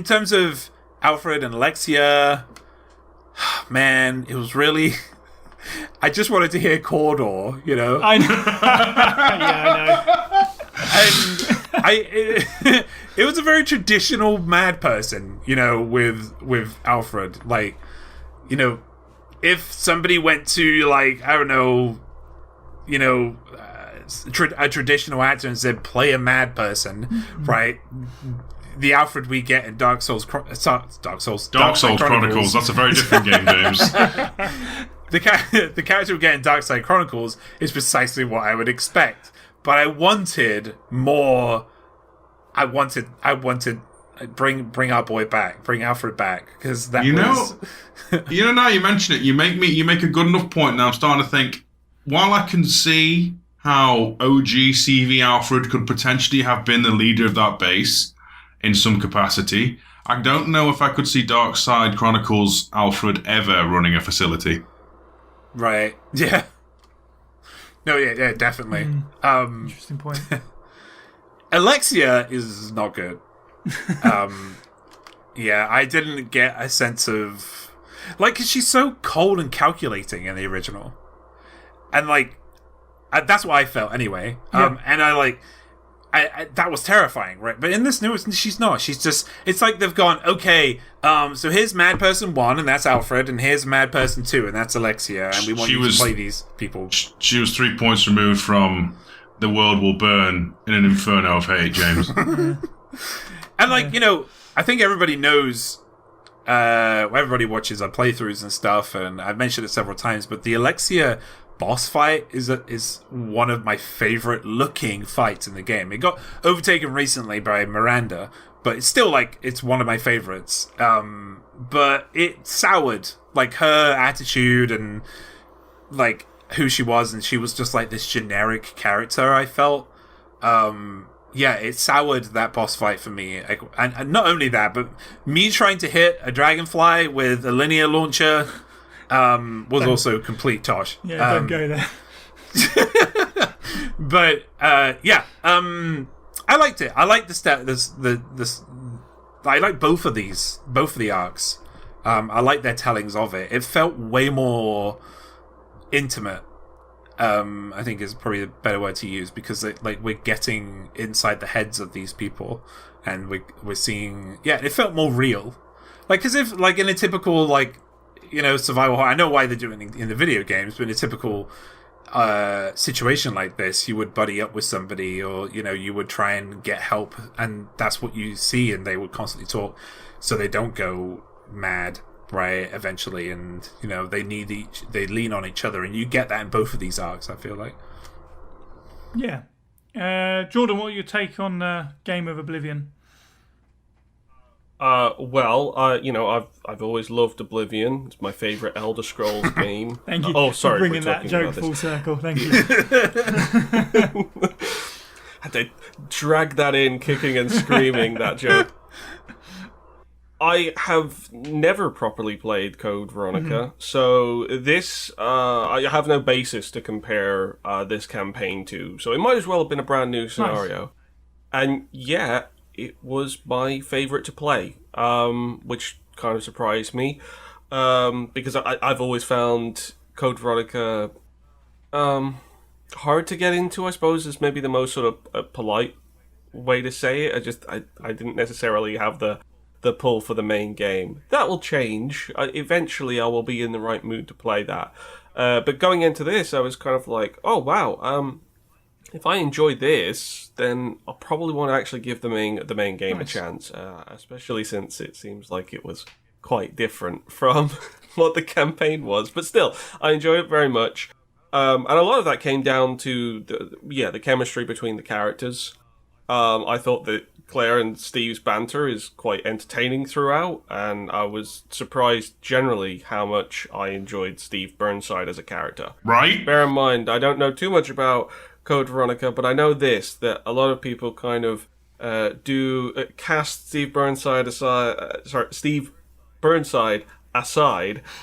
terms of Alfred and Alexia, man, it was really. I just wanted to hear Cawdor, you know. I know. Yeah, I know. And it was a very traditional mad person, you know, with Alfred. Like, you know, if somebody went to, like, I don't know, you know, a traditional actor and said, play a mad person, right? The Alfred we get in Dark Souls Chronicles. That's a very different game, James. The character we get in Darkside Chronicles is precisely what I would expect, but I wanted more. I wanted bring our boy back, bring Alfred back, because that now you mention it, you make a good enough point. Now I'm starting to think, while I can see how OG CV Alfred could potentially have been the leader of that base in some capacity, I don't know if I could see Darkside Chronicles Alfred ever running a facility. Right. Yeah. No, yeah, definitely. Interesting point. Alexia is not good. Yeah, I didn't get a sense of... Like, 'cause she's so cold and calculating in the original. And, like, that's what I felt anyway. Yeah. And I that was terrifying, right? But in this new, she's not. She's just... It's like they've gone, okay, so here's Mad Person 1, and that's Alfred, and here's Mad Person 2, and that's Alexia, and we want you to play these people. She was 3 points removed from the world will burn in an inferno of hate, James. And, like, you know, I think everybody knows... everybody watches our playthroughs and stuff, and I've mentioned it several times, but the Alexia boss fight is one of my favorite looking fights in the game. It got overtaken recently by Miranda, but it's still, like, it's one of my favorites. But it soured, like, her attitude and, like, who she was, and she was just, like, this generic character, I felt. Yeah, it soured that boss fight for me. And not only that, but me trying to hit a dragonfly with a linear launcher was also complete tosh. Yeah, don't go there. But I liked it. I liked I like both of the arcs. I like their tellings of it. It felt way more intimate. I think is probably a better word to use, because we're getting inside the heads of these people, and we're seeing. Yeah, it felt more real. Like, as if, like, in a typical, like, you know, survival horror. I know why they're doing it in the video games, but in a typical situation like this, you would buddy up with somebody, or, you know, you would try and get help, and that's what you see, and they would constantly talk so they don't go mad, right, eventually, and, you know, they lean on each other, and you get that in both of these arcs, I feel like. Yeah. Jordan, what are your take on Game of Oblivion? You know, I've always loved Oblivion. It's my favourite Elder Scrolls game. Thank you. Oh, sorry, for bringing that joke full circle. Thank you. Had to drag that in, kicking and screaming, that joke. I have never properly played Code Veronica, so this, I have no basis to compare this campaign to, so it might as well have been a brand new scenario. Nice. And yeah, it was my favourite to play, which kind of surprised me, because I've always found Code Veronica hard to get into, I suppose, is maybe the most sort of polite way to say it. I didn't necessarily have the pull for the main game. That will change. Eventually I will be in the right mood to play that. But going into this, I was kind of like, oh wow, if I enjoy this, then I'll probably want to actually give the main game a chance, especially since it seems like it was quite different from what the campaign was. But still, I enjoyed it very much. And a lot of that came down to the chemistry between the characters. I thought that Claire and Steve's banter is quite entertaining throughout, and I was surprised generally how much I enjoyed Steve Burnside as a character. Right? Bear in mind, I don't know too much about Code Veronica, but I know this, that a lot of people kind of cast Steve Burnside aside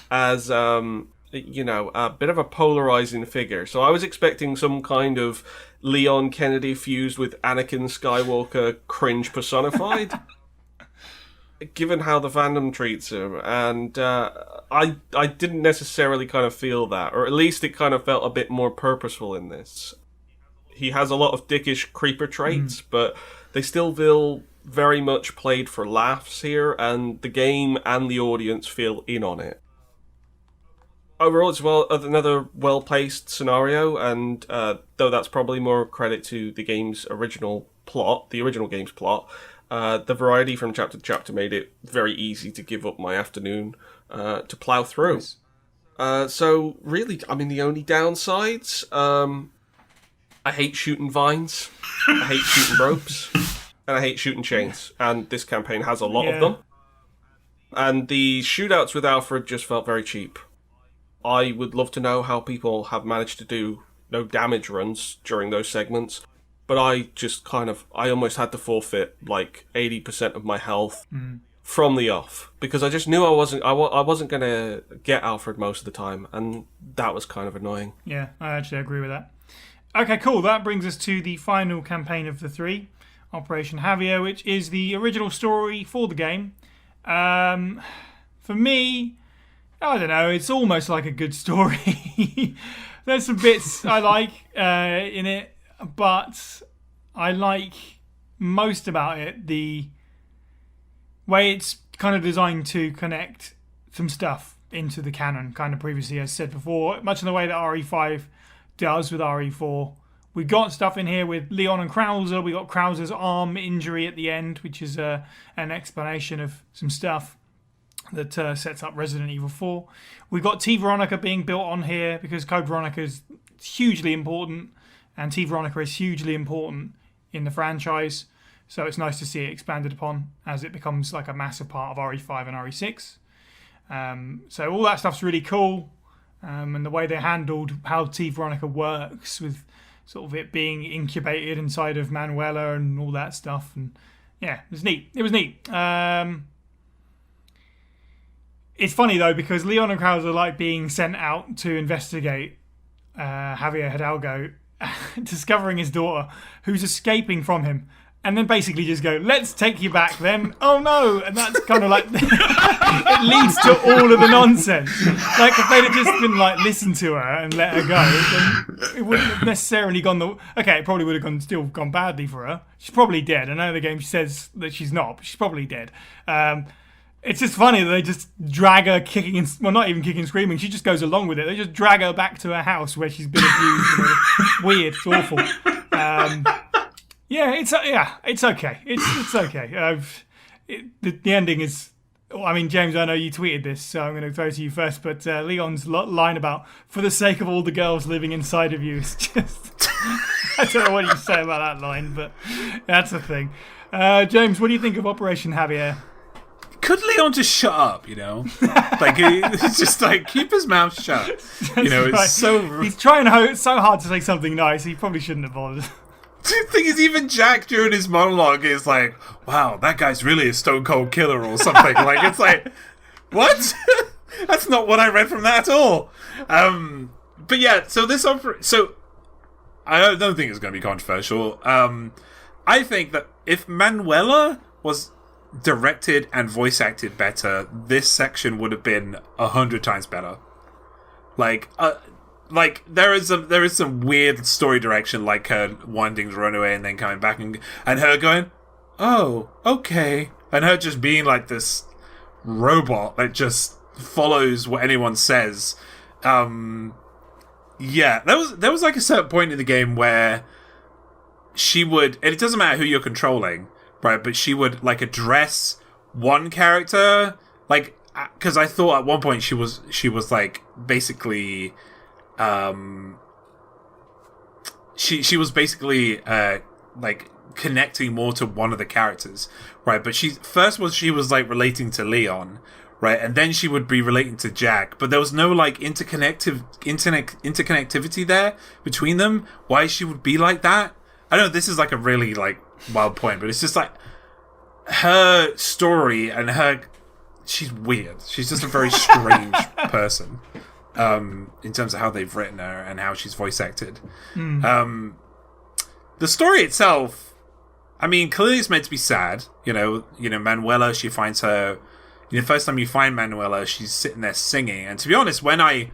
as a bit of a polarizing figure. So I was expecting some kind of Leon Kennedy fused with Anakin Skywalker cringe personified, given how the fandom treats him. And I didn't necessarily kind of feel that, or at least it kind of felt a bit more purposeful in this. He has a lot of dickish creeper traits, but they still feel very much played for laughs here, and the game and the audience feel in on it. Overall, it's another well-paced scenario, and though that's probably more credit to the game's original game's plot, the variety from chapter to chapter made it very easy to give up my afternoon to plough through. Nice. So really, I mean, the only downsides, I hate shooting vines, I hate shooting ropes, and I hate shooting chains, and this campaign has a lot of them. And the shootouts with Alfred just felt very cheap. I would love to know how people have managed to do no damage runs during those segments, but I almost had to forfeit like 80% of my health from the off, because I just knew I wasn't going to get Alfred most of the time, and that was kind of annoying. Yeah, I actually agree with that. Okay, cool. That brings us to the final campaign of the three, Operation Javier, which is the original story for the game. For me, I don't know, it's almost like a good story. There's some bits I like in it, but I like most about it the way it's kind of designed to connect some stuff into the canon, kind of previously, as said before, much in the way that RE5 does with RE4. We got stuff in here with Leon and Krauser. We got Krauser's arm injury at the end, which is an explanation of some stuff that sets up Resident Evil 4. We got T Veronica being built on here because Code Veronica is hugely important, and T Veronica is hugely important in the franchise. So it's nice to see it expanded upon as it becomes like a massive part of RE5 and RE6. So all that stuff's really cool. And the way they handled how T Veronica works with sort of it being incubated inside of Manuela and all that stuff. And yeah, it was neat. It's funny though, because Leon and Krauser like being sent out to investigate Javier Hidalgo, discovering his daughter, who's escaping from him. And then basically just go, let's take you back then. Oh no! And that's kind of like, it leads to all of the nonsense. Like, if they'd have just been like, listen to her and let her go, then it wouldn't have necessarily gone okay, it probably would have still gone badly for her. She's probably dead. I know the game says that she's not, but she's probably dead. It's just funny that they just drag her kicking and, well, not even kicking and screaming. She just goes along with it. They just drag her back to her house where she's been abused. Weird. It's awful. Yeah, it's okay. It's okay. The ending is. I mean, James, I know you tweeted this, so I'm going to throw it to you first. But Leon's line about "for the sake of all the girls living inside of you" is just. I don't know what you say about that line, but that's the thing. James, what do you think of Operation Javier? Could Leon just shut up? Like it's just like keep his mouth shut. It's right. so. He's trying so hard to say something nice. He probably shouldn't have bothered. The thing is, even Jack during his monologue is like, wow, that guy's really a stone cold killer or something. Like, it's like, what? That's not what I read from that at all. But yeah, so I don't think it's going to be controversial. I think that if Manuela was directed and voice acted better, this section would have been 100 times better. Like there is some weird story direction, like her wanting to run away and then coming back and her going, oh, okay, and her just being like this robot that just follows what anyone says. Yeah, there was like a certain point in the game where she would, and it doesn't matter who you're controlling, right? But she would like address one character, like, because I thought at one point she was like basically. She was basically like connecting more to one of the characters, right? But she was like relating to Leon, right? And then she would be relating to Jack, but there was no like interconnectivity there between them. Why she would be like that? I know this is like a really like wild point, but it's just like her story and she's weird. She's just a very strange person in terms of how they've written her and how she's voice acted. The story itself, I mean, clearly it's meant to be sad. You know, Manuela, she finds her. First time you find Manuela, she's sitting there singing. And to be honest, when I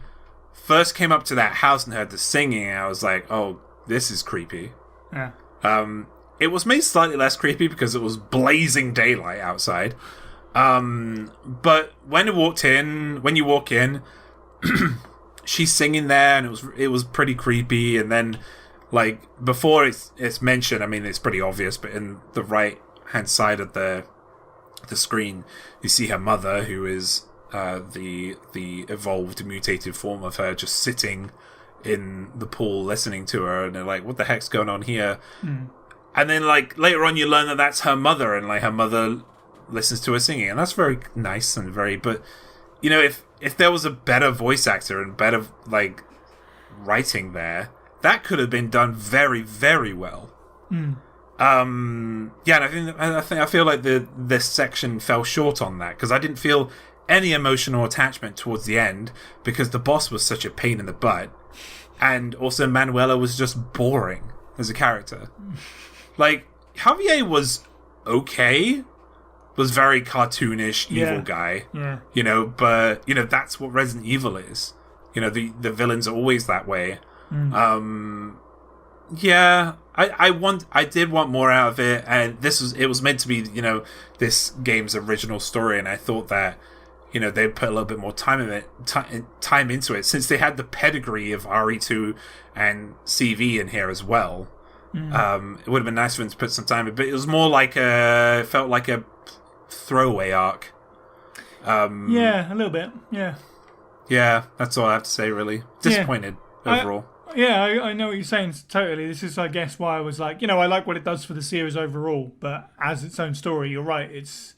first came up to that house and heard the singing, I was like, "Oh, this is creepy." Yeah. It was made slightly less creepy because it was blazing daylight outside. But when you walk in, she's singing there, and it was pretty creepy. And then, like, before it's mentioned, I mean, it's pretty obvious, but in the right hand side of the screen, you see her mother, who is the evolved, mutated form of her, just sitting in the pool listening to her, and they're like, "What the heck's going on here?" And then, like, later on, you learn that that's her mother, and like her mother listens to her singing, and that's very nice and very. But if there was a better voice actor and better like writing there, that could have been done very, very well. And I feel like this section fell short on that, because I didn't feel any emotional attachment towards the end, because the boss was such a pain in the butt, and also Manuela was just boring as a character. Like, Javier was okay, was very cartoonish, evil guy. Yeah. But that's what Resident Evil is. The villains are always that way. Yeah, I did want more out of it, and it was meant to be, this game's original story, and I thought that, they put a little bit more time into it, since they had the pedigree of RE2 and CV in here as well. It would have been nice for them to put some time in, but it was more like it felt like a throwaway arc. Yeah, a little bit. Yeah, that's all I have to say, really. Disappointed overall. I know what you're saying totally. This is, I guess, why I was like, I like what it does for the series overall, but as its own story, you're right. It's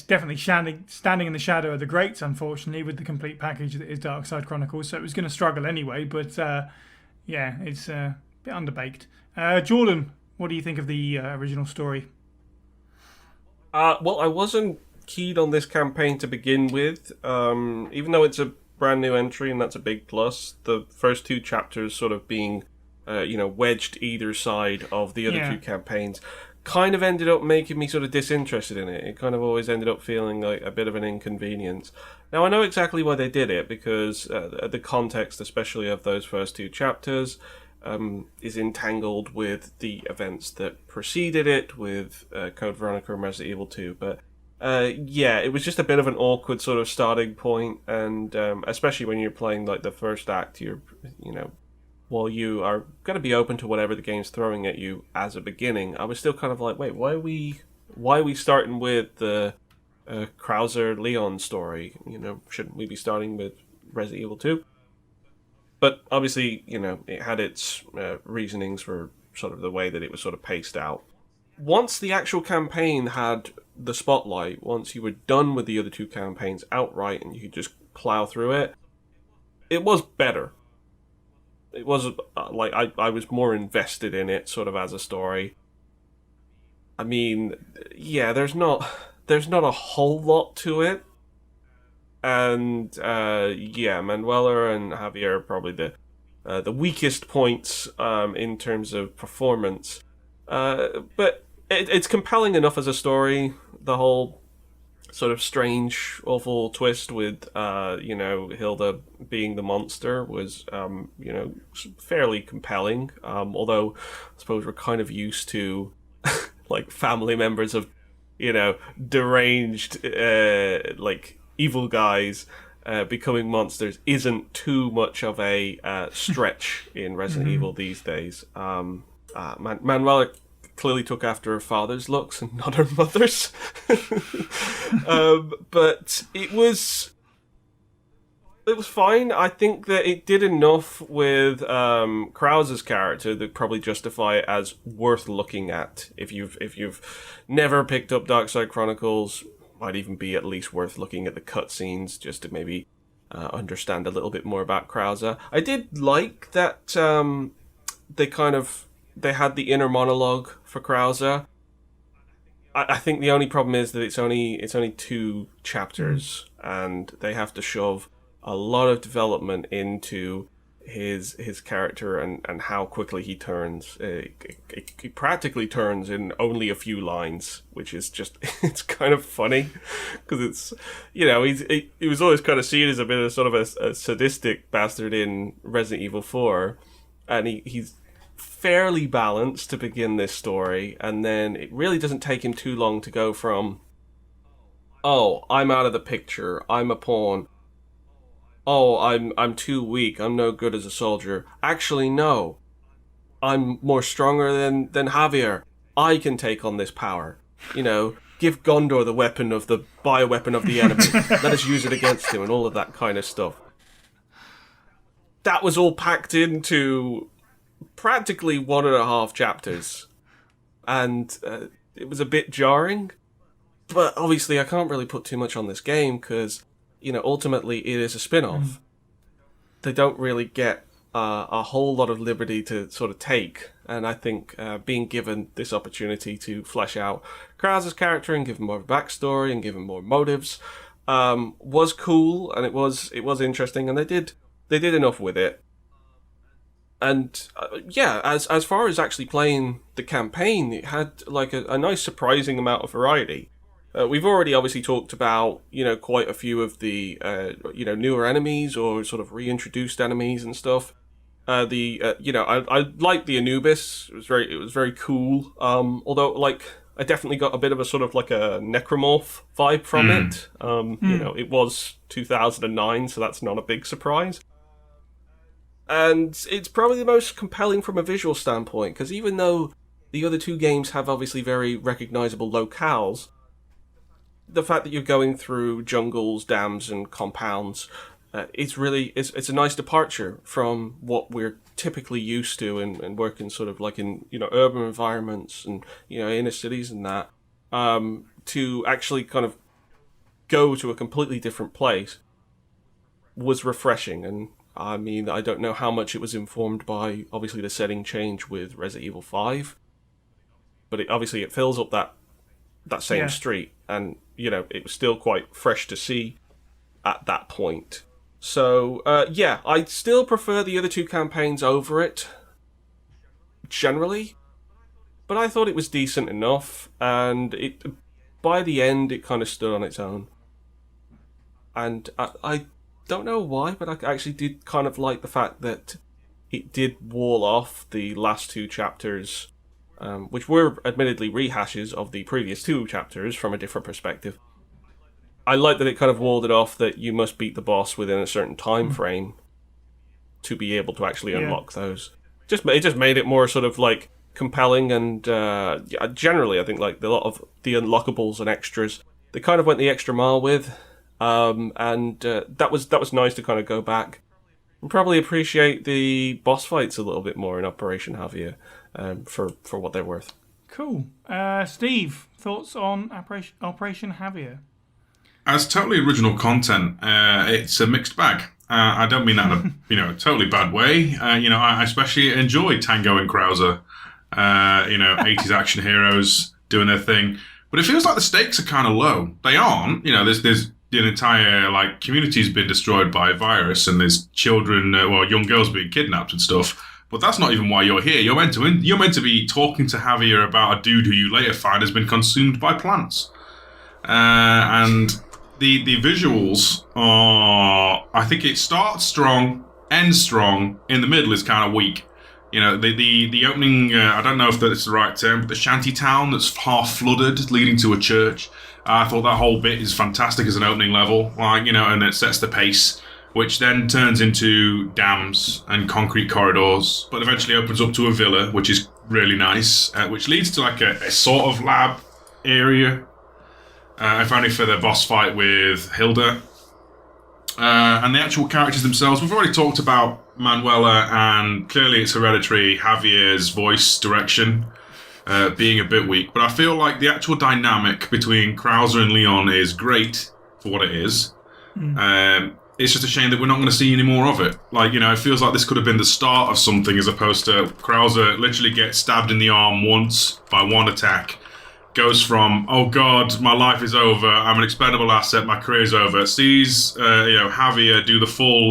definitely standing in the shadow of the greats, unfortunately, with the complete package that is Darkside Chronicles. So it was going to struggle anyway, but it's a bit underbaked. Jordan, what do you think of the original story? Well, I wasn't keen on this campaign to begin with, even though it's a brand new entry, and that's a big plus. The first two chapters sort of being, wedged either side of the other two campaigns, kind of ended up making me sort of disinterested in it. It kind of always ended up feeling like a bit of an inconvenience. Now, I know exactly why they did it, because the context, especially of those first two chapters, is entangled with the events that preceded it, with Code Veronica and Resident Evil 2, but it was just a bit of an awkward sort of starting point, and especially when you're playing like the first act, while you are going to be open to whatever the game's throwing at you as a beginning, I was still kind of like, wait, why are we starting with the Krauser Leon story? Shouldn't we be starting with Resident Evil 2? But obviously, it had its reasonings for sort of the way that it was sort of paced out. Once the actual campaign had the spotlight, once you were done with the other two campaigns outright and you could just plow through it, it was better. It was like I was more invested in it sort of as a story. I mean, there's not a whole lot to it. And Manuela and Javier are probably the weakest points in terms of performance. But it's compelling enough as a story. The whole sort of strange, awful twist with, Hilda being the monster was, fairly compelling. Although, I suppose we're kind of used to, like, family members of, deranged, evil guys becoming monsters isn't too much of a stretch in Resident Evil these days. Manuela clearly took after her father's looks and not her mother's. But it was It was fine. I think that it did enough with Krauser's character that probably justify it as worth looking at. If you've never picked up Darkside Chronicles, might even be at least worth looking at the cutscenes just to maybe understand a little bit more about Krauser. I did like that they had the inner monologue for Krauser. I think the only problem is that it's only 2 chapters, and they have to shove a lot of development into his character and how quickly he turns. He practically turns in only a few lines, which is just, it's kind of funny, because it's, he was always kind of seen as a bit of sort of a sadistic bastard in Resident Evil 4, and he's fairly balanced to begin this story, and then it really doesn't take him too long to go from, oh, I'm out of the picture, I'm a pawn, oh, I'm too weak, I'm no good as a soldier. Actually, no. I'm more stronger than Javier. I can take on this power. Give Gondor the bioweapon of the enemy. Let us use it against him and all of that kind of stuff. That was all packed into practically 1.5 chapters. And it was a bit jarring. But obviously I can't really put too much on this game because ultimately it is a spin-off. They don't really get a whole lot of liberty to sort of take, and I think being given this opportunity to flesh out Krauser's character and give him more of a backstory and give him more motives was cool, and it was interesting, and they did enough with it. And as far as actually playing the campaign, it had like a nice surprising amount of variety. We've already obviously talked about, quite a few of the, newer enemies or sort of reintroduced enemies and stuff. I liked the Anubis. It was very cool. Although, I definitely got a bit of a sort of like a necromorph vibe from it. It was 2009, so that's not a big surprise. And it's probably the most compelling from a visual standpoint, because even though the other 2 games have obviously very recognizable locales, the fact that you're going through jungles, dams, and compounds, it's a nice departure from what we're typically used to and working sort of like in urban environments and inner cities and that. To actually kind of go to a completely different place was refreshing, and I mean I don't know how much it was informed by obviously the setting change with Resident Evil 5, but it fills up that same street, and it was still quite fresh to see at that point. So I still prefer the other 2 campaigns over it generally, but I thought it was decent enough, and by the end it kind of stood on its own. And I don't know why, but I actually did kind of like the fact that it did wall off the last 2 chapters, which were admittedly rehashes of the previous 2 chapters from a different perspective. I like that it kind of walled it off that you must beat the boss within a certain time frame to be able to actually unlock those. It just made it more sort of like compelling, and generally I think like a lot of the unlockables and extras they kind of went the extra mile with, and that was nice to kind of go back and probably appreciate the boss fights a little bit more in Operation Javier. For what they're worth. Cool. Steve, thoughts on Operation Javier? As totally original content, it's a mixed bag. I don't mean that in a totally bad way. I especially enjoy Tango and Krauser. 80s action heroes doing their thing, but it feels like the stakes are kind of low. They aren't. There's an entire community's been destroyed by a virus, and there's children, young girls being kidnapped and stuff. But that's not even why you're here. You're meant to be talking to Javier about a dude who you later find has been consumed by plants. And the visuals are, I think it starts strong, ends strong, in the middle is kind of weak. The opening, I don't know if that's the right term, but the shanty town that's half flooded, leading to a church. I thought that whole bit is fantastic as an opening level, and it sets the pace, which then turns into dams and concrete corridors, but eventually opens up to a villa, which is really nice, which leads to a sort of lab area, if only for the boss fight with Hilda. And the actual characters themselves, we've already talked about Manuela, and clearly it's hereditary. Javier's voice direction being a bit weak, but I feel like the actual dynamic between Krauser and Leon is great for what it is. It's just a shame that we're not going to see any more of it. Like, you know, it feels like this could have been the start of something, as opposed to Krauser literally gets stabbed in the arm once by one attack, goes from, oh god, my life is over, I'm an expendable asset, my career's over, sees, Javier do the full,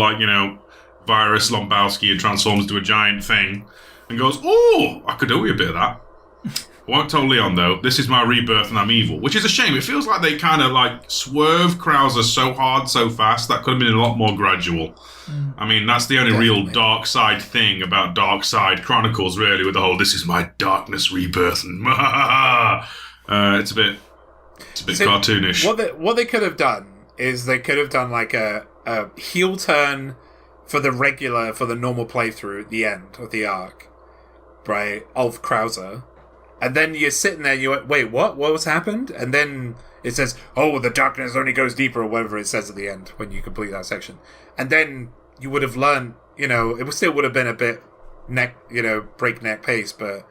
virus Lombowski and transforms into a giant thing, and goes, oh, I could do with a bit of that. I won't tell Leon, though, this is my rebirth and I'm evil, which is a shame. It feels like they kind of, swerve Krauser so hard, so fast, that could have been a lot more gradual. I mean, that's the only real Darkside thing about Darkside Chronicles, really, with the whole, this is my darkness rebirth, and it's a bit cartoonish. What they could have done is they could have done like a heel turn for the normal playthrough at the end of the arc, right, of Krauser, and then you're sitting there, you went, wait, what was happened? And then it says, oh, the darkness only goes deeper, or whatever it says at the end when you complete that section, and then you would have learned, it still would have been a bit breakneck pace, but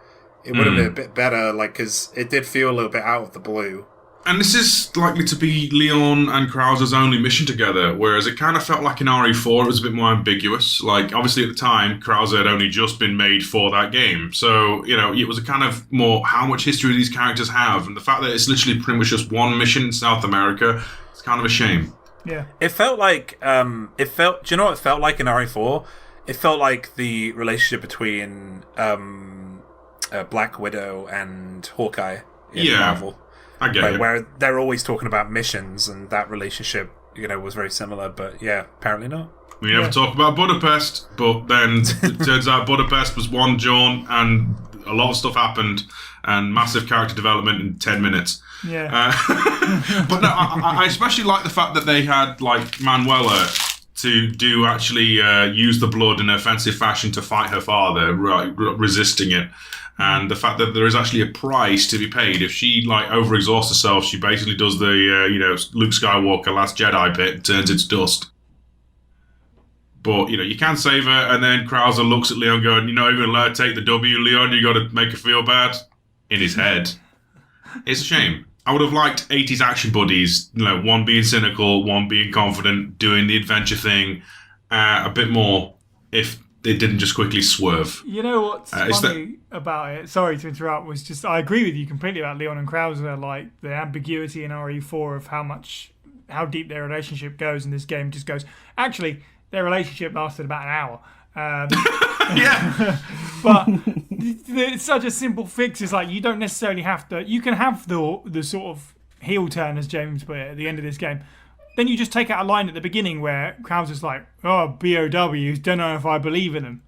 it would have been a bit better, because it did feel a little bit out of the blue. And this is likely to be Leon and Krauser's only mission together, whereas it kind of felt like in RE4 it was a bit more ambiguous. Obviously at the time, Krauser had only just been made for that game. So, it was a kind of more how much history these characters have, and the fact that it's literally pretty much just one mission in South America, it's kind of a shame. Yeah. It felt like, do you know what it felt like in RE4? It felt like the relationship between Black Widow and Hawkeye in Marvel. I get it. Where they're always talking about missions, and that relationship, was very similar, but yeah, apparently not. We never talk about Budapest, but then it turns out Budapest was one jaunt, and a lot of stuff happened, and massive character development in 10 minutes. Yeah. But no, I especially like the fact that they had, Manuela to do actually use the blood in an offensive fashion to fight her father, resisting it. And the fact that there is actually a price to be paid. If she, overexhausts herself, she basically does the, Luke Skywalker Last Jedi bit and turns into dust. But, you can save her, and then Krauser looks at Leon going, you're not even allowed to take the W, Leon, you got to make her feel bad. In his head. It's a shame. I would have liked 80s action buddies, one being cynical, one being confident, doing the adventure thing a bit more if they didn't just quickly swerve. You know what's funny about it, sorry to interrupt, was just I agree with you completely about Leon and Krauser, the ambiguity in RE4 of how deep their relationship goes, and this game just goes, actually, their relationship lasted about an hour. Yeah. But it's such a simple fix. It's you don't necessarily have to. You can have the sort of heel turn, as James put it, at the end of this game. Then you just take out a line at the beginning where Krauser's like, oh, BOWs, don't know if I believe in them.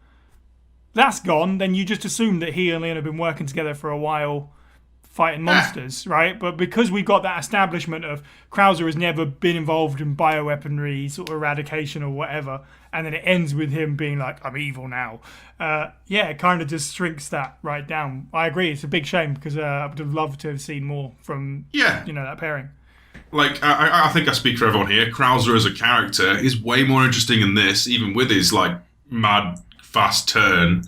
That's gone. Then you just assume that he and Leon have been working together for a while fighting monsters, right? But because we've got that establishment of Krauser has never been involved in bioweaponry sort of eradication or whatever, and then it ends with him being like, I'm evil now. It kind of just shrinks that right down. I agree. It's a big shame because I would have loved to have seen more from that pairing. I think I speak for everyone here. Krauser as a character is way more interesting in this, even with his mad fast turn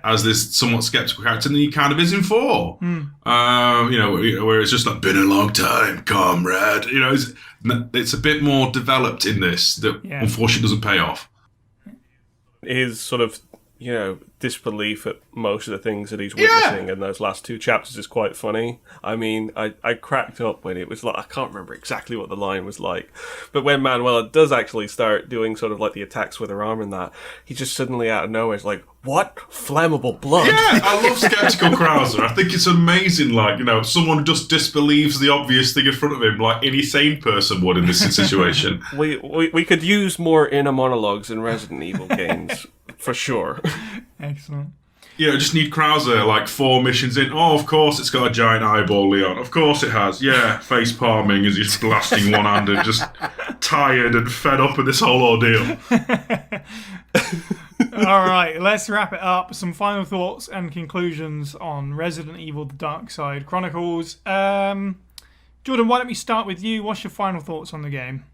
as this somewhat skeptical character than he kind of is in 4. Where it's just been a long time, comrade. It's a bit more developed in this that unfortunately doesn't pay off. His sort of, disbelief at most of the things that he's witnessing in those last 2 chapters is quite funny. I mean, I cracked up when it was I can't remember exactly what the line was like, but when Manuela does actually start doing sort of the attacks with her arm and that, he just suddenly out of nowhere is like, what? Flammable blood? Yeah, I love skeptical Krauser. I think it's amazing, someone just disbelieves the obvious thing in front of him like any sane person would in this situation. We could use more inner monologues in Resident Evil games. For sure. Excellent. Just need Krauser 4 missions in. Oh, of course it's got a giant eyeball, Leon. Of course it has. Yeah, face palming as he's blasting one-handed, just tired and fed up with this whole ordeal. All right, let's wrap it up. Some final thoughts and conclusions on Resident Evil: The Darkside Chronicles. Jordan, why don't we start with you? What's your final thoughts on the game?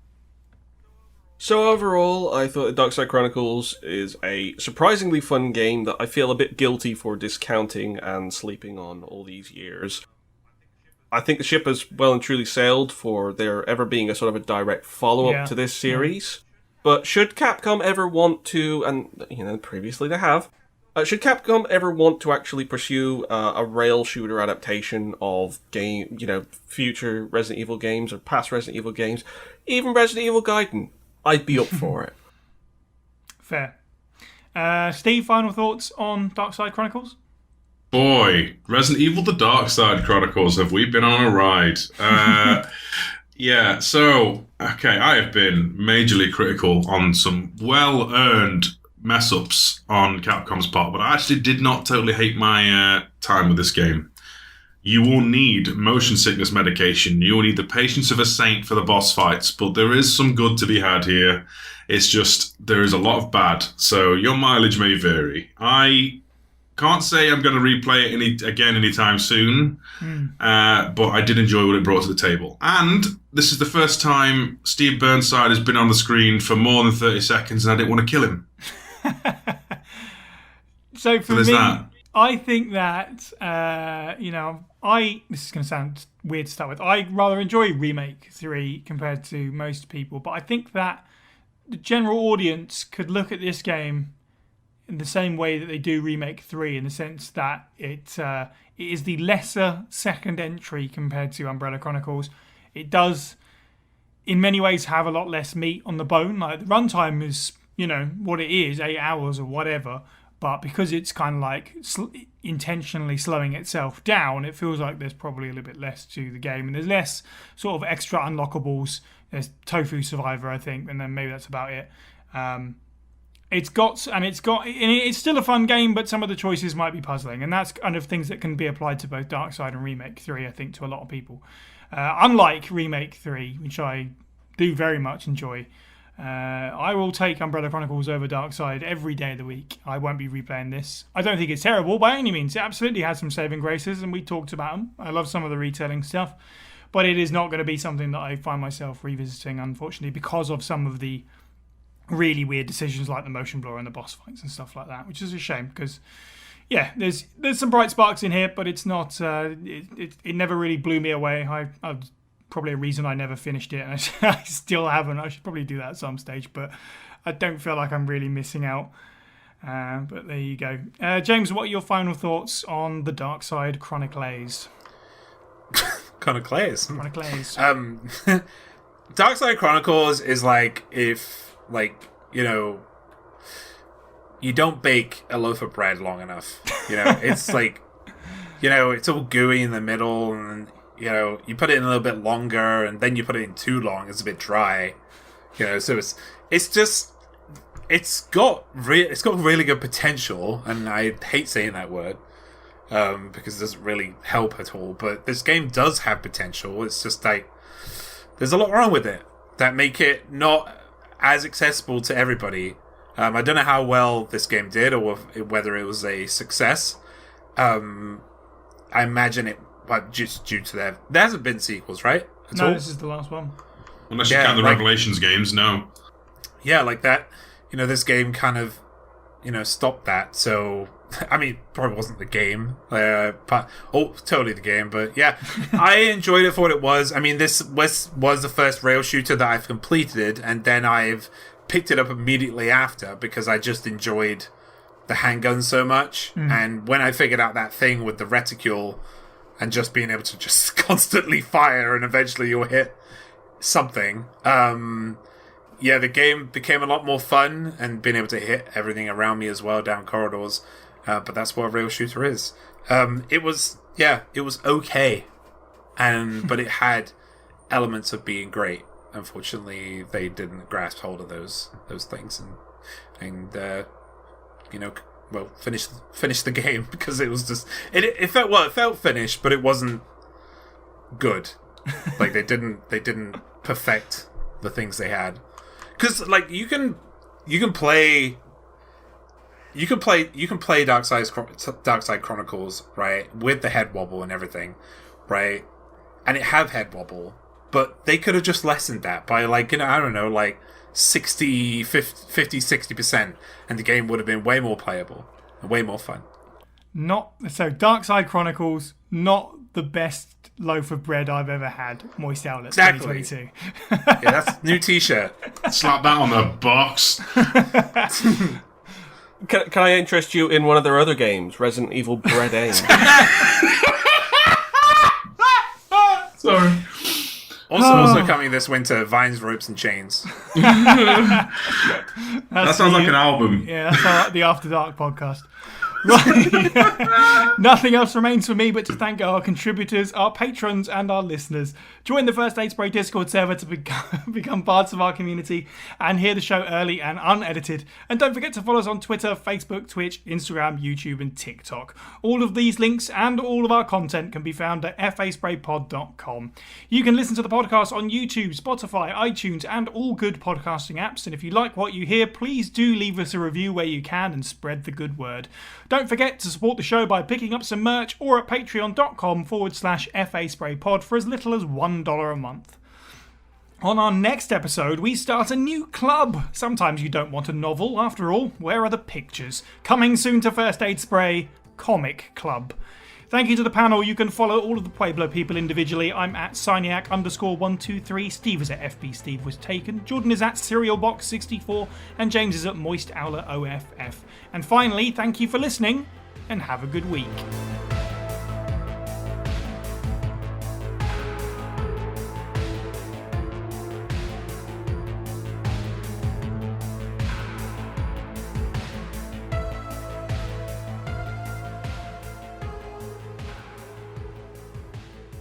So overall, I thought Darkside Chronicles is a surprisingly fun game that I feel a bit guilty for discounting and sleeping on all these years. I think the ship has well and truly sailed for there ever being a sort of a direct follow-up to this series. But should Capcom ever want to, and previously they have, should Capcom ever want to actually pursue a rail shooter adaptation of future Resident Evil games or past Resident Evil games, even Resident Evil Gaiden, I'd be up for it. Fair. Steve, final thoughts on Darkside Chronicles? Boy, Resident Evil: The Darkside Chronicles, have we been on a ride? Yeah, so, okay, I have been majorly critical on some well-earned mess-ups on Capcom's part, but I actually did not totally hate my time with this game. You will need motion sickness medication. You will need the patience of a saint for the boss fights, but there is some good to be had here. It's just, there is a lot of bad, so your mileage may vary. I can't say I'm going to replay it again anytime soon, but I did enjoy what it brought to the table. And this is the first time Steve Burnside has been on the screen for more than 30 seconds, and I didn't want to kill him. So for me, that. I think that, this is going to sound weird to start with, I rather enjoy Remake 3 compared to most people, but I think that the general audience could look at this game in the same way that they do Remake 3, in the sense that it is the lesser second entry compared to Umbrella Chronicles. It does, in many ways, have a lot less meat on the bone. Like, the runtime is, what it is, 8 hours or whatever, but because it's kind of like intentionally slowing itself down, it feels like there's probably a little bit less to the game, and there's less sort of extra unlockables. There's Tofu Survivor, I think, and then maybe that's about it. It's still a fun game, but some of the choices might be puzzling, and that's kind of things that can be applied to both Darkside and Remake 3, I think, to a lot of people. Unlike Remake 3, which I do very much enjoy, I will take Umbrella Chronicles over Darkside every day of the week. I won't be replaying this. I don't think it's terrible by any means. It absolutely has some saving graces, and we talked about them. I love some of the retelling stuff, but it is not going to be something that I find myself revisiting, unfortunately, because of some of the really weird decisions like the motion blur and the boss fights and stuff like that, which is a shame because, there's some bright sparks in here, but it's not. It never really blew me away. I probably a reason I never finished it, and I still haven't. I should probably do that at some stage, but I don't feel like I'm really missing out. But there you go. James, what are your final thoughts on the Darkside Chronicles? Chronicles. Darkside Chronicles is like if, you don't bake a loaf of bread long enough. It's like, it's all gooey in the middle, and you put it in a little bit longer, and then you put it in too long, it's a bit dry. So it's got really good potential, and I hate saying that word because it doesn't really help at all. But this game does have potential. It's just like there's a lot wrong with it that make it not as accessible to everybody. I don't know how well this game did, or whether it was a success. I imagine it. But just due to there hasn't been sequels, right? No, this is the last one. Unless you count the Revelations games, no. Yeah, like that. This game kind of, stopped that. So, I mean, probably wasn't the game. Totally the game. But yeah, I enjoyed it for what it was. I mean, this was the first rail shooter that I've completed, and then I've picked it up immediately after because I just enjoyed the handgun so much. And when I figured out that thing with the reticule, and just being able to just constantly fire and eventually you'll hit something. The game became a lot more fun and being able to hit everything around me as well down corridors. But that's what a rail shooter is. It was okay. But it had elements of being great. Unfortunately, they didn't grasp hold of those things and finish the game because it was just it felt finished, but it wasn't good. Like they didn't perfect the things they had, because like you can play Darkside Chronicles, right, with the head wobble and everything, right, and it have head wobble, but they could have just lessened that by I don't know, 60, 50, 60%, and the game would have been way more playable and way more fun. Darkside Chronicles, not the best loaf of bread I've ever had. Moist Outlet, Exactly. 2022. Yeah, that's a new T-shirt. Slap that on the box. Can I interest you in one of their other games, Resident Evil Bread Aim? Sorry. Also coming this winter, Vines, Ropes, and Chains. That sounds like an album. Yeah, that's the After Dark podcast. Right. Nothing else remains for me but to thank our contributors, our patrons, and our listeners. Join the First Aid Spray Discord server to become parts of our community and hear the show early and unedited. And don't forget to follow us on Twitter, Facebook, Twitch, Instagram, YouTube, and TikTok. All of these links and all of our content can be found at faspraypod.com. You can listen to the podcast on YouTube, Spotify, iTunes, and all good podcasting apps. And if you like what you hear, please do leave us a review where you can and spread the good word. Don't forget to support the show by picking up some merch or at patreon.com/FASprayPod for as little as $1 a month. On our next episode, we start a new club. Sometimes you don't want a novel. After all, where are the pictures? Coming soon to First Aid Spray, Comic Club. Thank you to the panel. You can follow all of the Pueblo people individually. I'm at Cyniac_123. Steve is at FB Steve Was Taken. Jordan is at CerealBox64. And James is at Moist Owler OFF. And finally, thank you for listening and have a good week.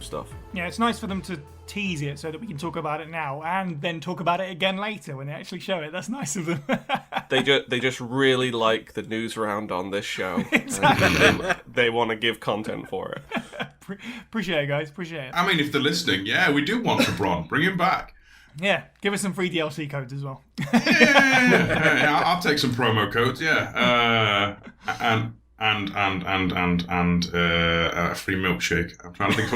Stuff. Yeah, it's nice for them to tease it so that we can talk about it now and then talk about it again later when they actually show it. That's nice of them. They just really like the news round on this show. Exactly. And they want to give content for it. Appreciate it, guys. Appreciate it. I mean, if they're listening, yeah, we do want LeBron. Bring him back. Yeah, give us some free DLC codes as well. Yeah, I'll take some promo codes. Yeah, and a free milkshake. I'm trying to think of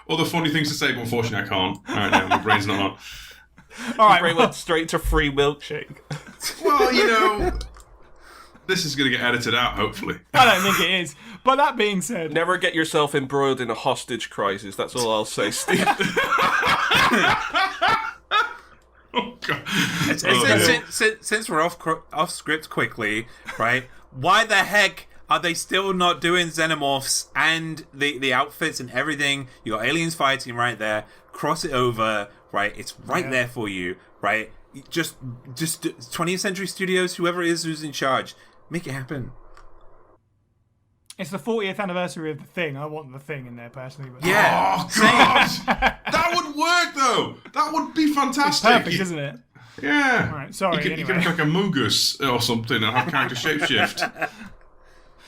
all the funny things to say, but unfortunately I can't. Right now, my brain's not on. All right, Brain went straight to free milkshake. Well, this is going to get edited out, hopefully. I don't think it is. But that being said, Never get yourself embroiled in a hostage crisis. That's all I'll say, Steve. Oh, God. Since we're off script quickly, right? Why the heck are they still not doing xenomorphs and the outfits and everything? You got aliens fighting right there. Cross it over, right? It's right there for you, right? Just 20th Century Studios, whoever it is who's in charge, make it happen. it's the 40th anniversary of The Thing. I want The Thing in there personally. But Yeah. Oh, God. That would work, though. That would be fantastic. It's perfect, isn't it? Yeah. All right, sorry, You could anyway. make like a Moogus or something and have character shapeshift.